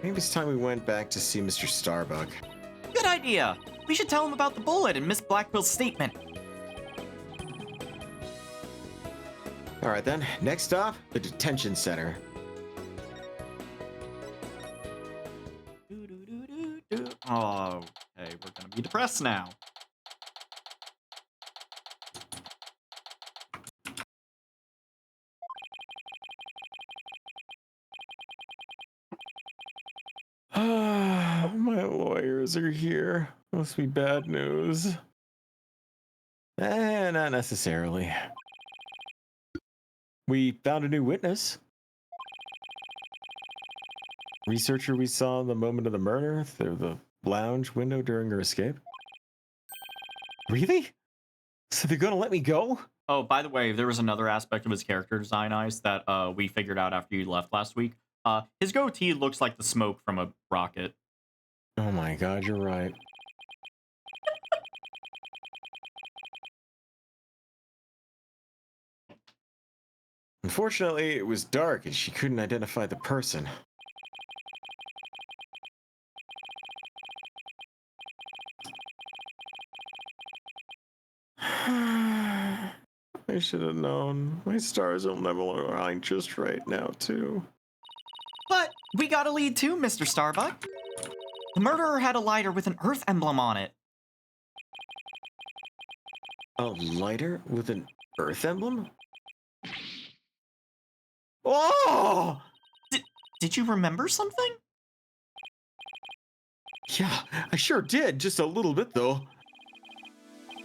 Maybe it's time we went back to see Mr. Starbuck.
Good idea. We should tell him about the bullet and Miss Blackwell's statement.
All right then, next stop, the detention center.
Oh, okay, we're gonna be depressed now.
My lawyers are here. Must be bad news. Not necessarily. We found a new witness. Researcher we saw the moment of the murder through the lounge window during her escape. Really? So they're gonna let me go?
Oh, by the way, there was another aspect of his character design, Ice, that we figured out after you left last week. His goatee looks like the smoke from a rocket.
Oh my god, you're right. Unfortunately, it was dark and she couldn't identify the person. I should have known. My stars will never align just right now, too.
But we got a lead too, Mr. Starbuck. The murderer had a lighter with an Earth emblem on it.
A lighter with an Earth emblem? Oh!
Did you remember something?
Yeah, I sure did. Just a little bit, though.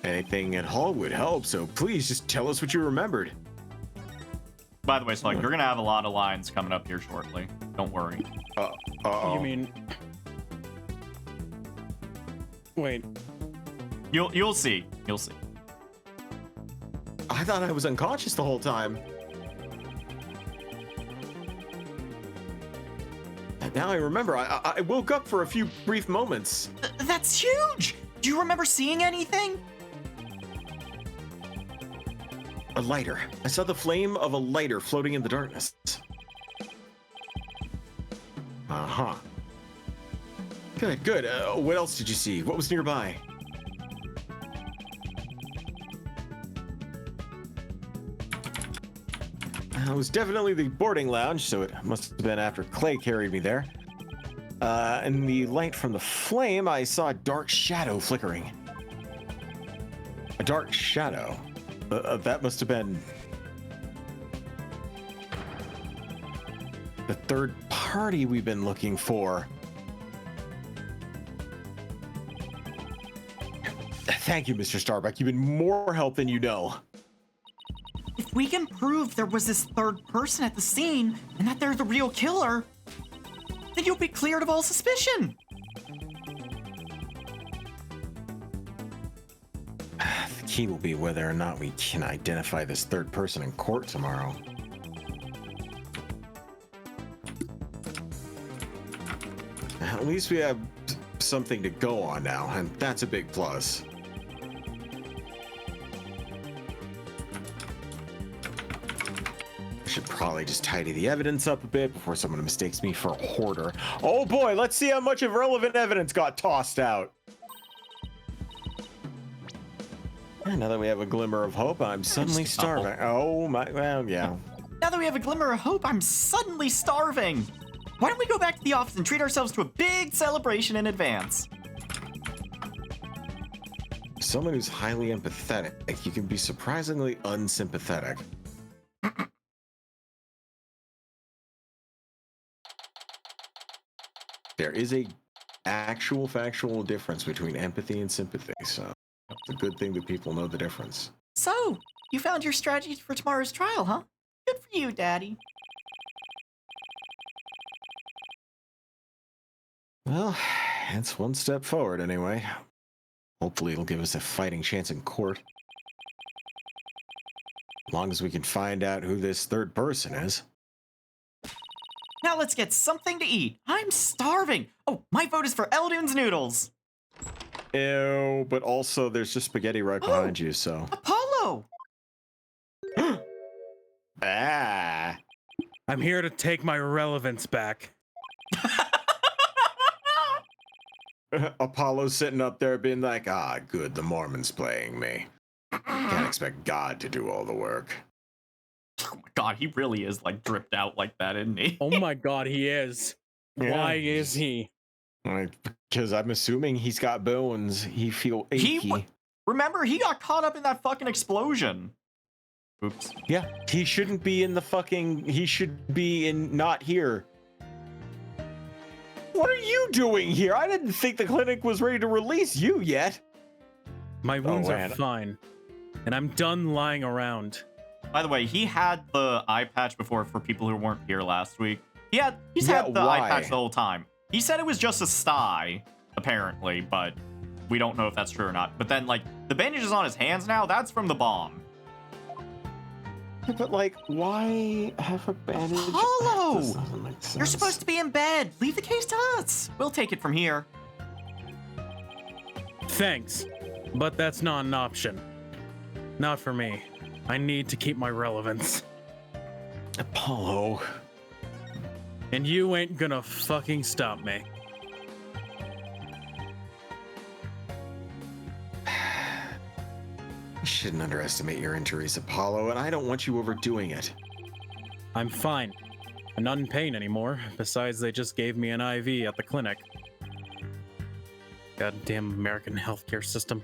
Anything at all would help, so please just tell us what you remembered.
By the way, Slug, you're gonna have a lot of lines coming up here shortly. Don't worry.
Uh-oh.
You mean... Wait.
You'll see. You'll see.
I thought I was unconscious the whole time. Now I remember. I woke up for a few brief moments.
That's huge! Do you remember seeing anything?
A lighter. I saw the flame of a lighter floating in the darkness. Uh-huh. Good. What else did you see? What was nearby? It was definitely the boarding lounge, so it must have been after Clay carried me there. In the light from the flame, I saw a dark shadow flickering. A dark shadow? That must have been... the third party we've been looking for. Thank you, Mr. Starbuck. You've been more help than you know.
If we can prove there was this third person at the scene and that they're the real killer, then you'll be cleared of all suspicion.
The key will be whether or not we can identify this third person in court tomorrow. at least we have something to go on now, and that's a big plus. Should probably just tidy the evidence up a bit before someone mistakes me for a hoarder. Oh boy, let's see how much of relevant evidence got tossed out. And now that we have a glimmer of hope, I'm suddenly
Just a couple.
starving. Oh my, well, yeah.
Now that we have a glimmer of hope, I'm suddenly starving. Why don't we go back to the office and treat ourselves to a big celebration in advance?
Someone who's highly empathetic, you can be surprisingly unsympathetic. There is a actual factual difference between empathy and sympathy, so it's a good thing that people know the difference.
So, you found your strategy for tomorrow's trial, huh? Good for you, Daddy.
Well, it's one step forward anyway. Hopefully it'll give us a fighting chance in court. As long as we can find out who this third person is.
Now let's get something to eat. I'm starving. Oh, my vote is for Eldoon's noodles.
Ew, but also there's just spaghetti right behind you, so.
Apollo!
Ah.
I'm here to take my relevance back.
Apollo's sitting up there being like, ah, good, the Mormon's playing me. Can't expect God to do all the work.
Oh my god, he really is like dripped out like that, isn't he?
Oh my god, he is. Why is he?
Because I'm assuming he's got bones. He feel achy.
Remember, he got caught up in that fucking explosion. Oops.
Yeah, he shouldn't be in the fucking. He should be in not here. What are you doing here? I didn't think the clinic was ready to release you yet.
My wounds are
man.
fine, and I'm done lying around.
By the way, he had the eye patch before for people who weren't here last week. He's
Yeah,
had the eye
why?
patch the whole time. He said it was just a sty, apparently, but we don't know if that's true or not. But then, like, the bandages on his hands now, that's from the bomb.
But like, why have a bandage?
Apollo!
This doesn't make sense.
You're supposed to be in bed. Leave the case to us. We'll take it from here.
Thanks, but that's not an option. Not for me. I need to keep my relevance.
Apollo.
And you ain't gonna fucking stop me.
You shouldn't underestimate your injuries, Apollo, and I don't want you overdoing it.
I'm fine. I'm not in pain anymore. Besides, they just gave me an IV at the clinic. Goddamn American healthcare system.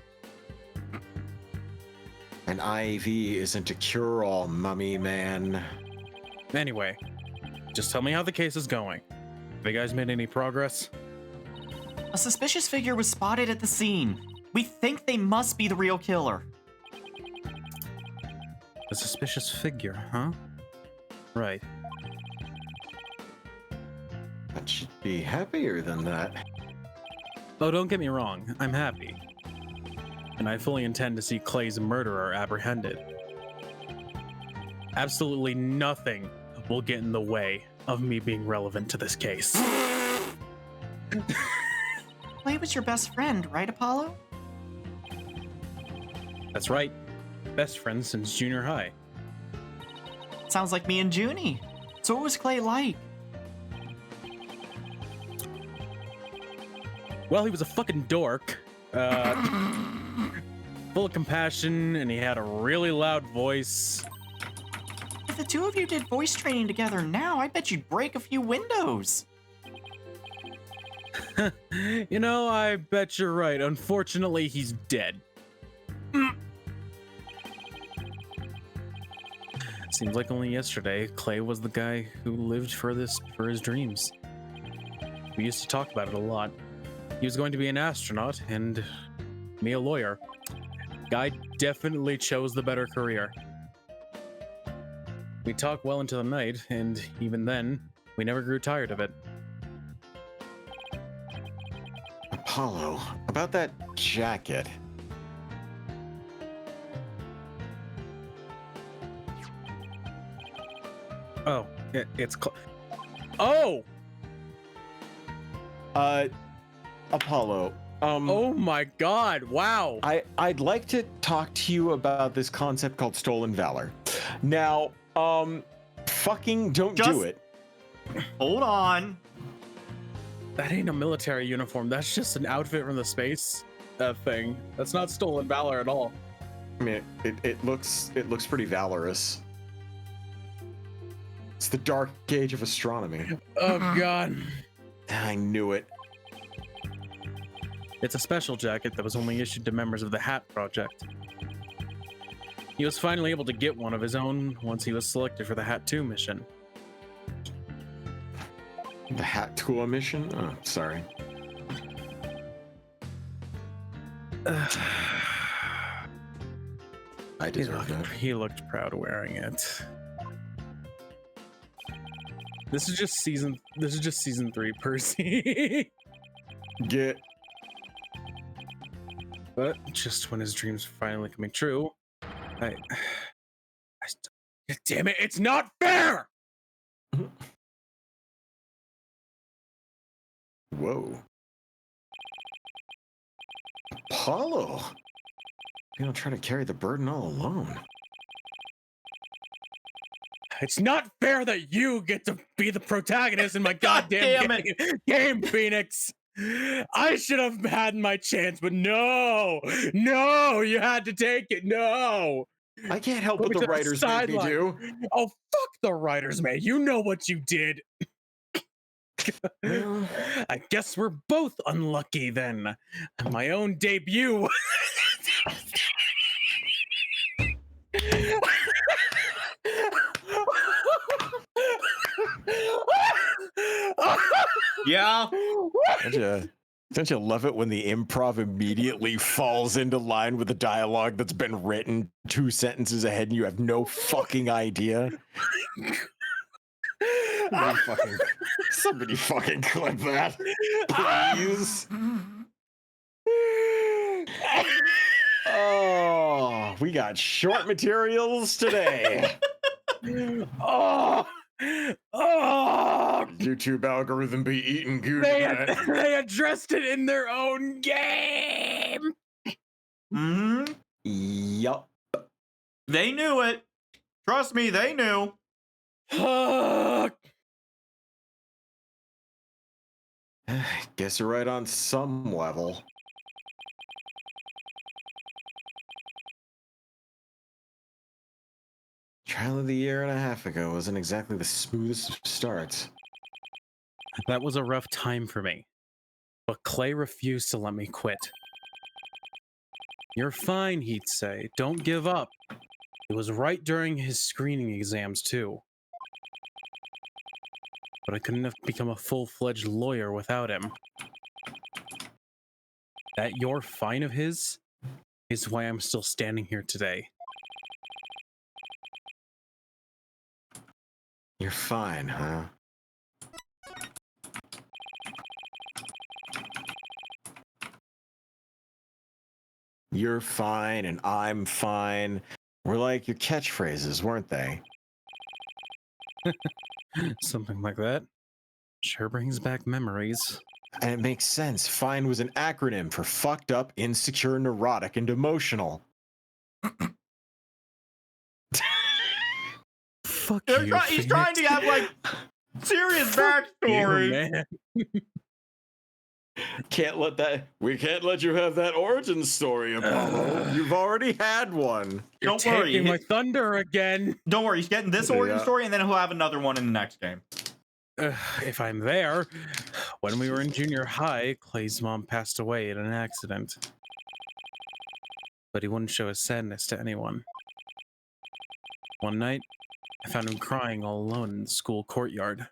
An IV isn't a cure-all, mummy man.
Anyway, just tell me how the case is going. Have you guys made any progress?
A suspicious figure was spotted at the scene. We think they must be the real killer.
A suspicious figure, huh? Right.
I should be happier than that.
Oh, don't get me wrong. I'm happy. And I fully intend to see Clay's murderer apprehended. Absolutely nothing will get in the way of me being relevant to this case.
Clay was your best friend, right, Apollo?
That's right. Best friends since junior high.
Sounds like me and Junie. So what was Clay like?
Well, he was a fucking dork. Full of compassion, and he had a really loud voice.
If the two of you did voice training together now, I bet you'd break a few windows.
You know, I bet you're right. Unfortunately, he's dead. Seems like only yesterday, Clay was the guy who lived for his dreams. We used to talk about it a lot. He was going to be an astronaut, and me a lawyer. Guy definitely chose the better career. We talked well into the night, and even then, we never grew tired of it.
Apollo, about that jacket.
Oh, it's oh!
Apollo.
Oh my god, wow.
I'd like to talk to you about this concept called stolen valor. Now, fucking don't do it.
Hold on.
That ain't a military uniform. That's just an outfit from the space thing. That's not stolen valor at all.
I mean, it looks pretty valorous. It's the dark age of astronomy.
Oh god.
I knew it.
It's a special jacket that was only issued to members of the Hat Project. He was finally able to get one of his own once he was selected for the Hat 2 mission.
The Hat Tool mission? Oh, sorry. I deserve that.
He looked proud wearing it. This is just season 3, Percy.
Get.
But just when his dreams are finally coming true, damn it, it's not fair!
Whoa. Apollo! You don't try to carry the burden all alone.
It's not fair that you get to be the protagonist in my goddamn game, Phoenix! I should have had my chance, but no, you had to take it. No,
I can't help what the writers made me do.
Oh, fuck the writers, man. You know what you did. I guess we're both unlucky then. My own debut.
Yeah.
Don't you love it when the improv immediately falls into line with the dialogue that's been written 2 sentences ahead and you have no fucking idea? Somebody fucking clip that, please. Oh, we got short materials today.
Oh,
YouTube algorithm be eating good.
They addressed it in their own game.
Mm-hmm.
Yup.
They knew it. Trust me, they knew.
Guess you're right on some level. Trial of the year and a half ago wasn't exactly the smoothest of starts.
That was a rough time for me, but Clay refused to let me quit. You're fine, he'd say. Don't give up. It was right during his screening exams, too. But I couldn't have become a full-fledged lawyer without him. That "you're fine" of his is why I'm still standing here today.
You're fine, huh? You're fine and I'm fine. Were like your catchphrases, weren't they?
Something like that. Sure brings back memories.
And it makes sense. FINE was an acronym for fucked up, insecure, neurotic, and emotional.
Fuck you,
He's trying to have, like, serious backstory.
Man.
We can't let you have that origin story, Apollo. You've already had one.
You're
Don't worry.
taking my thunder again.
Don't worry, he's getting this origin story, and then he'll have another one in the next game.
If I'm there. When we were in junior high, Clay's mom passed away in an accident. But he wouldn't show his sadness to anyone. One night, I found him crying all alone in the school courtyard.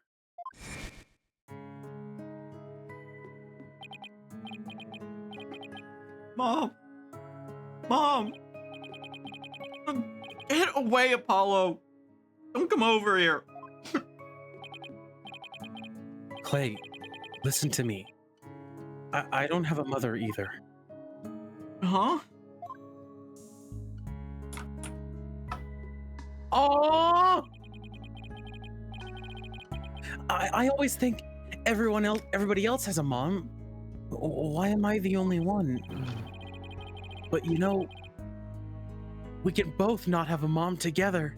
Mom! Get away, Apollo! Don't come over here!
Clay, listen to me. I don't have a mother either.
Huh?
Oh! I always think everybody else has a mom. Why am I the only one? But you know, we can both not have a mom together.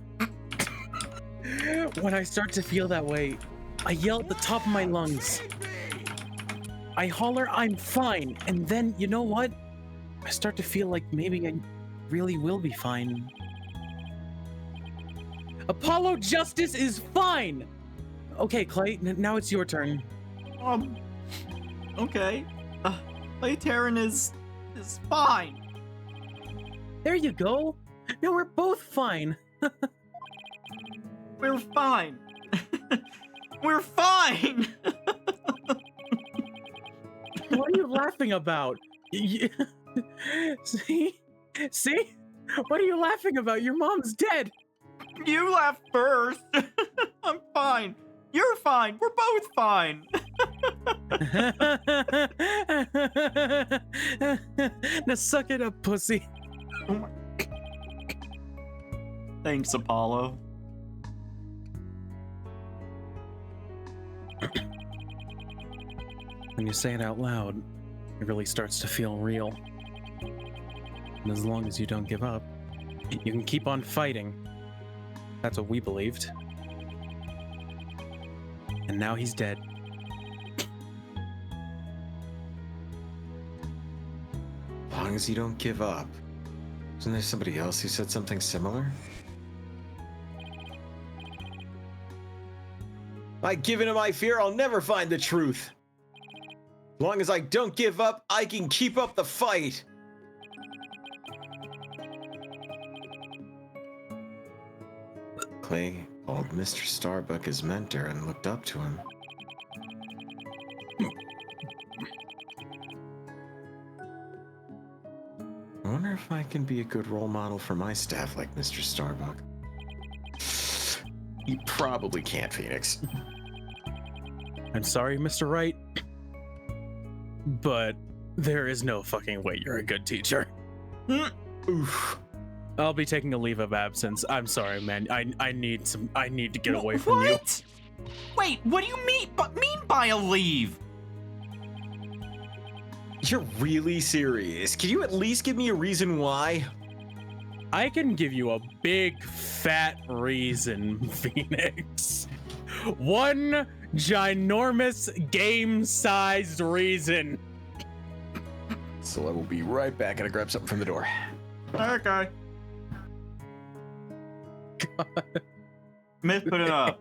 When I start to feel that way, I yell at the top of my lungs. I holler, I'm fine. And then, you know what? I start to feel like maybe I really will be fine. Apollo Justice is fine! Okay, Clay, now it's your turn.
Okay. Clay Terran is fine.
There you go. Now we're both fine.
We're fine. We're fine.
What are you laughing about? See? See? What are you laughing about? Your mom's dead.
You laughed first. I'm fine. You're fine. We're both fine.
Now suck it up, pussy.
Oh my. Thanks, Apollo.
When you say it out loud, it really starts to feel real. And as long as you don't give up, you can keep on fighting. That's what we believed. And now he's dead.
As long as you don't give up. Isn't there somebody else who said something similar? By giving to my fear, I'll never find the truth. As long as I don't give up, I can keep up the fight. Clay called Mr. Starbuck his mentor and looked up to him. I wonder if I can be a good role model for my staff like Mr. Starbuck. You probably can't, Phoenix.
I'm sorry, Mr. Wright, but there is no fucking way you're a good teacher.
Oof.
I'll be taking a leave of absence. I'm sorry, man. I need to get away from you.
What? Wait, what do you mean by a leave?
You're really serious. Can you at least give me a reason why?
I can give you a big fat reason, Phoenix. One ginormous game-sized reason.
So I will be right back. Gotta grab something from the door.
Okay. Myth put in a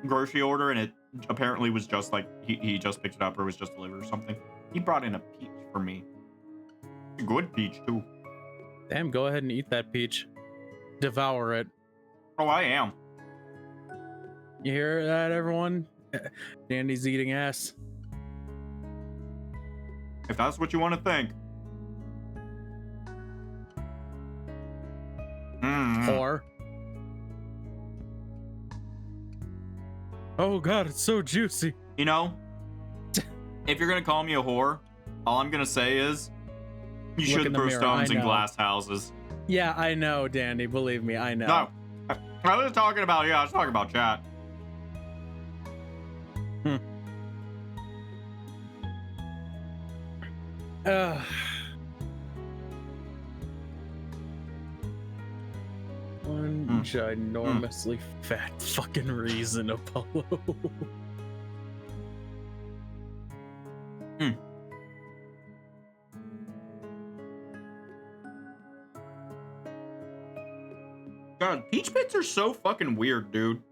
grocery order and it apparently was just like he just picked it up or it was just delivered or something. He brought in a peach for me. A good peach too.
Damn, go ahead and eat that peach. Devour it.
Oh, I am.
You hear that, everyone? Dandy's eating ass.
If that's what you want to think.
Or. Oh god, it's so juicy.
You know, if you're gonna call me a whore, all I'm gonna say is you
Look in
should
the
throw
mirror,
stones
I
in
know.
glass houses.
Yeah, I know, Dandy. Believe me, I know.
No, I was talking about I was talking about chat.
One ginormously fat fucking reason, Apollo.
God, peach pits are so fucking weird, dude.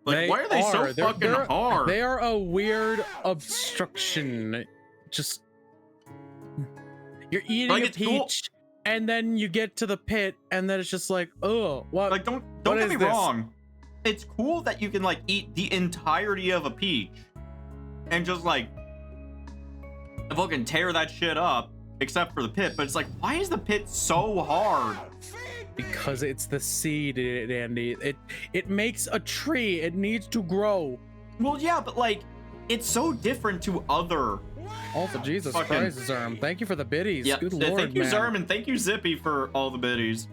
Like,
They
why are they so
They're-
fucking
they're-
hard?
They are a weird obstruction. Just you're eating
Like,
a
it's cool.
peach, and then you get to the pit, and then it's just like, oh, what?
Like, don't
what
get
is
me
this?
wrong. It's cool that you can like eat the entirety of a peach and just like fucking tear that shit up, except for the pit. But it's like, why is the pit so hard?
Because it's the seed, Andy. It makes a tree. It needs to grow.
Well, yeah, but like, it's so different to other.
Also, Jesus
Fucking-
Christ, Zerm. Thank you for the biddies.
Yeah,
Good lord,
thank you,
man.
Zerm, and thank you, Zippy, for all the biddies.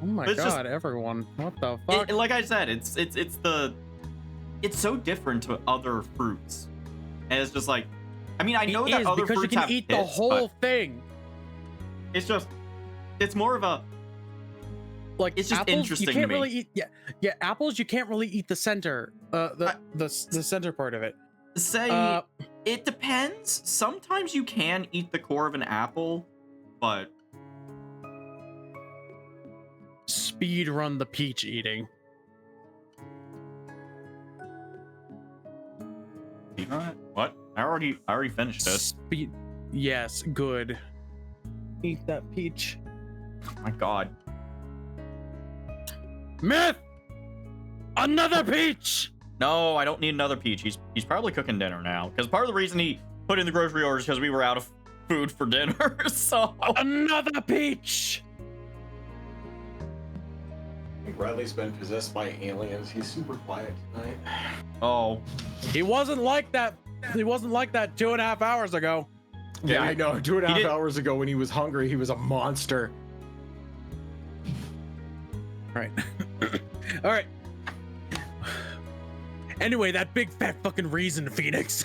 Oh my
It's just-
god, everyone. What the fuck?
Like I said, it's so different to other fruits.
And it's just like, I mean, I know
It
that
is,
other
because you
fruits
can
have
eat
pits,
the whole
but
thing.
it's just, it's more of a,
Like
it's just
apples,
interesting
you
to
can't
me.
really eat. Yeah. Apples, you can't really eat the center, the center part of it.
say, it depends. Sometimes you can eat the core of an apple, but
Speed run the peach eating.
what? I already finished this.
Speed. Yes, good. Eat that peach.
Oh my god.
Myth. Another peach.
No, I don't need another peach. He's probably cooking dinner now. Because part of the reason he put in the grocery orders is because we were out of food for dinner. So
Another peach.
I think Riley's been possessed by aliens. He's super quiet tonight.
oh,
He wasn't like that. He wasn't like that 2.5 hours ago.
Yeah, I know. 2.5
did-
hours ago when he was hungry, he was a monster.
Right. All right. Anyway, that big fat fucking reason, Phoenix.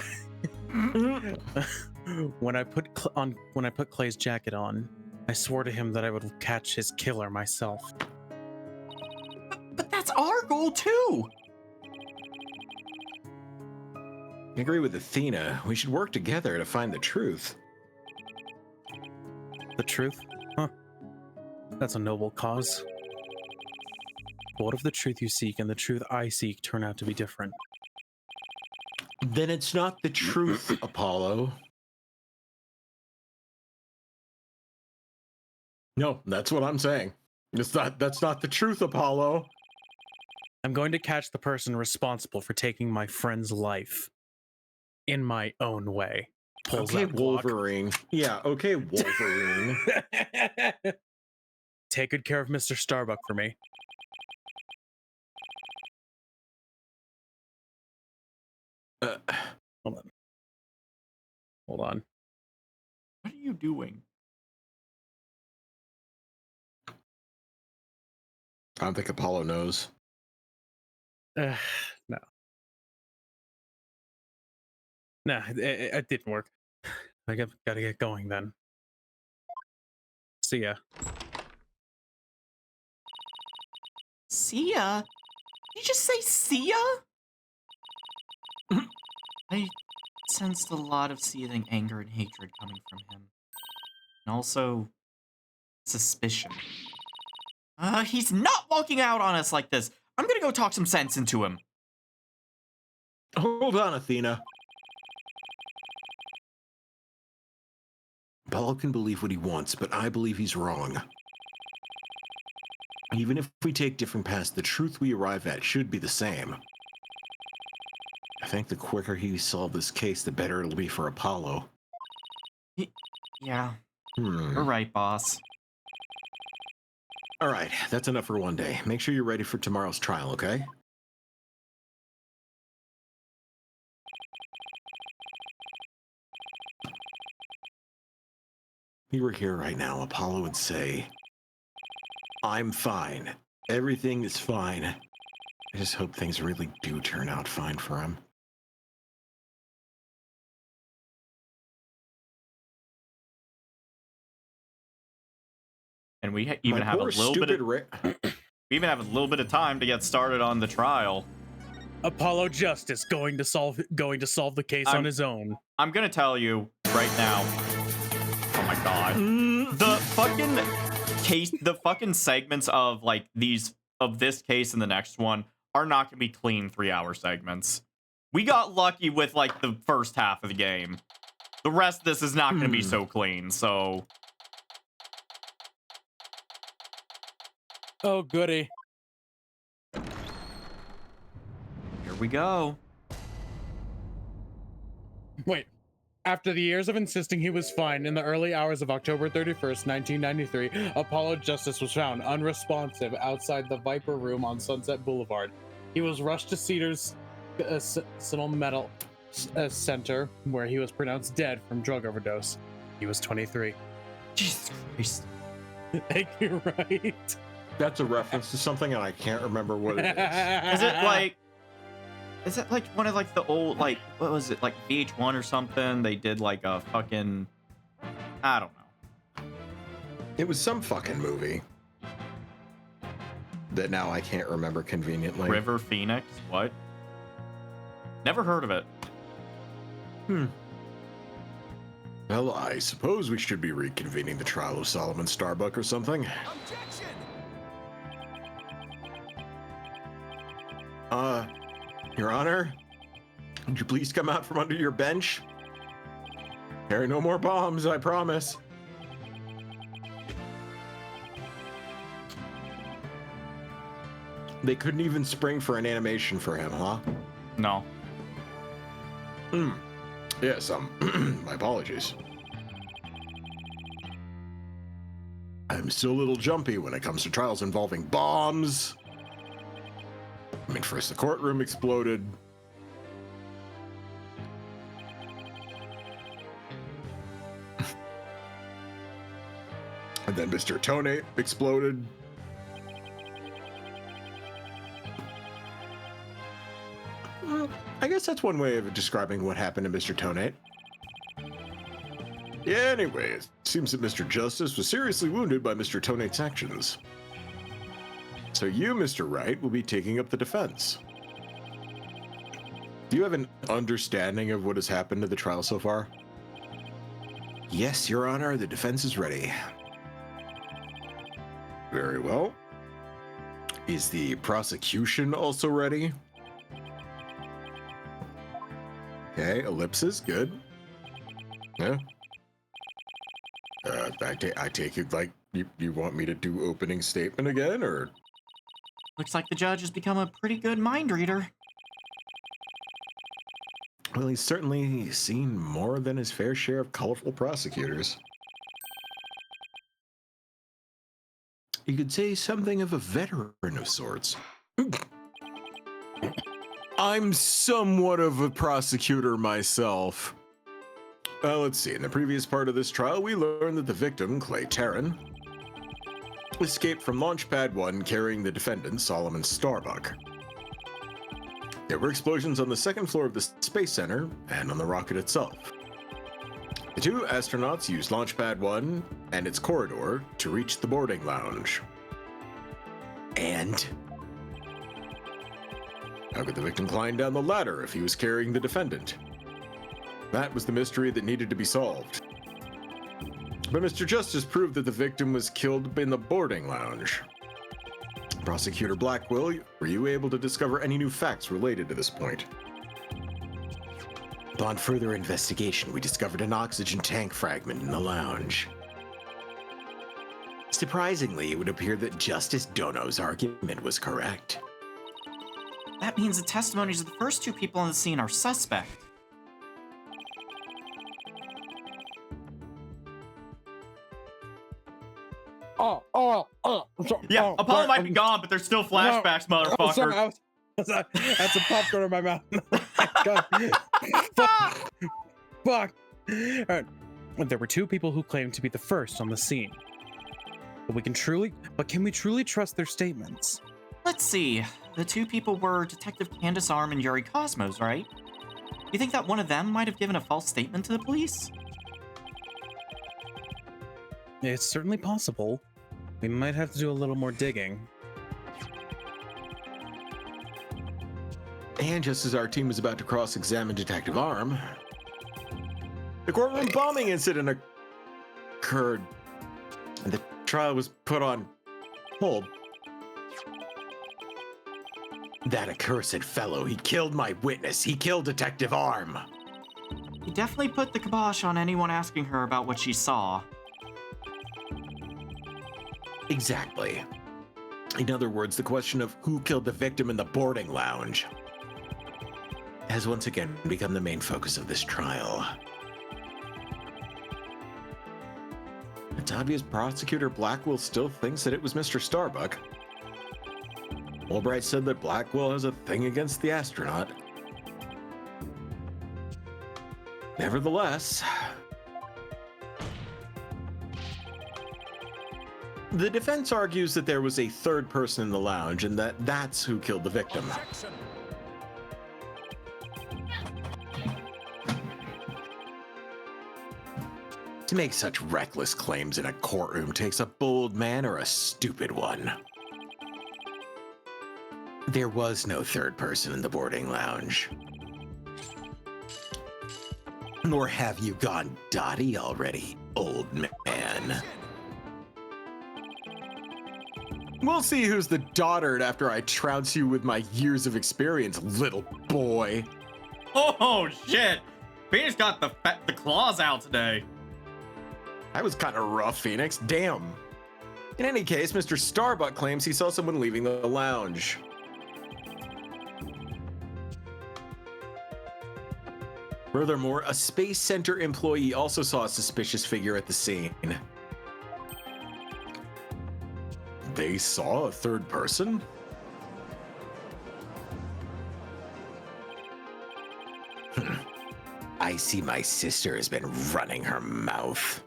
When I put Clay's jacket on, I swore to him that I would catch his killer myself.
but that's our goal too.
I agree with Athena. We should work together to find the truth.
The truth? Huh. That's a noble cause. But what if the truth you seek and the truth I seek turn out to be different?
Then it's not the truth, Apollo. No, that's what I'm saying. That's not the truth, Apollo.
I'm going to catch the person responsible for taking my friend's life in my own way. Pulls
Okay,
that Glock.
Wolverine. Yeah, okay, Wolverine.
Take good care of Mr. Starbuck for me. Hold on. Hold on.
What are you doing?
I don't think Apollo knows.
No. Nah, it didn't work. I gotta get going then. See ya.
See ya? Did you just say see ya? I sensed a lot of seething anger and hatred coming from him. And also, suspicion. He's not walking out on us like this. I'm gonna go talk some sense into him.
Hold on, Athena. Apollo can believe what he wants, but I believe he's wrong. Even if we take different paths, the truth we arrive at should be the same. I think the quicker he solves this case, the better it'll be for Apollo.
Yeah, you're right, boss.
All right, that's enough for one day. Make sure you're ready for tomorrow's trial, okay? If he were here right now, Apollo would say, I'm fine. Everything is fine. I just hope things really do turn out fine for him.
And we even have a little bit of we even have a little bit of time to get started on the trial.
Apollo Justice going to solve the case on his own.
I'm gonna tell you right now. Oh my god. The fucking segments of like this case and the next one are not gonna be clean 3-hour segments. We got lucky with like the first half of the game. The rest of this is not gonna be so clean, so
Oh goody.
here we go.
Wait. After the years of insisting he was fine, in the early hours of October 31st, 1993, Apollo Justice was found unresponsive outside the Viper Room on Sunset Boulevard. He was rushed to Cedars Sinal Medical Center, where he was pronounced dead from drug overdose. He was 23.
Jesus Christ.
Thank you, right?
That's a reference to something, and I can't remember what it is.
Is it like Is it like one of like the old, like, what was it, like VH1 or something? They did like a fucking, I don't know.
It was some fucking movie that now I can't remember conveniently.
River Phoenix? What? Never heard of it.
Well, I suppose we should be reconvening the trial of Solomon Starbuck or something. Your Honor, would you please come out from under your bench? Carry no more bombs, I promise. They couldn't even spring for an animation for him, huh?
No.
Yes, my apologies. I'm still a little jumpy when it comes to trials involving bombs. I mean, first the courtroom exploded. And then Mr. Tonate exploded. I guess that's one way of describing what happened to Mr. Tonate. Yeah, anyway, it seems that Mr. Justice was seriously wounded by Mr. Tonate's actions. So you, Mr. Wright, will be taking up the defense. Do you have an understanding of what has happened to the trial so far? Yes, Your Honor, the defense is ready. Very well. Is the prosecution also ready? Okay, ellipsis, good. Yeah. I take it like you want me to do opening statement again, or?
Looks like the judge has become a pretty good mind reader.
Well, he's certainly seen more than his fair share of colorful prosecutors. You could say something of a veteran of sorts. I'm somewhat of a prosecutor myself. Let's see. In the previous part of this trial, we learned that the victim, Clay Terran, escaped from Launchpad 1 carrying the defendant, Solomon Starbuck. There were explosions on the second floor of the Space Center and on the rocket itself. The two astronauts used Launchpad 1 and its corridor to reach the boarding lounge. And? How could the victim climb down the ladder if he was carrying the defendant? That was the mystery that needed to be solved. But Mr. Justice proved that the victim was killed in the boarding lounge. Prosecutor Blackwell, were you able to discover any new facts related to this point? Upon further investigation, we discovered an oxygen tank fragment in the lounge. Surprisingly, it would appear that Justice Dono's argument was correct.
That means the testimonies of the first two people on the scene are suspect.
Yeah, Apollo might be gone, but there's still flashbacks, motherfucker.
Sorry, that's a popcorn in my mouth. God. Fuck. All right. There were two people who claimed to be the first on the scene. But can we truly trust their statements?
Let's see. The two people were Detective Candace Arm and Yuri Cosmos, right? You think that one of them might have given a false statement to the police?
It's certainly possible. We might have to do a little more digging.
And just as our team was about to cross-examine Detective Arm, the courtroom bombing incident occurred, and the trial was put on hold. That accursed fellow, he killed my witness. He killed Detective Arm.
He definitely put the kibosh on anyone asking her about what she saw.
Exactly. In other words, the question of who killed the victim in the boarding lounge has once again become the main focus of this trial. It's obvious Prosecutor Blackwell still thinks that it was Mr. Starbuck. Albright said that Blackwell has a thing against the astronaut. Nevertheless, the defense argues that there was a third person in the lounge and that that's who killed the victim. To make such reckless claims in a courtroom takes a bold man or a stupid one. There was no third person in the boarding lounge. Nor have you gone dotty already, old man. We'll see who's the dotard after I trounce you with my years of experience, little boy.
Oh shit! Phoenix got the claws out today.
That was kind of rough, Phoenix. Damn. In any case, Mr. Starbuck claims he saw someone leaving the lounge. Furthermore, a Space Center employee also saw a suspicious figure at the scene. They saw a third person? I see my sister has been running her mouth.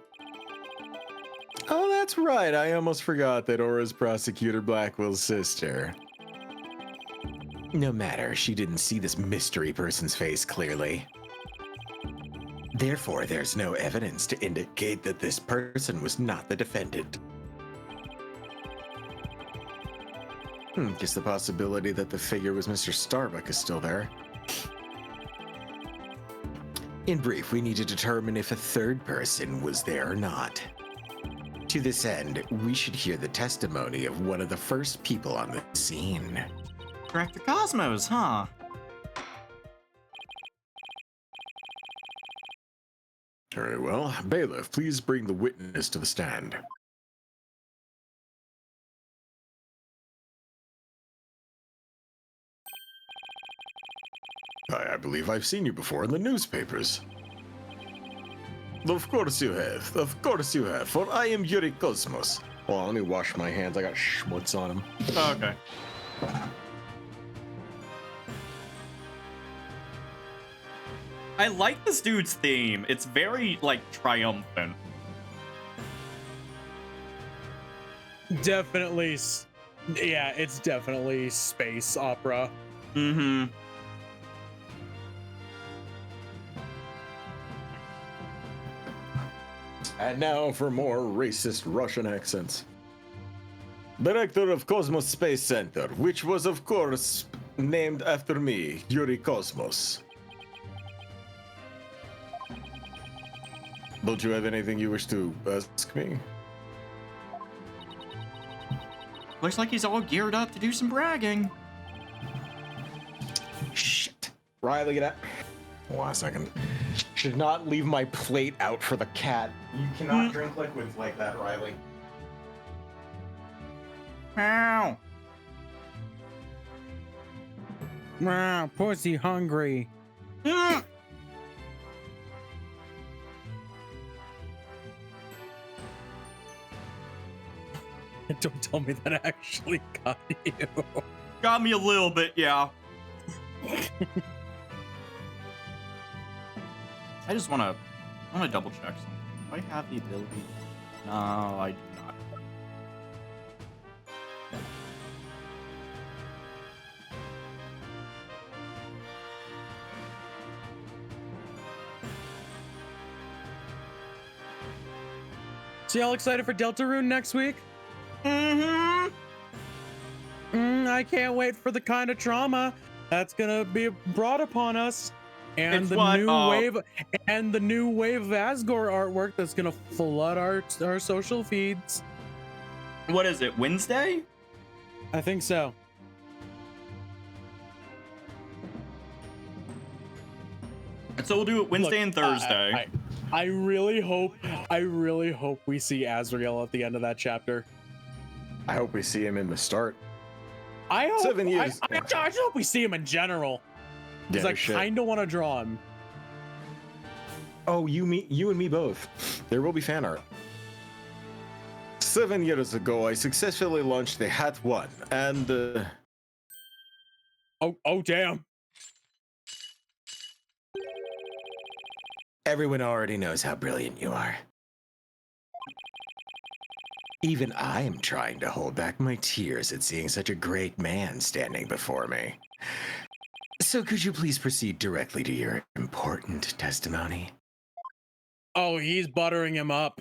Oh, that's right. I almost forgot that Aura's Prosecutor Blackwell's sister. No matter, she didn't see this mystery person's face clearly. Therefore, there's no evidence to indicate that this person was not the defendant. Guess the possibility that the figure was Mr. Starbuck is still there. In brief, we need to determine if a third person was there or not. To this end, we should hear the testimony of one of the first people on the scene.
Director Cosmos, huh?
Very well. Bailiff, please bring the witness to the stand. I believe I've seen you before in the newspapers. Of course you have. Of course you have. For I am Yuri Cosmos. Well, let me wash my hands. I got schmutz on them.
Oh, okay.
I like this dude's theme. It's very, like, triumphant.
Definitely, yeah, it's definitely space opera.
Mm-hmm.
And now for more racist Russian accents. Director of Cosmos Space Center, which was of course named after me, Yuri Cosmos. Don't you have anything you wish to ask me?
Looks like he's all geared up to do some bragging.
Shit. Riley, get out. Hold on a second. Should not leave my plate out for the cat. You cannot drink liquids like that, Riley.
Meow.
Wow, pussy hungry. Don't tell me that actually got you.
Got me a little bit, yeah. I just wanna double check something. Do I have the ability? No, I do not.
So y'all excited for Deltarune next week?
Mm-hmm.
I can't wait for the kind of trauma that's gonna be brought upon us, and
It's
the
what,
new wave of Asgore artwork that's gonna flood our social feeds.
What is it, Wednesday?
I think so.
So we'll do it Wednesday and Thursday.
I really hope we see Azrael at the end of that chapter.
I hope we see him in the start.
I hope
7 years.
I just hope we see him in general. Because
Yeah,
I
shit.
kind of want to draw him.
Oh, you and me both. There will be fan art. 7 years ago, I successfully launched the Hat 1, and
Oh damn.
everyone already knows how brilliant you are. Even I am trying to hold back my tears at seeing such a great man standing before me. So could you please proceed directly to your important testimony?
Oh, he's buttering him up.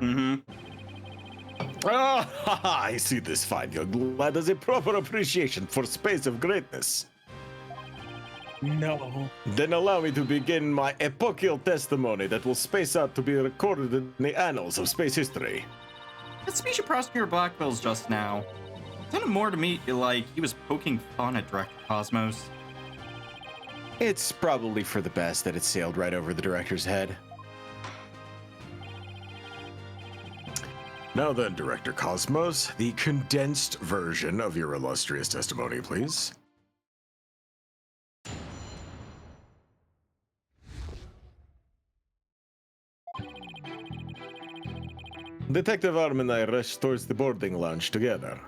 Mm-hmm.
Ah, I see this fine young lad has a proper appreciation for space of greatness.
No.
Then allow me to begin my epochal testimony that will space out to be recorded in the annals of space history.
That species prosecutor Blackwell's just now. Sounded more to me like he was poking fun at Director Cosmos.
It's probably for the best that it sailed right over the director's head. Now then, Director Cosmos, the condensed version of your illustrious testimony, please. Detective Arm and I rushed towards the boarding lounge together.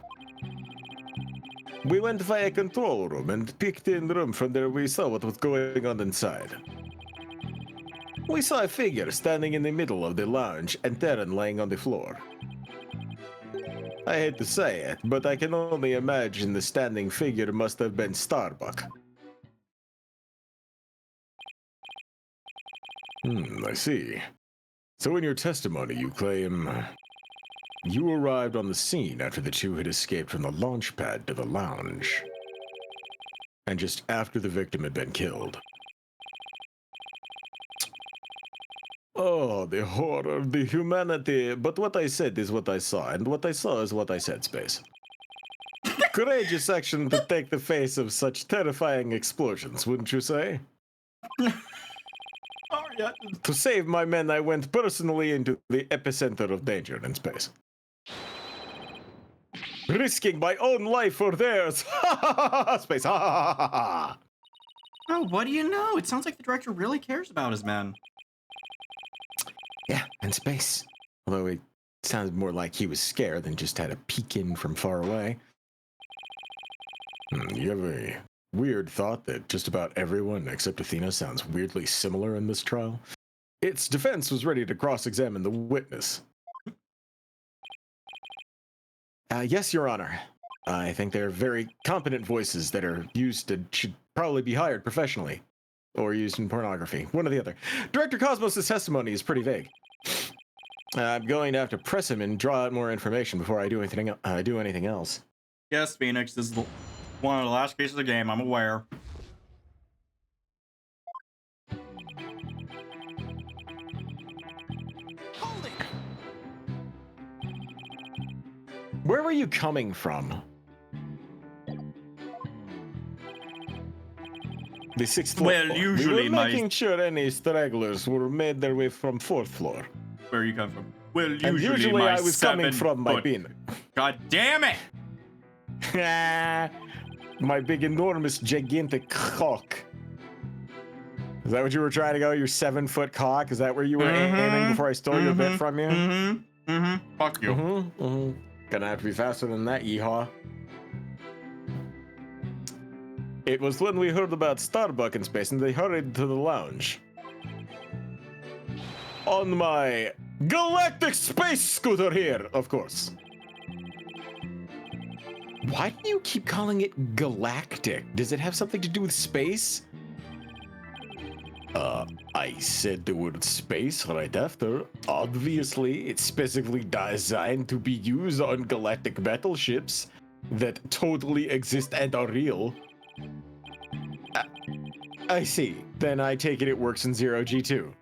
We went via control room and peeked in the room. From there we saw what was going on inside. We saw a figure standing in the middle of the lounge and Terran laying on the floor. I hate to say it, but I can only imagine the standing figure must have been Starbuck. I see. So in your testimony you claim you arrived on the scene after the two had escaped from the launch pad to the lounge, and just after the victim had been killed. Oh, the horror, the humanity. But what I said is what I saw, and what I saw is what I said, Space. Courageous action to take the face of such terrifying explosions, wouldn't you say?
Oh, yeah.
To save my men, I went personally into the epicenter of danger in space. Risking my own life for theirs! Space!
Oh, what do you know? It sounds like the director really cares about his men.
Yeah, and space. Although it sounded more like he was scared than just had a peek in from far away. You have a weird thought that just about everyone except Athena sounds weirdly similar in this trial. Its defense was ready to cross-examine the witness. Yes, Your Honor. I think they're very competent voices that are used to should probably be hired professionally. Or used in pornography. One or the other. Director Cosmos' testimony is pretty vague. I'm going to have to press him and draw out more information before I do anything else.
Yes, Phoenix, this is one of the last cases of the game, I'm aware.
Where were you coming from? The sixth floor.
Well, usually
we were making sure any stragglers were made their way from fourth floor.
Where are you coming from? Well,
And usually I was coming from my bin.
God damn it!
My big, enormous, gigantic cock. Is that what you were trying to go? Your 7-foot cock? Is that where you were aiming before I stole your bit from you?
Fuck you.
Gonna have to be faster than that, yeehaw. It was when we heard about Starbuck in space and they hurried to the lounge. On my galactic space scooter here, of course. Why do you keep calling it galactic? Does it have something to do with space? I said the word space right after. Obviously, it's specifically designed to be used on galactic battleships that totally exist and are real. I see. Then I take it works in 0G2.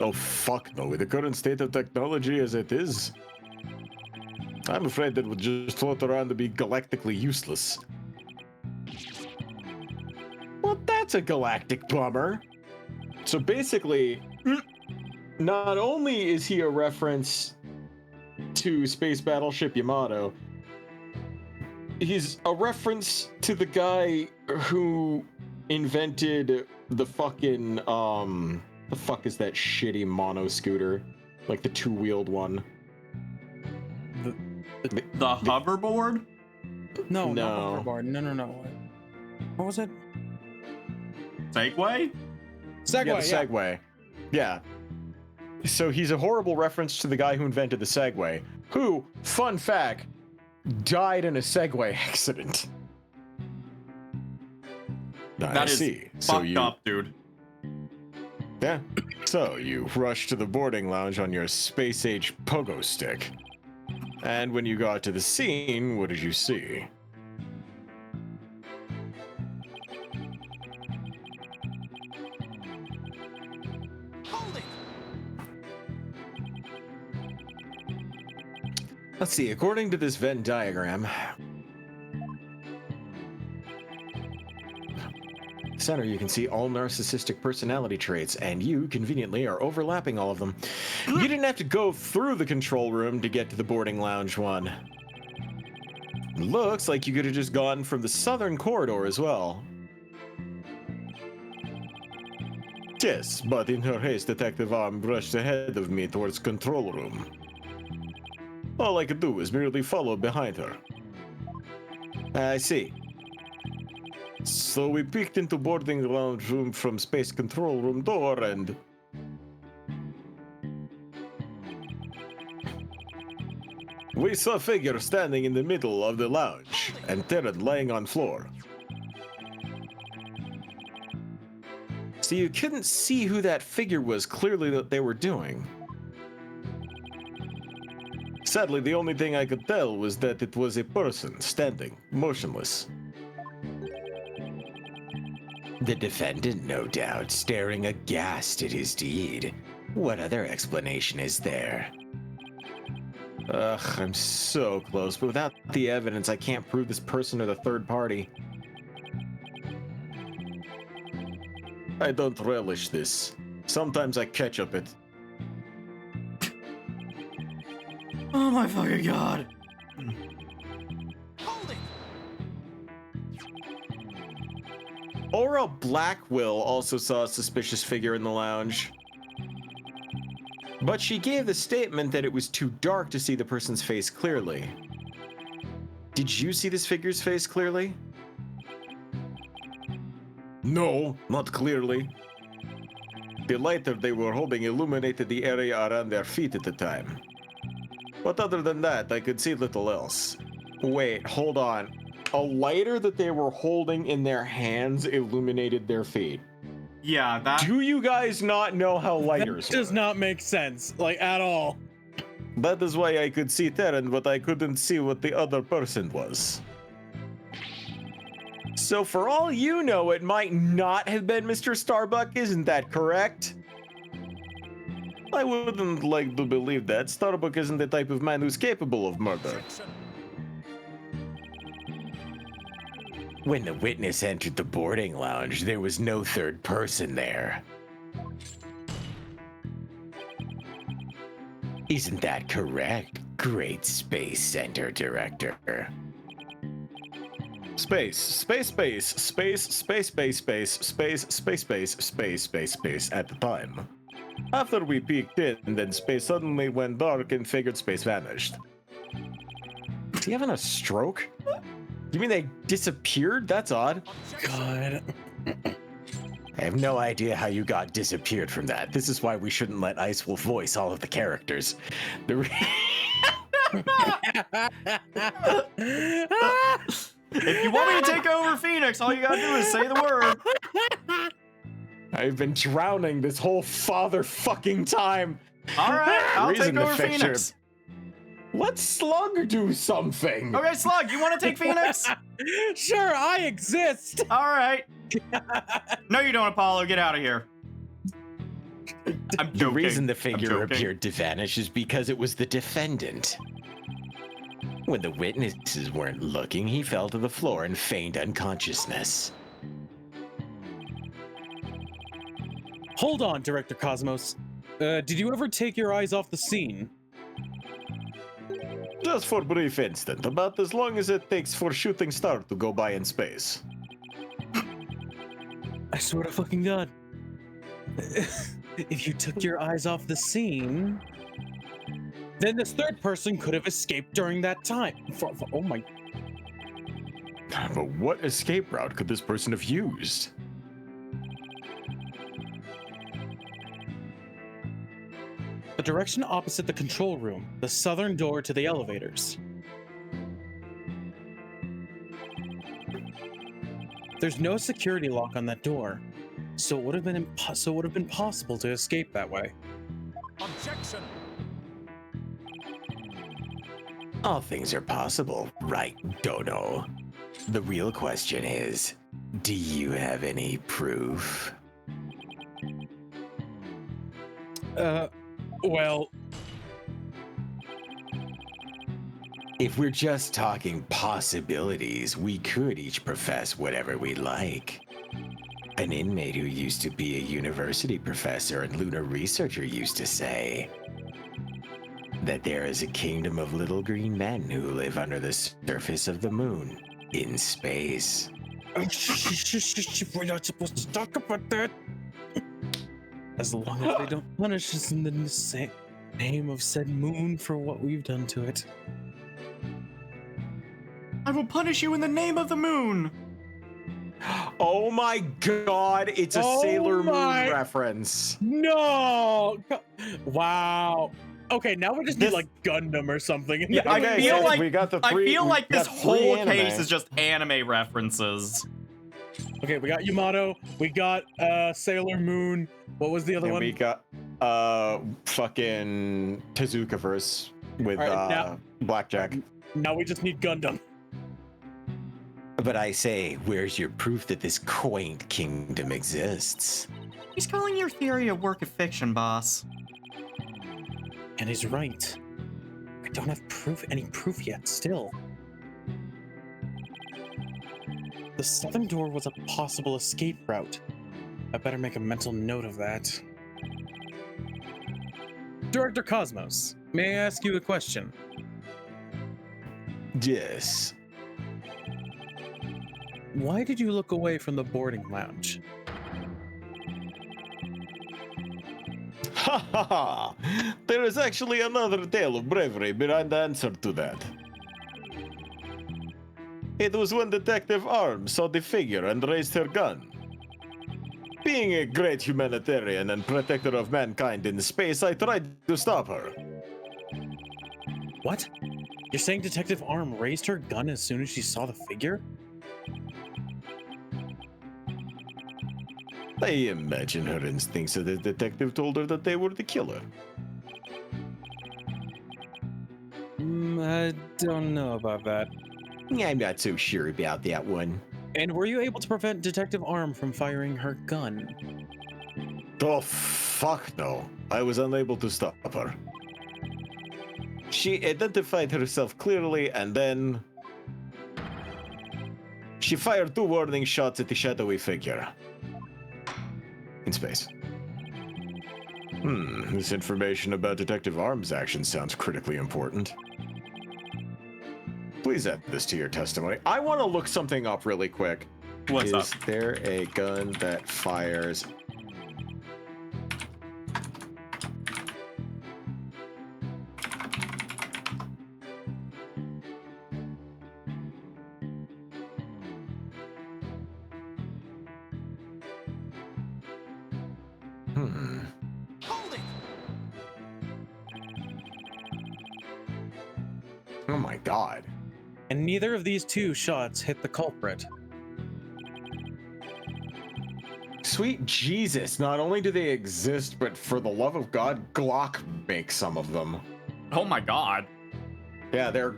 Oh, fuck no. With the current state of technology as it is, I'm afraid that would just float around to be galactically useless. Well, that's a galactic bummer. So basically, not only is he a reference to Space Battleship Yamato, he's a reference to the guy who invented the fucking, the fuck is that shitty mono scooter? Like the two-wheeled one.
The hoverboard?
No,
No.
not hoverboard. No. What was it?
Segway?
Segway.
Yeah, the Segway. Yeah. So he's a horrible reference to the guy who invented the Segway, who, fun fact, died in a Segway accident.
That is
see.
fucked up, dude.
Yeah. So you rushed to the boarding lounge on your space-age pogo stick. And when you got to the scene, what did you see? Let's see, according to this Venn diagram, center you can see all narcissistic personality traits, and you, conveniently, are overlapping all of them. You didn't have to go through the control room to get to the boarding lounge one. Looks like you could have just gone from the southern corridor as well. Yes, but in her haste, Detective Arm brushed ahead of me towards control room. All I could do was merely follow behind her. I see. So we peeked into boarding lounge room from space control room door and... we saw a figure standing in the middle of the lounge and Terran laying on floor. So you couldn't see who that figure was clearly that they were doing. Sadly, the only thing I could tell was that it was a person standing, motionless. The defendant, no doubt, staring aghast at his deed. What other explanation is there? Ugh, I'm so close, but without the evidence, I can't prove this person or the third party. I don't relish this. Sometimes I ketchup it.
Oh my fucking god.
Aura Blackwell also saw a suspicious figure in the lounge. But she gave the statement that it was too dark to see the person's face clearly. Did you see this figure's face clearly? No, not clearly. The lighter they were holding illuminated the area around their feet at the time. But other than that, I could see little else. Wait, hold on. A lighter that they were holding in their hands illuminated their feet.
Yeah, that...
Do you guys not know how lighters
That does
work?
not make sense, like, at all.
That is why I could see Terran, but I couldn't see what the other person was. So for all you know, it might not have been Mr. Starbuck, isn't that correct? I wouldn't like to believe that. Starbuck isn't the type of man who's capable of murder. When the witness entered the boarding lounge, there was no third person there. Isn't that correct, Great Space Center Director? Space at the time. After we peeked in, then space suddenly went dark and figured space vanished. Is he having a stroke? You mean they disappeared? That's odd.
God.
I have no idea how you got disappeared from that. This is why we shouldn't let Ice Wolf voice all of the characters.
If you want me to take over Phoenix, all you gotta do is say the word.
I've been drowning this whole father fucking time.
All right, I'll
Reason
take
to
over
fix
Phoenix.
Let Slug do something.
Okay, Slug, you want to take Phoenix?
Sure, I exist.
All right. No, you don't, Apollo. Get out of here. I'm joking.
The reason the
I'm
figure
joking.
appeared to vanish is because it was the defendant. When the witnesses weren't looking, he fell to the floor and feigned unconsciousness.
Hold on, Director Cosmos. Did you ever take your eyes off the scene?
Just for a brief instant, about as long as it takes for shooting star to go by in space.
I swear to fucking God. If you took your eyes off the scene, then this third person could have escaped during that time. Oh my...
But what escape route could this person have used?
The direction opposite the control room, the southern door to the elevators. There's no security lock on that door. So it would have been possible to escape that way.
Objection!
All things are possible, right, Dono? The real question is, do you have any proof?
Well,
If we're just talking possibilities, we could each profess whatever we like. An inmate who used to be a university professor and lunar researcher used to say that there is a kingdom of little green men who live under the surface of the moon, in space.
we're not supposed to talk about that. As long as they don't punish us in the same name of said moon for what we've done to it.
I will punish you in the name of the moon.
Oh my god, it's a
Oh
Sailor
my-
Moon reference.
No! Wow. Okay, now we just need
This-
like Gundam or something.
Yeah, I
Okay,
feel
so
like
we got the
I
three-
feel
we
like this
got three
whole
anime.
case is just anime references.
Okay, we got Yamato, we got Sailor Moon. What was the other
And
one?
we got fucking Tezuka verse with
Alright, now-
Blackjack.
Now we just need Gundam.
But I say, where's your proof that this quaint kingdom exists?
He's calling your theory a work of fiction, boss.
And he's right. I don't have any proof yet, still. The southern door was a possible escape route. I better make a mental note of that. Director Cosmos, may I ask you a question?
Yes.
Why did you look away from the boarding lounge?
Ha ha ha! There is actually another tale of bravery behind the answer to that. It was when Detective Arm saw the figure and raised her gun. Being a great humanitarian and protector of mankind in space, I tried to stop her.
What? You're saying Detective Arm raised her gun as soon as she saw the figure?
I imagine her instincts that the detective told her that they were the killer.
I don't know about that.
I'm not so sure about that one.
And were you able to prevent Detective Arm from firing her gun?
Oh, fuck no. I was unable to stop her. She identified herself clearly and then... she fired 2 warning shots at the shadowy figure. In space. This information about Detective Arm's actions sounds critically important. Please add this to your testimony. I want to look something up really quick.
What's up?
Is there a gun that fires?
Hold it!
Oh my god.
And neither of these 2 shots hit the culprit.
Sweet Jesus, not only do they exist, but for the love of God, Glock makes some of them.
Oh my god.
Yeah, they're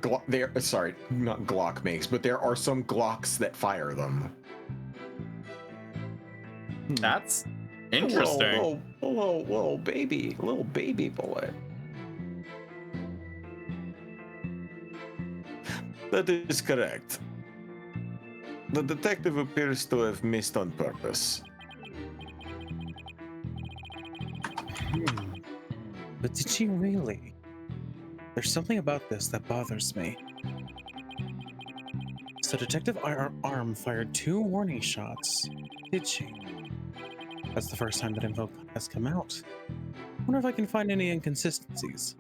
sorry, not Glock makes, but there are some Glocks that fire them.
That's interesting.
Little baby bullet. That is correct. The detective appears to have missed on purpose.
But did she really? There's something about this that bothers me. So Detective Arm fired 2 warning shots, did she? That's the first time that info has come out. Wonder if I can find any inconsistencies.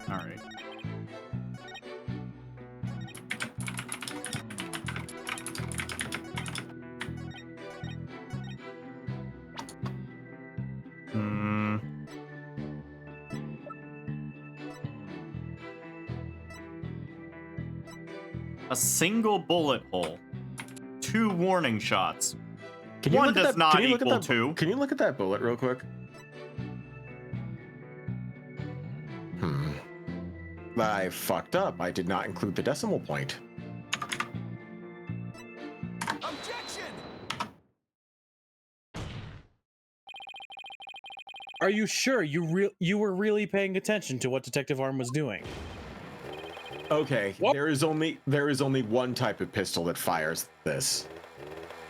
All right. Hmm. A single bullet hole. 2 warning shots.
Can you
One
look at
does
that-
not
can you look at
equal
that-
2.
Can you look at that bullet real quick? I fucked up. I did not include the decimal point.
Objection!
Are you sure you were really paying attention to what Detective Arm was doing?
Okay,
Whoop.
there is only one type of pistol that fires this.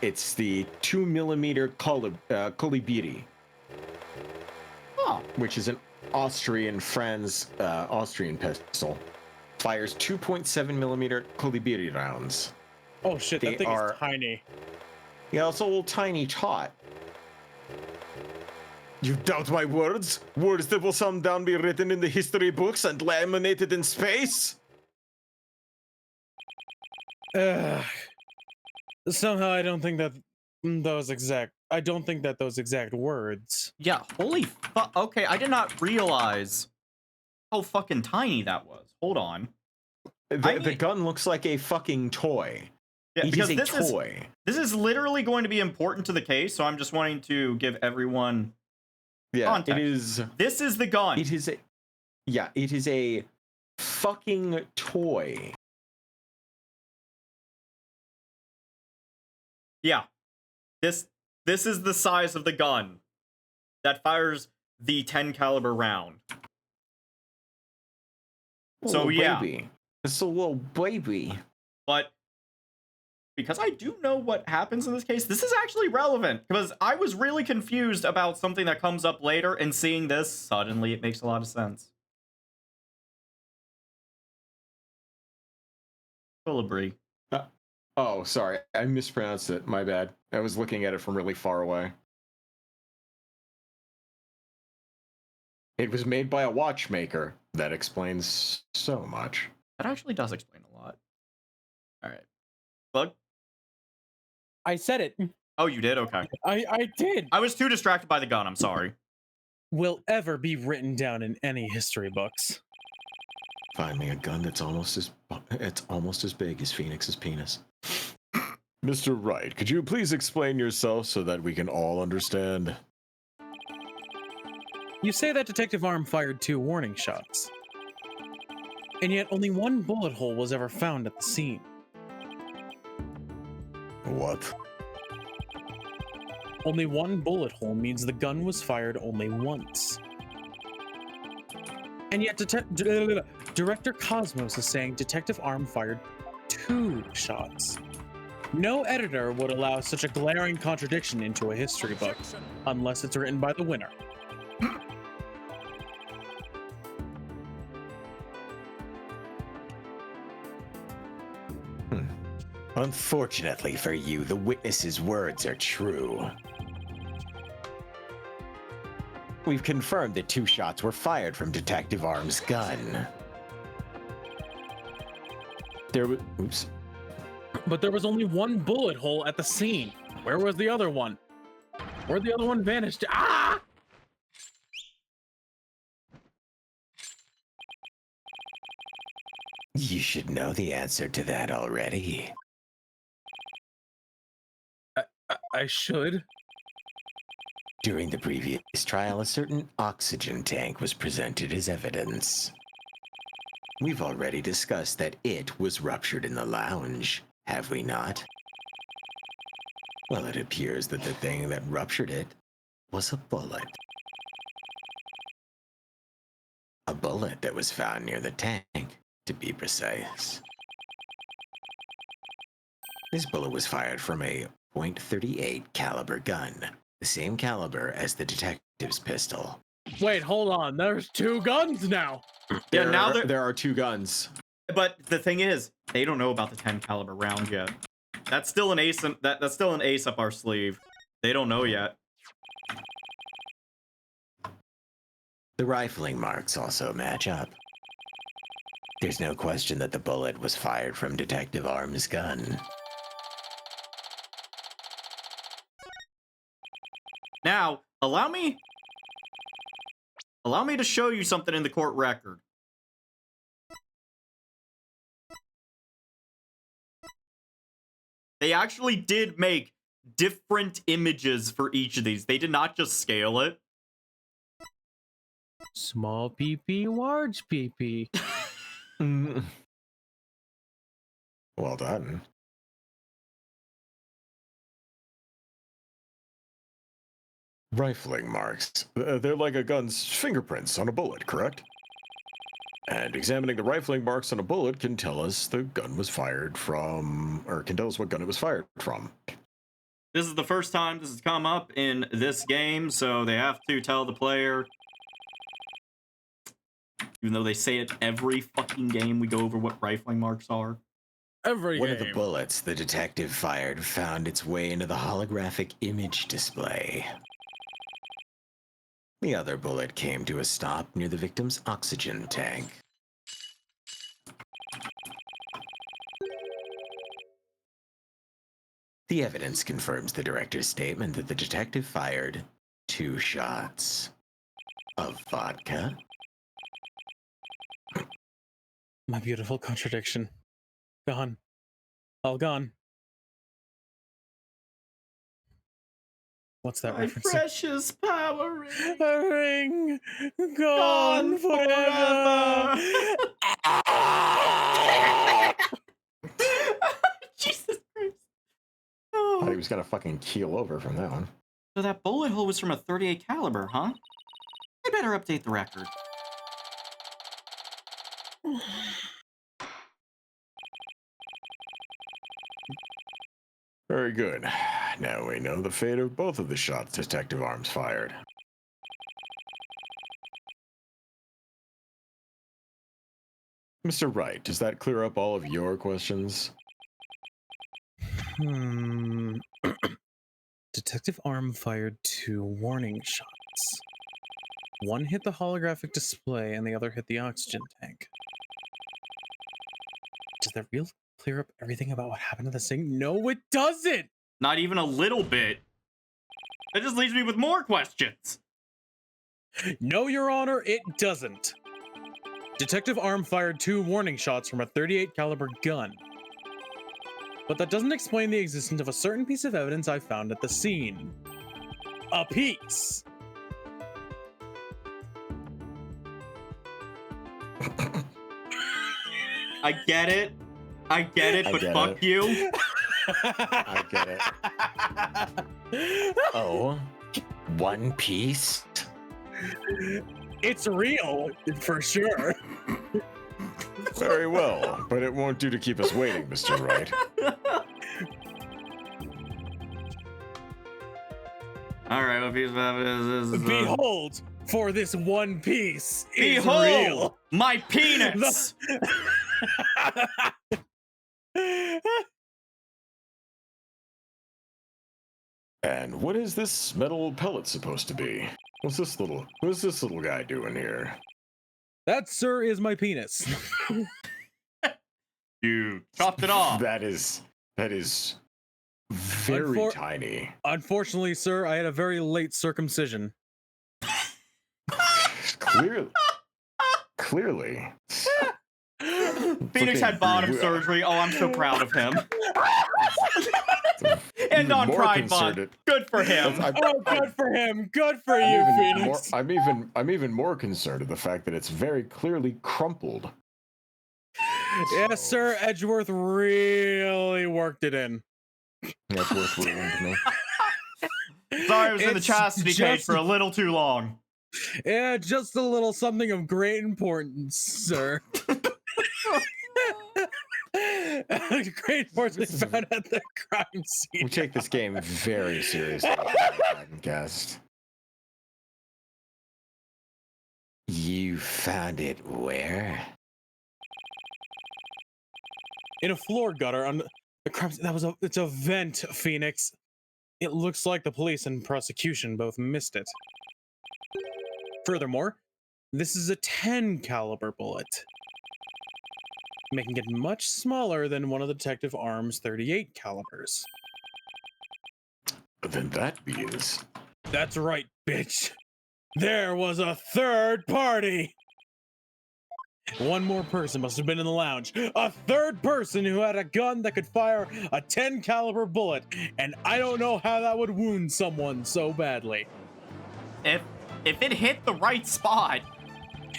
It's the 2mm Kolibiri,
Oh,
which is an Austrian pistol. Fires 2.7mm Kolibiri rounds.
Oh shit,
They
that thing
are-
is tiny.
Yeah, it's a little tiny tot. You doubt my words? Words that will someday be written in the history books and laminated in space?
Ugh. Somehow I don't think that those exact words.
yeah, holy fuck. Okay, I did not realize how fucking tiny that was. Hold on.
The gun looks like a fucking toy.
Yeah,
It
because
is a toy.
this is literally going to be important to the case, so I'm just wanting to give everyone
Yeah,
context.
it is.
This is the gun.
It is a. Yeah, it is a fucking toy.
Yeah. This is the size of the gun that fires the 10 caliber round. So,
Little
yeah.
baby. It's a little baby.
But because I do know what happens in this case, this is actually relevant because I was really confused about something that comes up later, and seeing this, suddenly it makes a lot of sense. Colibri.
Oh, sorry. I mispronounced it. My bad. I was looking at it from really far away. It was made by a watchmaker. That explains so much.
That actually does explain a lot.
All right. Bug?
I said it.
Oh, you did? Okay.
I did.
I was too distracted by the gun. I'm sorry.
Will ever be written down in any history books.
Find me a gun that's almost as big as Phoenix's penis. Mr. Wright, could you please explain yourself so that we can all understand?
You say that Detective Arm fired 2 warning shots. And yet only 1 bullet hole was ever found at the scene.
What?
Only 1 bullet hole means the gun was fired only once. And yet Director Cosmos is saying Detective Arm fired 2 shots. No editor would allow such a glaring contradiction into a history book,
Objection!
unless it's written by the winner.
Unfortunately for you, the witness's words are true. We've confirmed that 2 shots were fired from Detective Arm's gun. There was... Oops.
But there was only 1 bullet hole at the scene. Where was the other one? Where'd the other one vanish to? Ah!
You should know the answer to that already.
I should.
During the previous trial, a certain oxygen tank was presented as evidence. We've already discussed that it was ruptured in the lounge, have we not? Well, it appears that the thing that ruptured it was a bullet. A bullet that was found near the tank, to be precise. This bullet was fired from a .38 caliber gun, the same caliber as the detective's pistol.
Wait, hold on. There's 2 guns now.
Yeah, now
there are 2 guns.
But the thing is, they don't know about the 10 caliber round yet. That's still an ace. That's still an ace up our sleeve. They don't know yet.
The rifling marks also match up. There's no question that the bullet was fired from Detective Arm's gun.
Now, allow me to show you something in the court record. They actually did make different images for each of these. They did not just scale it.
Small PP, large PP.
Mm. Well done. Rifling marks. They're like a gun's fingerprints on a bullet, correct? And examining the rifling marks on a bullet can tell us the gun was fired from, or can tell us what gun it was fired from.
This is the first time this has come up in this game, so they have to tell the player. Even though they say it every fucking game, we go over what rifling marks are.
Every
One
game.
of the bullets the detective fired found its way into the holographic image display. The other bullet came to a stop near the victim's oxygen tank. The evidence confirms the director's statement that the detective fired 2 shots of vodka.
My beautiful contradiction. Gone. All gone. What's that
My
reference?
precious power ring.
A ring
Gone
gone forever.
Jesus Christ.
Thought he
Oh.
was gonna fucking keel over from that one.
So that bullet hole was from a 38 caliber, huh? I better update the record.
Very good. Now we know the fate of both of the shots Detective Arms fired. Mr. Wright, does that clear up all of your questions?
Detective Arm fired 2 warning shots. One hit the holographic display and the other hit the oxygen tank. Does that real clear up everything about what happened to the thing? No, it doesn't!
Not even a little bit. That just leaves me with more questions.
No, Your Honor, it doesn't. Detective Arm fired 2 warning shots from a 38 caliber gun. But that doesn't explain the existence of a certain piece of evidence I found at the scene. A piece.
I get it. I get it,
I
but
get
fuck
it.
you.
I get it. Oh, one piece?
It's real, for sure.
Very well, but it won't do to keep us waiting, Mr. Wright.
All right, what piece of evidence is
Behold, for this one piece is
Behold,
real.
my penis.
And what is this metal pellet supposed to be? What's this little guy doing here?
That, sir, is my penis.
You chopped it off.
That is very tiny.
Unfortunately, sir, I had a very late circumcision.
Clearly.
Phoenix had bottom surgery. Oh, I'm so proud of him. And
Even
on
more
Pride Month.
concerted.
Good for him.
Oh, good for him. Good for you, Phoenix.
I'm even more concerned at the fact that it's very clearly crumpled.
Yes, sir. Edgeworth really worked it in.
That's worth ruling to me.
Sorry, I was in the
It's
chastity cage for a little too long.
Yeah, just a little something of great importance, sir. Great importance found at the crime scene.
We take this game very seriously. Podcast. You found it where?
In a floor gutter on the crime scene. It's a vent, Phoenix. It looks like the police and prosecution both missed it. Furthermore, this is a 10 caliber bullet, making it much smaller than one of the Detective Arm's 38 calibers.
Then that means
That's right, bitch. There was a third party. One more person must have been in the lounge. A third person who had a gun that could fire a 10 caliber bullet, and I don't know how that would wound someone so badly.
If it hit the right spot,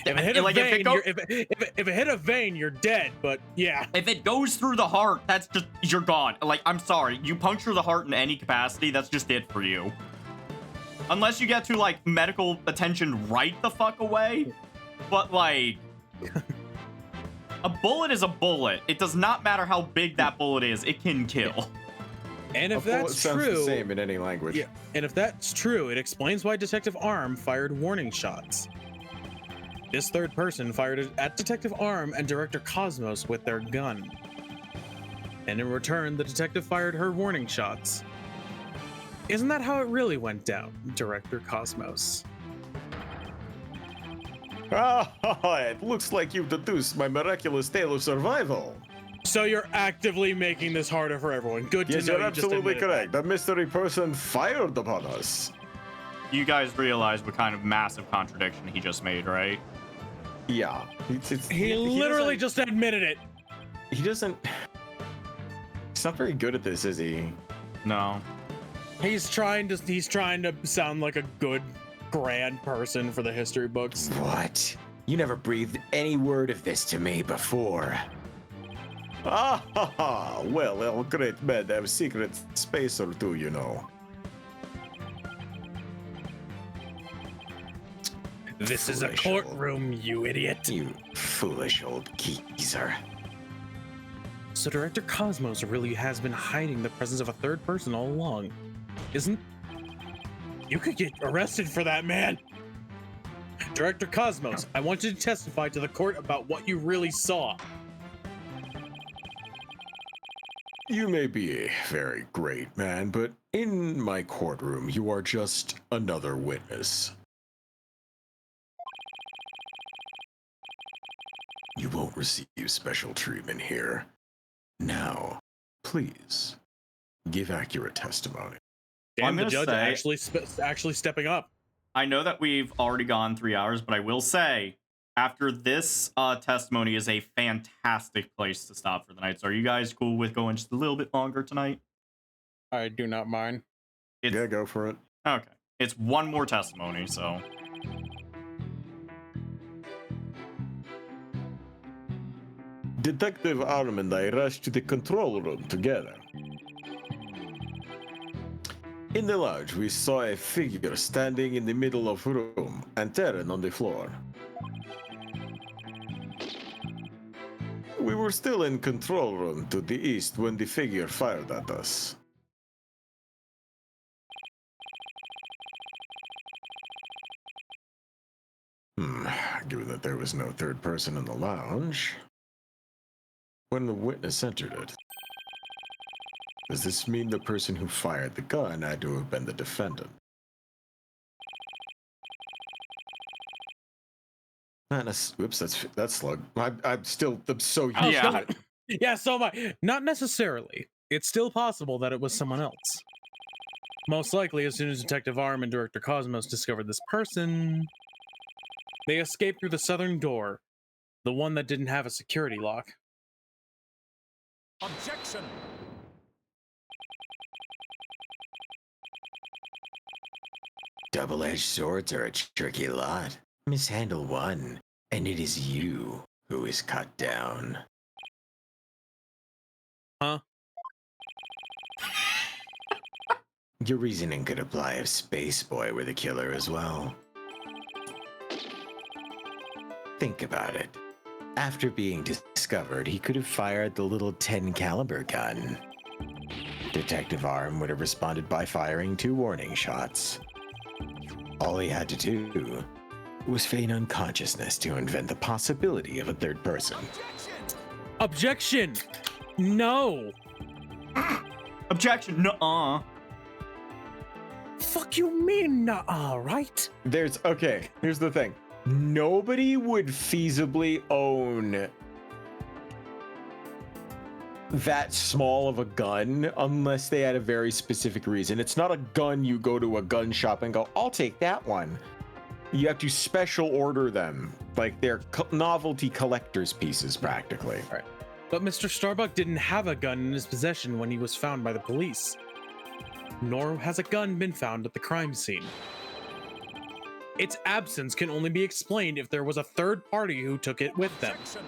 If it hit a
like,
vein, if it hit a vein, you're dead. But yeah,
if it goes through the heart, that's just, you're gone. Like, I'm sorry, you puncture the heart in any capacity, that's just it for you. Unless you get to, like, medical attention right the fuck away. But, like, a bullet is a bullet. It does not matter how big that bullet is, it can kill.
and if
A bullet
that's
sounds
true,
the same in any language.
yeah, and if that's true, it explains why Detective Arm fired warning shots. This third person fired at Detective Arm and Director Cosmos with their gun. And in return, the detective fired her warning shots. Isn't that how it really went down, Director Cosmos?
Ah, it looks like you've deduced my miraculous tale of survival.
So you're actively making this harder for everyone. Good to
Yes,
know
you're
you just
absolutely
admitted
correct. The mystery person fired upon us.
You guys realize what kind of massive contradiction he just made, right?
Yeah.
He literally just admitted it.
He doesn't... He's not very good at this, is he?
No.
He's trying to sound like a good grand person for the history books.
What? You never breathed any word of this to me before. Ah ha ha! Well, all great men have secret space or two, you know.
This is a
Foolish
courtroom, you idiot.
You foolish old geezer.
So Director Cosmos really has been hiding the presence of a third person all along. Isn't... You could get arrested for that, man! Director Cosmos, I want you to testify to the court about what you really saw.
You may be a very great man, but in my courtroom, you are just another witness. You won't receive special treatment here. Now, please, give accurate testimony.
I'm
Damn, the
gonna
judge
say-
actually stepping up.
I know that we've already gone 3 hours, but I will say, after this testimony is a fantastic place to stop for the night. So are you guys cool with going just a little bit longer tonight?
I do not mind.
It's,
Yeah, go for it.
Okay. It's one more testimony, so...
Detective Arm and I rushed to the control room together. In the lounge, we saw a figure standing in the middle of the room and Terran on the floor. We were still in control room to the east when the figure fired at us. Given that there was no third person in the lounge, when the witness entered it, does this mean the person who fired the gun had to have been the defendant? Man, oops, that's slug. I'm so
Yeah.
Yeah, so am I. Not necessarily. It's still possible that it was someone else. Most likely, as soon as Detective Arm and Director Cosmos discovered this person, they escaped through the southern door, the one that didn't have a security lock.
Objection!
Double-edged swords are a tricky lot. Mishandle one, and it is you who is cut down.
Huh?
Your reasoning could apply if Space Boy were the killer as well. Think about it. After being discovered, he could have fired the little 10 caliber gun. Detective Arm would have responded by firing 2 warning shots. All he had to do was feign unconsciousness to invent the possibility of a third person.
Objection! No!
Objection! Nuh-uh.
Fuck you mean, nuh-uh, right?
Here's the thing. Nobody would feasibly own that small of a gun unless they had a very specific reason. It's not a gun you go to a gun shop and go, I'll take that one. You have to special order them, like they're novelty collector's pieces, practically.
Right. But Mr. Starbuck didn't have a gun in his possession when he was found by the police. Nor has a gun been found at the crime scene. Its absence can only be explained if there was a third party who took it with them.
Objection.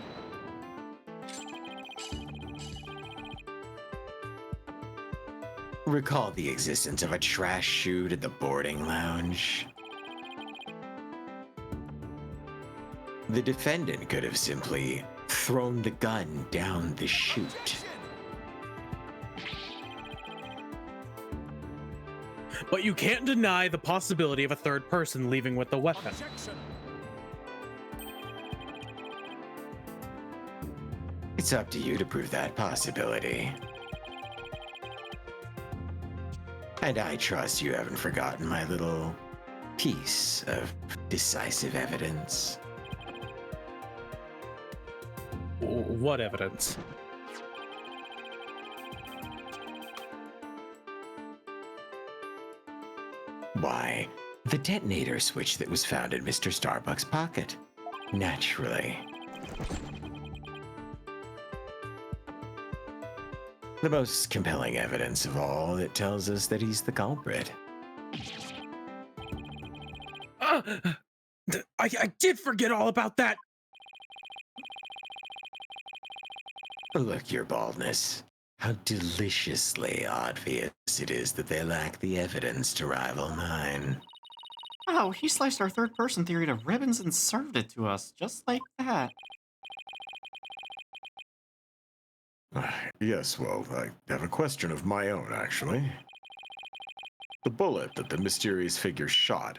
Recall the existence of a trash chute at the boarding lounge. The defendant could have simply thrown the gun down the chute.
Objection.
But you can't deny the possibility of a third person leaving with the weapon.
Objection.
It's up to you to prove that possibility. And I trust you haven't forgotten my little piece of decisive evidence.
What evidence?
Why, the detonator switch that was found in Mr. Starbuck's pocket. Naturally. The most compelling evidence of all that tells us that he's the culprit.
I did forget all about that.
Look, your baldness. How deliciously obvious it is that they lack the evidence to rival mine.
Oh, he sliced our third person theory to ribbons and served it to us, just like that.
Yes, well, I have a question of my own, actually. The bullet that the mysterious figure shot.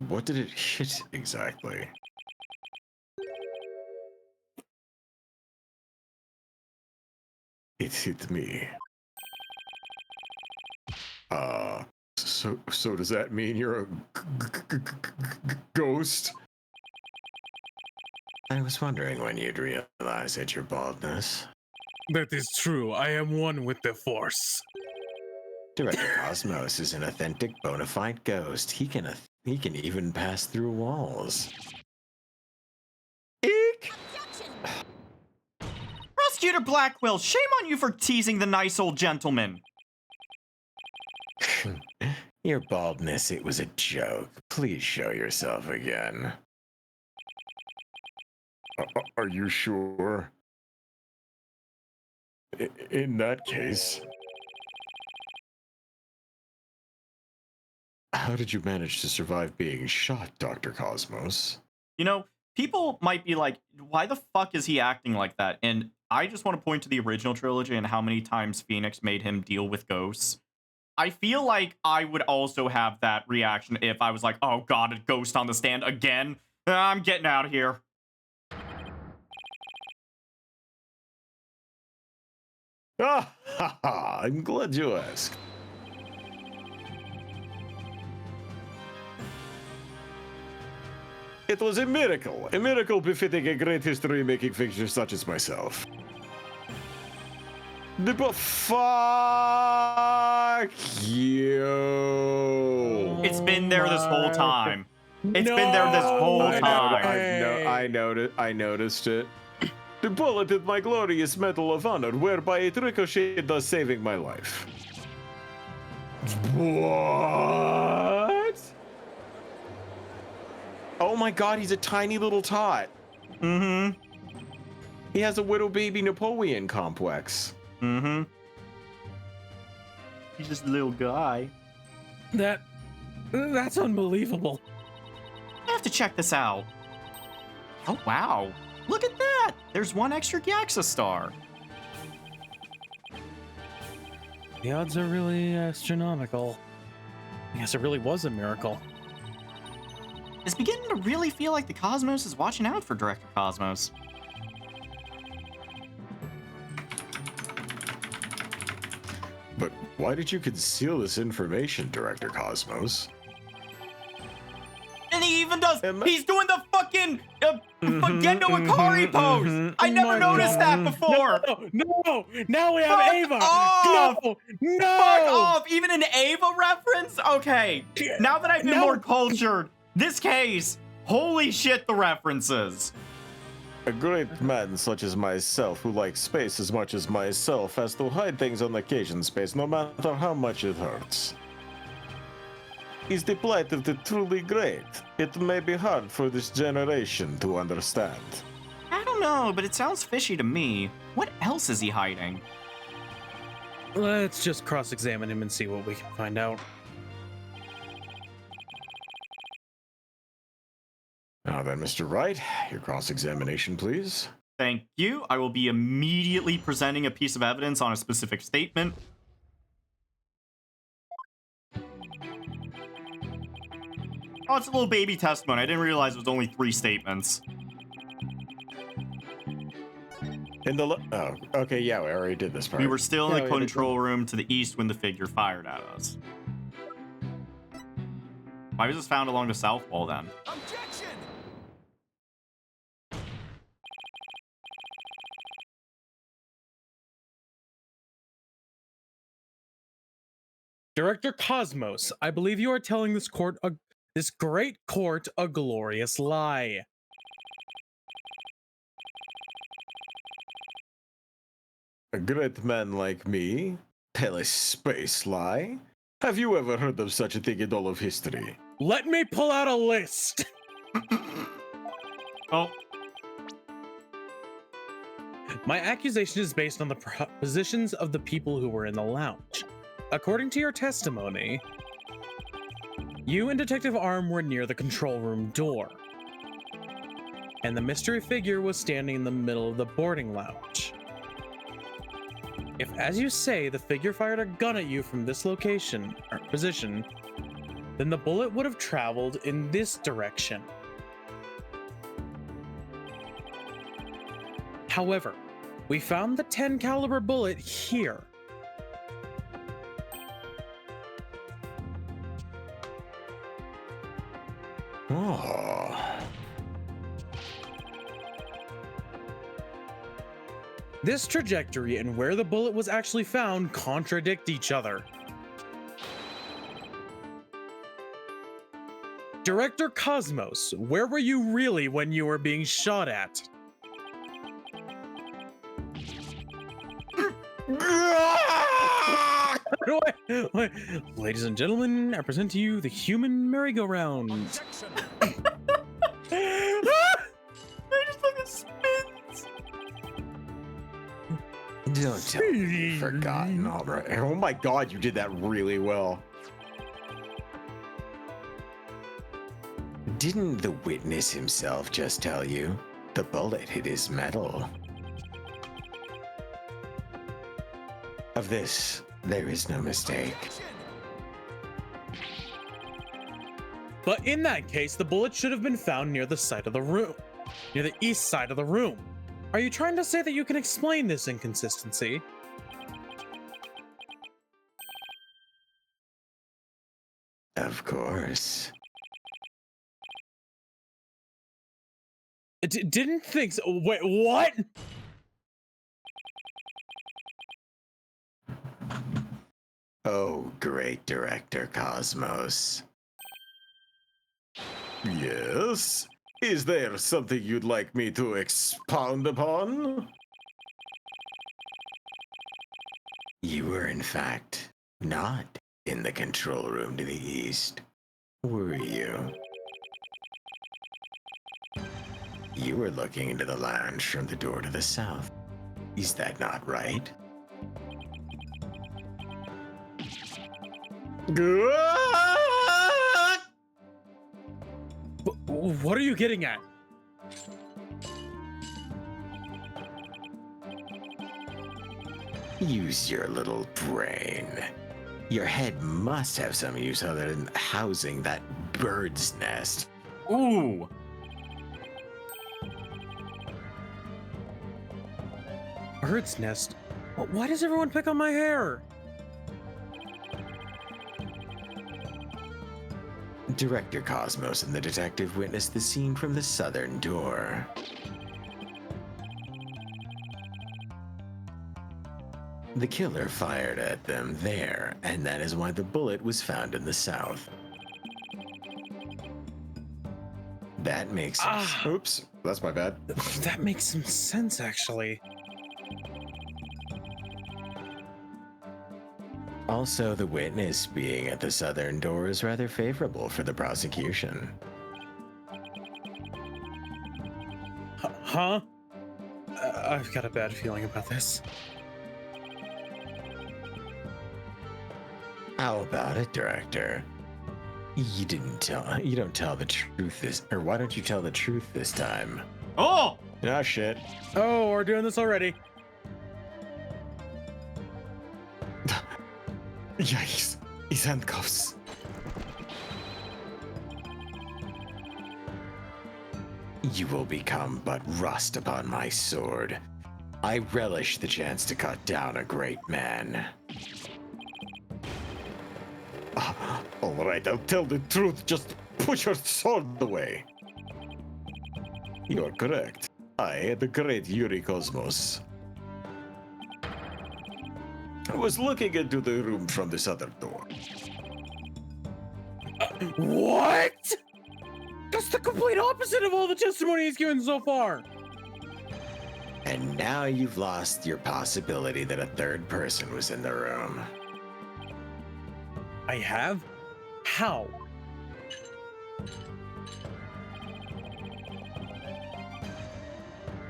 What did it hit exactly? It hit me. So does that mean you're a ghost? I was wondering when you'd realize it, your baldness.
That is true. I am one with the Force.
Director Cosmos is an authentic, bona fide ghost. He can even pass through walls. Eek!
Prosecutor Blackwell, shame on you for teasing the nice old gentleman.
Your baldness, it was a joke. Please show yourself again. Are you sure? In that case... How did you manage to survive being shot, Dr. Cosmos?
You know, people might be like, why the fuck is he acting like that? And I just want to point to the original trilogy and how many times Phoenix made him deal with ghosts. I feel like I would also have that reaction if I was like, oh god, a ghost on the stand again? I'm getting out of here.
Ah, ha, ha, I'm glad you asked. It was a miracle befitting a great history-making figure such as myself. But fuck you.
It's been there this whole time. It's been there this whole time.
I noticed it. The bullet hit my glorious Medal of Honor, whereby it ricocheted, thus saving my life. What? Oh my god, he's a tiny little tot.
Mm-hmm.
He has a widow baby Napoleon complex.
Mm-hmm. He's just a little guy.
That's unbelievable.
I have to check this out. Oh, wow. Look at that. There's one extra Gaxa star.
The odds are really astronomical. I guess it really was a miracle.
It's beginning to really feel like the Cosmos is watching out for Director Cosmos.
But why did you conceal this information, Director Cosmos?
And he even does. He's doing the fucking Gendo Ikari pose. I never noticed that before.
No, now we have
Fuck
Ava.
off.
No.
Fuck off. Even an Ava reference? Okay. Now that I've been more cultured, This case! Holy shit, the references!
A great man such as myself, who likes space as much as myself, has to hide things on occasion space, no matter how much it hurts. Is the plight of the truly great. It may be hard for this generation to understand.
I don't know, but it sounds fishy to me. What else is he hiding?
Let's just cross-examine him and see what we can find out.
Now then, Mr. Wright, your cross-examination, please.
Thank you. I will be immediately presenting a piece of evidence on a specific statement. Oh, it's a little baby testimony. I didn't realize it was only 3 statements.
Oh, okay, yeah, we already did this part.
We were still in
Yeah,
the
we did
control room to the east when the figure fired at us. Why was this found along the south wall then?
Objection!
Director Cosmos, I believe you are telling this great court a glorious lie.
A great man like me? Tell a space lie? Have you ever heard of such a thing in all of history?
Let me pull out a list.
Oh,
My accusation is based on the positions of the people who were in the lounge. According to your testimony, you and Detective Arm were near the control room door, and the mystery figure was standing in the middle of the boarding lounge. If, as you say, the figure fired a gun at you from this location or position, then the bullet would have traveled in this direction. However, we found the 10 caliber bullet here.
Oh.
This trajectory and where the bullet was actually found contradict each other. Director Cosmos, where were you really when you were being shot at? Wait. Ladies and gentlemen, I present to you the human merry-go-round.
Objection!
I just fucking spins.
Don't tell me you've forgotten already. Oh my god, you did that really well. Didn't the witness himself just tell you? The bullet hit his metal. Of this, there is no mistake.
Objection!
But in that case, the bullet should have been found near the side of the room, near the east side of the room. Are you trying to say that you can explain this inconsistency?
Of course.
Didn't think so. Wait, what?
Oh, great director Cosmos. Yes? Is there something you'd like me to expound upon? You were, in fact, not in the control room to the east, were you? You were looking into the lounge from the door to the south. Is that not right?
What are you getting at?
Use your little brain. Your head must have some use other than housing that bird's nest.
Ooh.
Bird's nest? Why does everyone pick on my hair?
Director Cosmos and the detective witnessed the scene from the southern door. The killer fired at them there, and that is why the bullet was found in the south. That makes sense. Oops, that's my bad.
That makes some sense, actually.
Also, the witness being at the southern door is rather favorable for the prosecution.
Huh? I've got a bad feeling about this.
How about it, Director? You don't tell the truth or why don't you tell the truth this time?
Oh!
Ah, shit.
Oh, we're doing this already.
Yikes. He's handcuffs. You will become but rust upon my sword. I relish the chance to cut down a great man. All right, I'll tell the truth. Just put your sword away. You're correct. I, the great Yuri Cosmos, was looking into the room from this other door.
What? That's the complete opposite of all the testimony he's given so far.
And now you've lost your possibility that a third person was in the room.
I have? How?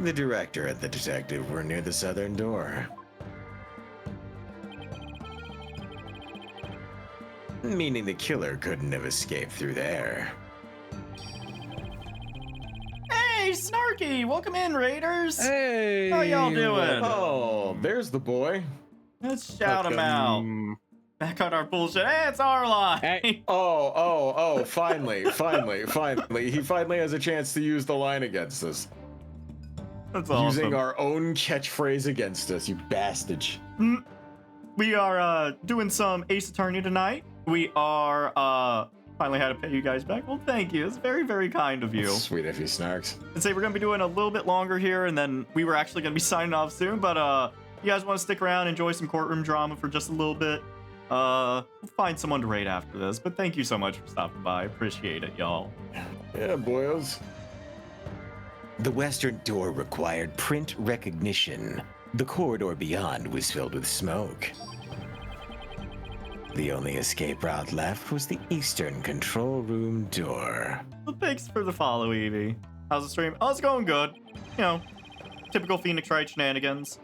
The director and the detective were near the southern door. Meaning the killer couldn't have escaped through there.
Hey, Snarky! Welcome in, Raiders!
Hey!
How y'all doing?
Oh, there's the boy.
Let's shout him out. Back on our bullshit. Hey, it's our line!
Hey.
Oh, finally. He finally has a chance to use the line against us.
That's awesome.
Using our own catchphrase against us, you bastard.
We are doing some Ace Attorney tonight. We are finally had to pay you guys back. Well, thank you. It's very, very kind of you.
Sweet if he snarks.
And say we're gonna be doing a little bit longer here, and then we were actually gonna be signing off soon. But you guys want to stick around, enjoy some courtroom drama for just a little bit? We'll find someone to raid after this. But thank you so much for stopping by. Appreciate it, y'all.
Yeah, boys. The western door required print recognition. The corridor beyond was filled with smoke. The only escape route left was the eastern control room door.
Well, thanks for the follow, Evie. How's the stream? Oh, it's going good. You know, typical Phoenix Wright shenanigans.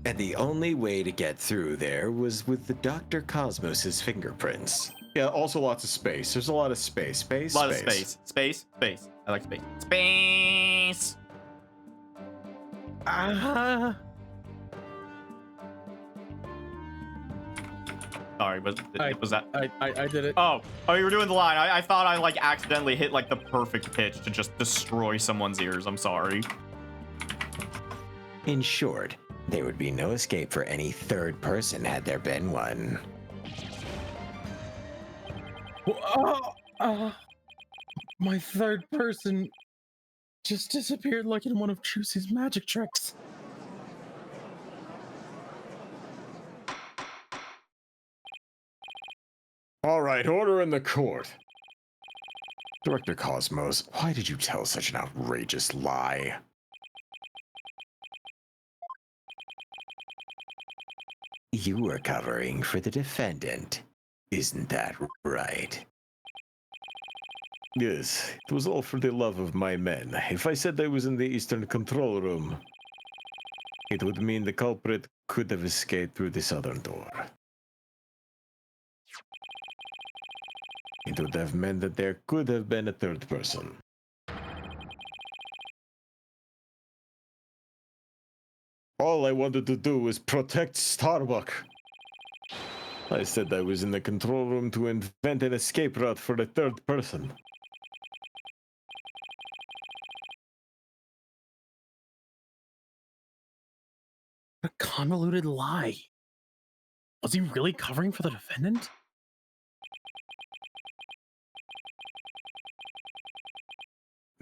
And the only way to get through there was with the Dr. Cosmos's fingerprints. Yeah, also lots of space. There's a lot of space.
A lot of space. Space. I like space. Space! Sorry, was that?
I did it.
Oh, you were doing the line. I thought I like accidentally hit like the perfect pitch to just destroy someone's ears. I'm sorry.
In short, there would be no escape for any third person had there been one.
My third person just disappeared like in one of Juicy's magic tricks.
All right, order in the court. Director Cosmos, why did you tell such an outrageous lie? You were covering for the defendant, isn't that right? Yes, it was all for the love of my men. If I said I was in the Eastern Control Room, it would mean the culprit could have escaped through the southern door. It would have meant that there could have been a third person. All I wanted to do was protect Starbuck. I said I was in the control room to invent an escape route for the third person.
What a convoluted lie. Was he really covering for the defendant?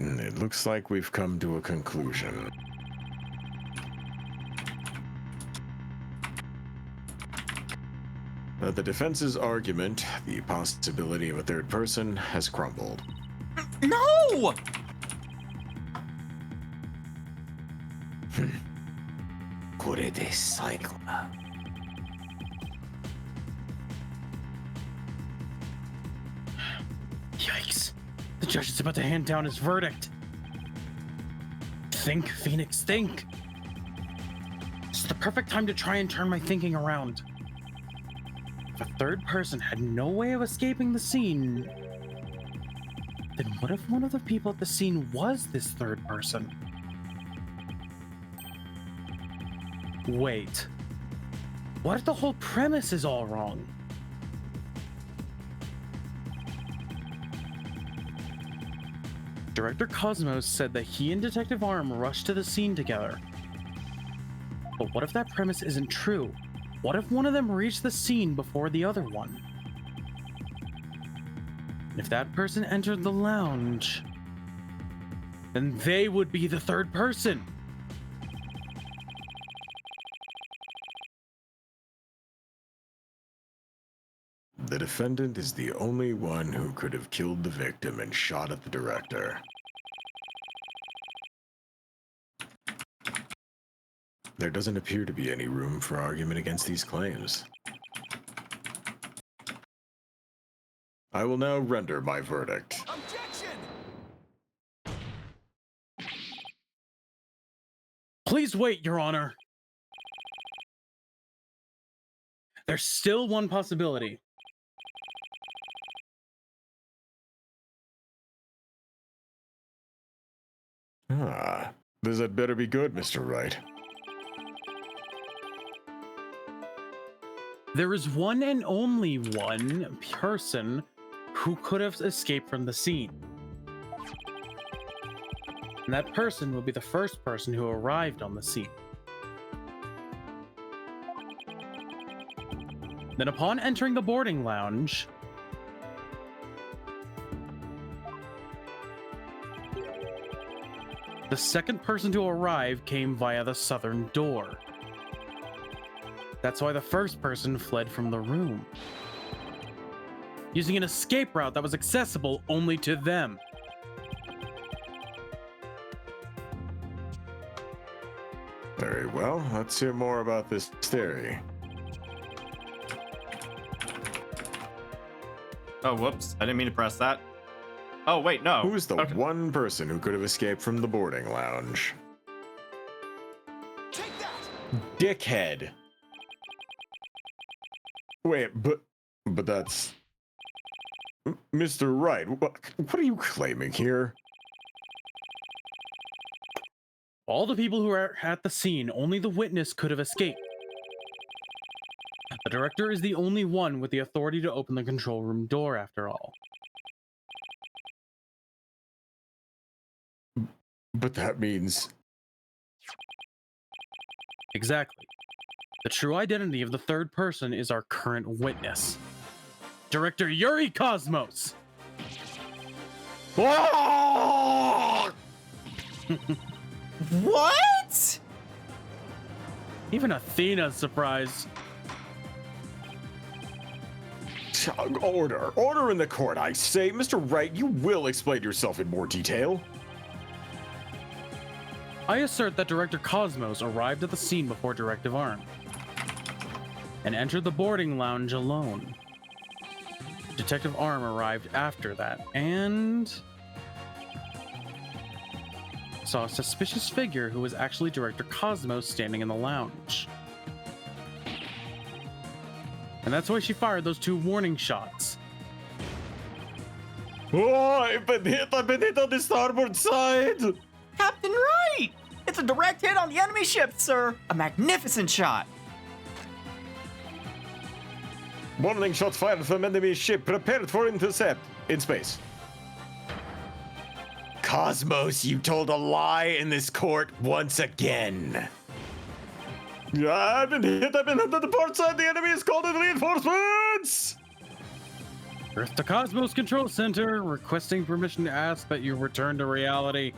It looks like we've come to a conclusion. The defense's argument, the possibility of a third person, has crumbled.
No!
Yikes. The judge is about to hand down his verdict. Think, Phoenix, think. It's the perfect time to try and turn my thinking around. If a third person had no way of escaping the scene, then what if one of the people at the scene was this third person? Wait. What if the whole premise is all wrong? Director Cosmos said that he and Detective Arm rushed to the scene together. But what if that premise isn't true? What if one of them reached the scene before the other one? And if that person entered the lounge, then they would be the third person.
The defendant is the only one who could have killed the victim and shot at the director. There doesn't appear to be any room for argument against these claims. I will now render my verdict.
Objection!
Please wait, Your Honor. There's still one possibility.
This had better be good, Mr. Wright.
There is one and only one person who could have escaped from the scene. And that person will be the first person who arrived on the scene. Then upon entering the boarding lounge, the second person to arrive came via the southern door. That's why the first person fled from the room, using an escape route that was accessible only to them.
Very well, let's hear more about this theory.
Oh, whoops. I didn't mean to press that. Oh, wait, no.
Who's the
Okay.
one person who could have escaped from the boarding lounge?
Take that!
Dickhead. Wait, but that's... Mr. Wright, what are you claiming here?
All the people who are at the scene, only the witness could have escaped. The director is the only one with the authority to open the control room door, after all.
But that means...
Exactly. The true identity of the third person is our current witness, Director Yuri Cosmos.
What?
Even Athena's surprised.
Order in the court, I say. Mr. Wright, you will explain yourself in more detail.
I assert that Director Cosmos arrived at the scene before Directive Arm and entered the boarding lounge alone. Detective Arm arrived after that and saw a suspicious figure who was actually Director Cosmos standing in the lounge. And that's why she fired those 2 warning shots.
Oh, I've been hit on the starboard side!
Captain Wright! It's a direct hit on the enemy ship, sir! A magnificent shot!
Warning shot fired from enemy ship prepared for intercept in space. Cosmos, you told a lie in this court once again. I've been hit on the port side. The enemy is called in reinforcements!
Earth to Cosmos Control Center, requesting permission to ask that you return to reality.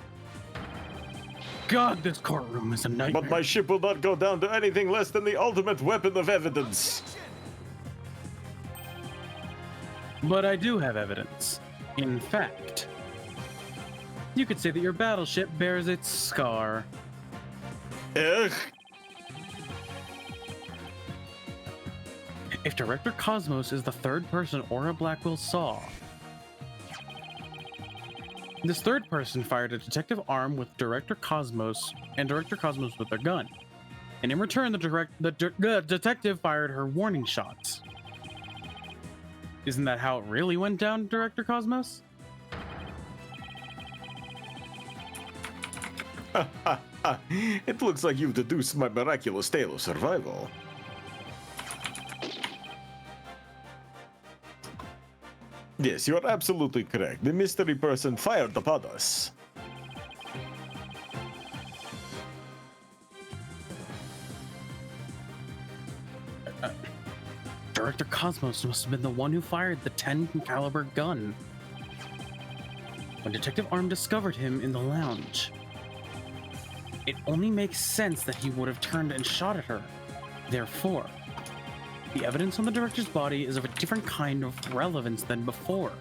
God, this courtroom is a nightmare.
But my ship will not go down to anything less than the ultimate weapon of evidence.
Objection!
But I do have evidence. In fact, you could say that your battleship bears its scar.
Ugh.
If Director Cosmos is the third person Aura Blackwell saw, this third person fired a detective arm with Director Cosmos and Director Cosmos with their gun. And in return, the detective fired her warning shots. Isn't that how it really went down, Director Cosmos?
It looks like you've deduced my miraculous tale of survival. Yes, you're absolutely correct. The mystery person fired upon us.
Director Cosmos must have been the one who fired the 10 caliber gun. When Detective Arm discovered him in the lounge, it only makes sense that he would have turned and shot at her. Therefore, the evidence on the director's body is of a different kind of relevance than before.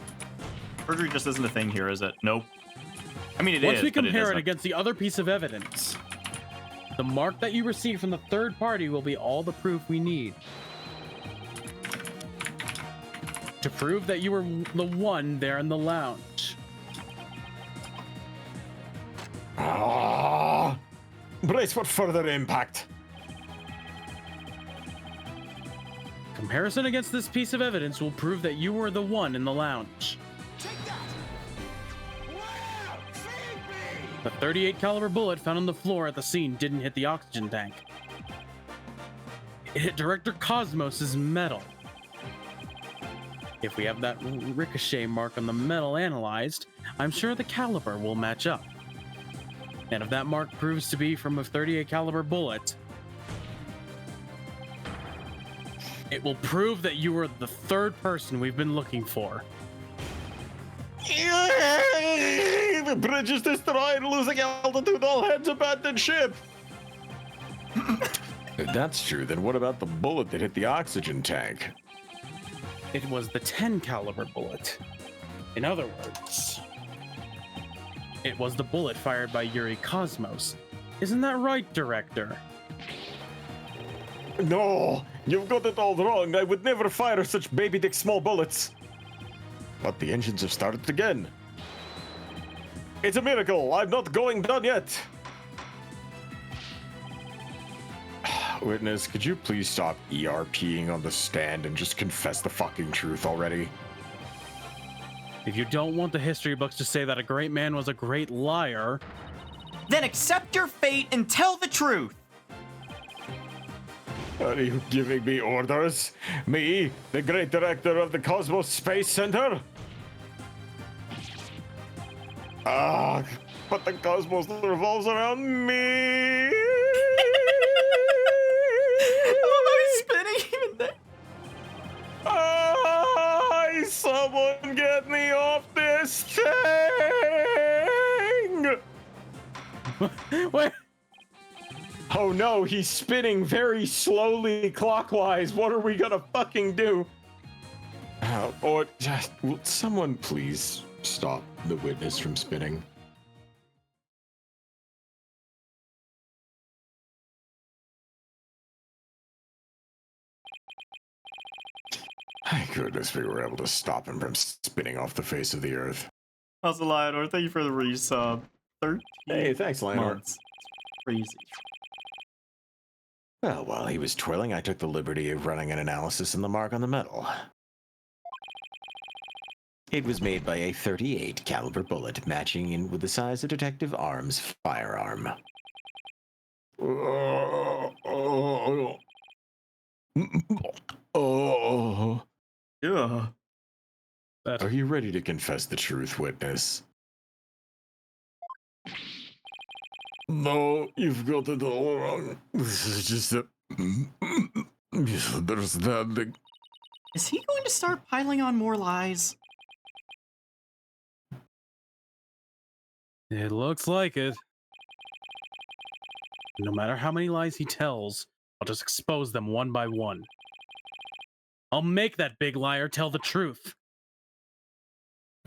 Perjury just isn't a thing here, is it? Nope. I mean, it is.
Once we
but
compare it
isn't.
against the other piece of evidence, the mark that you receive from the third party will be all the proof we need to prove that you were the one there in the lounge.
Brace for further impact.
Comparison against this piece of evidence will prove that you were the one in the lounge.
Take that! Wow! Feed me!
The 38 caliber bullet found on the floor at the scene didn't hit the oxygen tank. It hit Director Cosmos's metal. If we have that ricochet mark on the metal analyzed, I'm sure the caliber will match up. And if that mark proves to be from a 38 caliber bullet, it will prove that you were the third person we've been looking for.
The bridge is destroyed, losing altitude, all hands abandoned ship. If that's true, then what about the bullet that hit the oxygen tank?
It was the 10 caliber bullet. In other words, it was the bullet fired by Yuri Cosmos. Isn't that right, Director?
No, you've got it all wrong. I would never fire such baby dick small bullets. But the engines have started again. It's a miracle. I'm not going down yet. Witness, could you please stop ERPing on the stand and just confess the fucking truth already?
If you don't want the history books to say that a great man was a great liar,
Then accept your fate and tell the truth.
Are you giving me orders? Me, the great director of the Cosmos Space Center? But the cosmos revolves around me.
He's spinning even there.
Someone get me off this thing!
wait,
Oh no, he's spinning very slowly clockwise. What are we gonna fucking do? Or just, will someone please stop the witness from spinning? Thank goodness we were able to stop him from spinning off the face of the earth.
How's the Lionor? Thank you for the resub. 13
Hey, thanks, Lionor.
months. Crazy.
Well, while he was twirling, I took the liberty of running an analysis on the mark on the metal. It was made by a 38 caliber bullet, matching in with the size of Detective Arm's firearm. Oh.
Yeah.
Are you ready to confess the truth, witness? No, you've got it all wrong. This is just a misunderstanding.
Is he going to start piling on more lies?
it looks like it. No matter how many lies he tells, I'll just expose them one by one. I'll make that big liar tell the truth.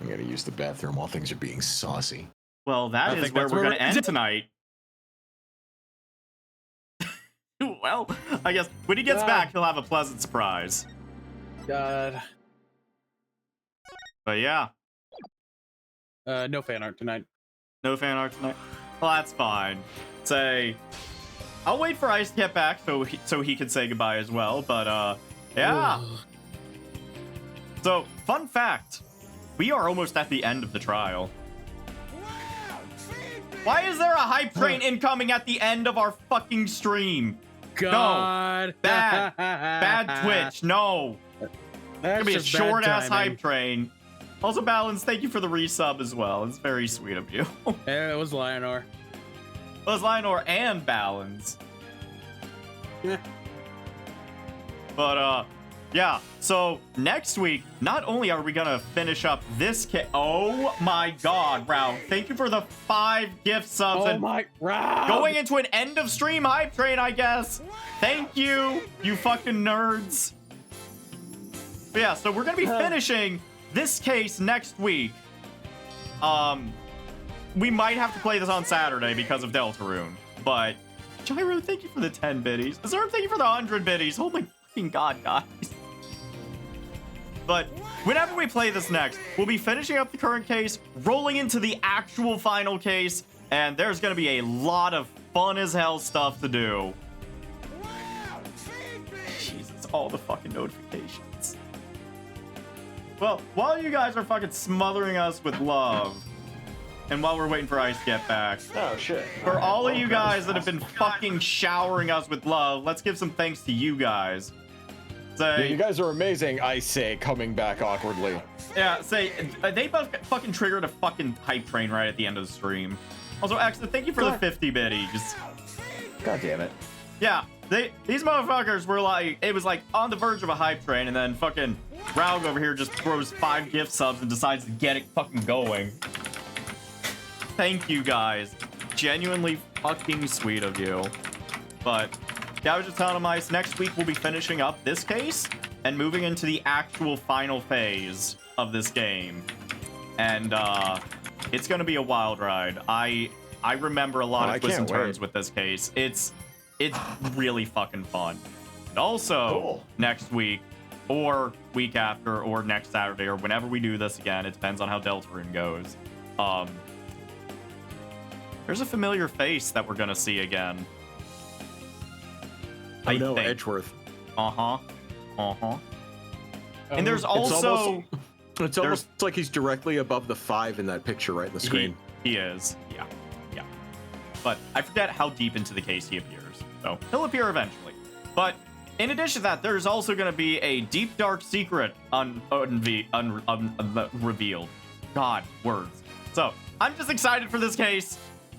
I'm gonna use the bathroom while things are being saucy.
Well,
I
that is
think
where
that's
we're
where
going to end tonight. Well, I guess when he gets
God.
back, he'll have a pleasant surprise.
God.
But yeah,
No fan art tonight.
no fan art tonight. Well, that's fine. Say, I'll wait for Ice to get back so he can say goodbye as well. But yeah.
Ugh.
So, fun fact: we are almost at the end of the trial.
Wow, feed me!
Why is there a hype train incoming at the end of our fucking stream?
God.
Bad. Bad Twitch. No.
That's
Gonna be a
just bad
short ass
timing.
hype train. Also, Balance, thank you for the resub as well. It's very sweet of you.
Yeah, it was Lionor.
It was Lionor and Balance.
Yeah.
But yeah. So next week, not only are we gonna finish up this oh my God, Rao! Thank you for the 5 gift subs
Oh
and
my Rob.
going into an end of stream hype train, I guess. Thank you, you fucking nerds. But yeah, so we're gonna be finishing this case next week. We might have to play this on Saturday because of Deltarune. But Gyro, thank you for the 10 biddies. Zerb, thank you for the 100 biddies. Oh my fucking God, guys. But whenever we play this next, we'll be finishing up the current case, rolling into the actual final case, and there's gonna be a lot of fun as hell stuff to do.
Wow, feed me!
Jesus, all the fucking notifications. Well, while you guys are fucking smothering us with love, and while we're waiting for Ice to get back,
Oh shit.
for all of you guys that have been fucking showering us with love, let's give some thanks to you guys.
Yeah,
Say,
you guys are amazing, I say, coming back awkwardly.
say, they both fucking triggered a fucking hype train right at the end of the stream. Also, Exit, thank you for the 50 biddies.
God damn it.
Yeah, these motherfuckers were like, it was like on the verge of a hype train, and then fucking Raug over here just throws 5 gift subs and decides to get it fucking going. Thank you guys. Genuinely fucking sweet of you. But yeah, I was just telling him, Ice, next week we'll be finishing up this case and moving into the actual final phase of this game. And it's gonna be a wild ride. I remember a lot
Oh, I
of twists and
can't
turns
wait.
with this case. It's really fucking fun. And also,
Cool.
next week, or week after, or next Saturday, or whenever we do this again, it depends on how Deltarune goes. There's a familiar face that we're gonna see again.
I know,
think.
Edgeworth.
And there's
It's
also
It's almost like he's directly above the 5 in that picture right in the screen.
He is, yeah. But I forget how deep into the case he appears, so he'll appear eventually. But in addition to that, there's also going to be a deep dark secret revealed. God, words. So I'm just excited for this case.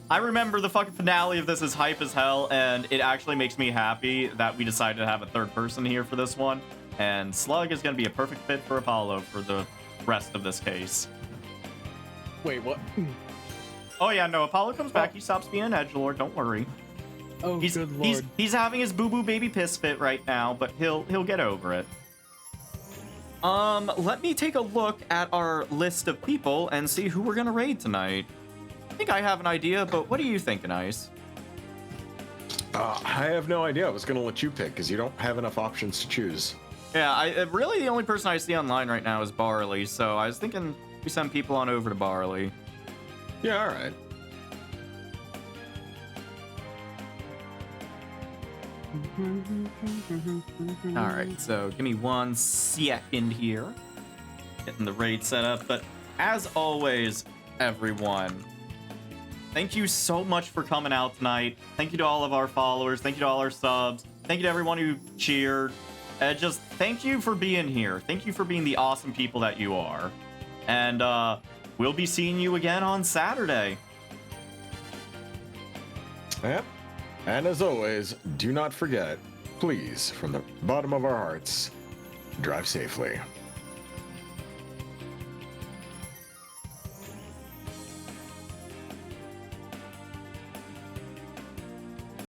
I remember the fucking finale of this is hype as hell, and it actually makes me happy that we decided to have a third person here for this one. And Slug is going to be a perfect fit for Apollo for the rest of this case.
Wait, what?
Oh yeah, no, Apollo comes back. He stops being an edgelord. Don't worry.
Oh,
He's
good lord.
he's having his boo boo baby piss fit right now, but he'll get over it. Let me take a look at our list of people and see who we're gonna raid tonight. I think I have an idea, but what are you thinking, Ice?
I have no idea. I was going to let you pick because you don't have enough options to choose.
Yeah, really the only person I see online right now is Barley, so I was thinking we send people on over to Barley.
Yeah, all right.
All right, so give me 1 second here. Getting the raid set up, but as always, everyone, thank you so much for coming out tonight. Thank you to all of our followers. Thank you to all our subs. Thank you to everyone who cheered. Just thank you for being here. Thank you for being the awesome people that you are. And we'll be seeing you again on Saturday.
Yep. And as always, do not forget, please, from the bottom of our hearts, drive safely.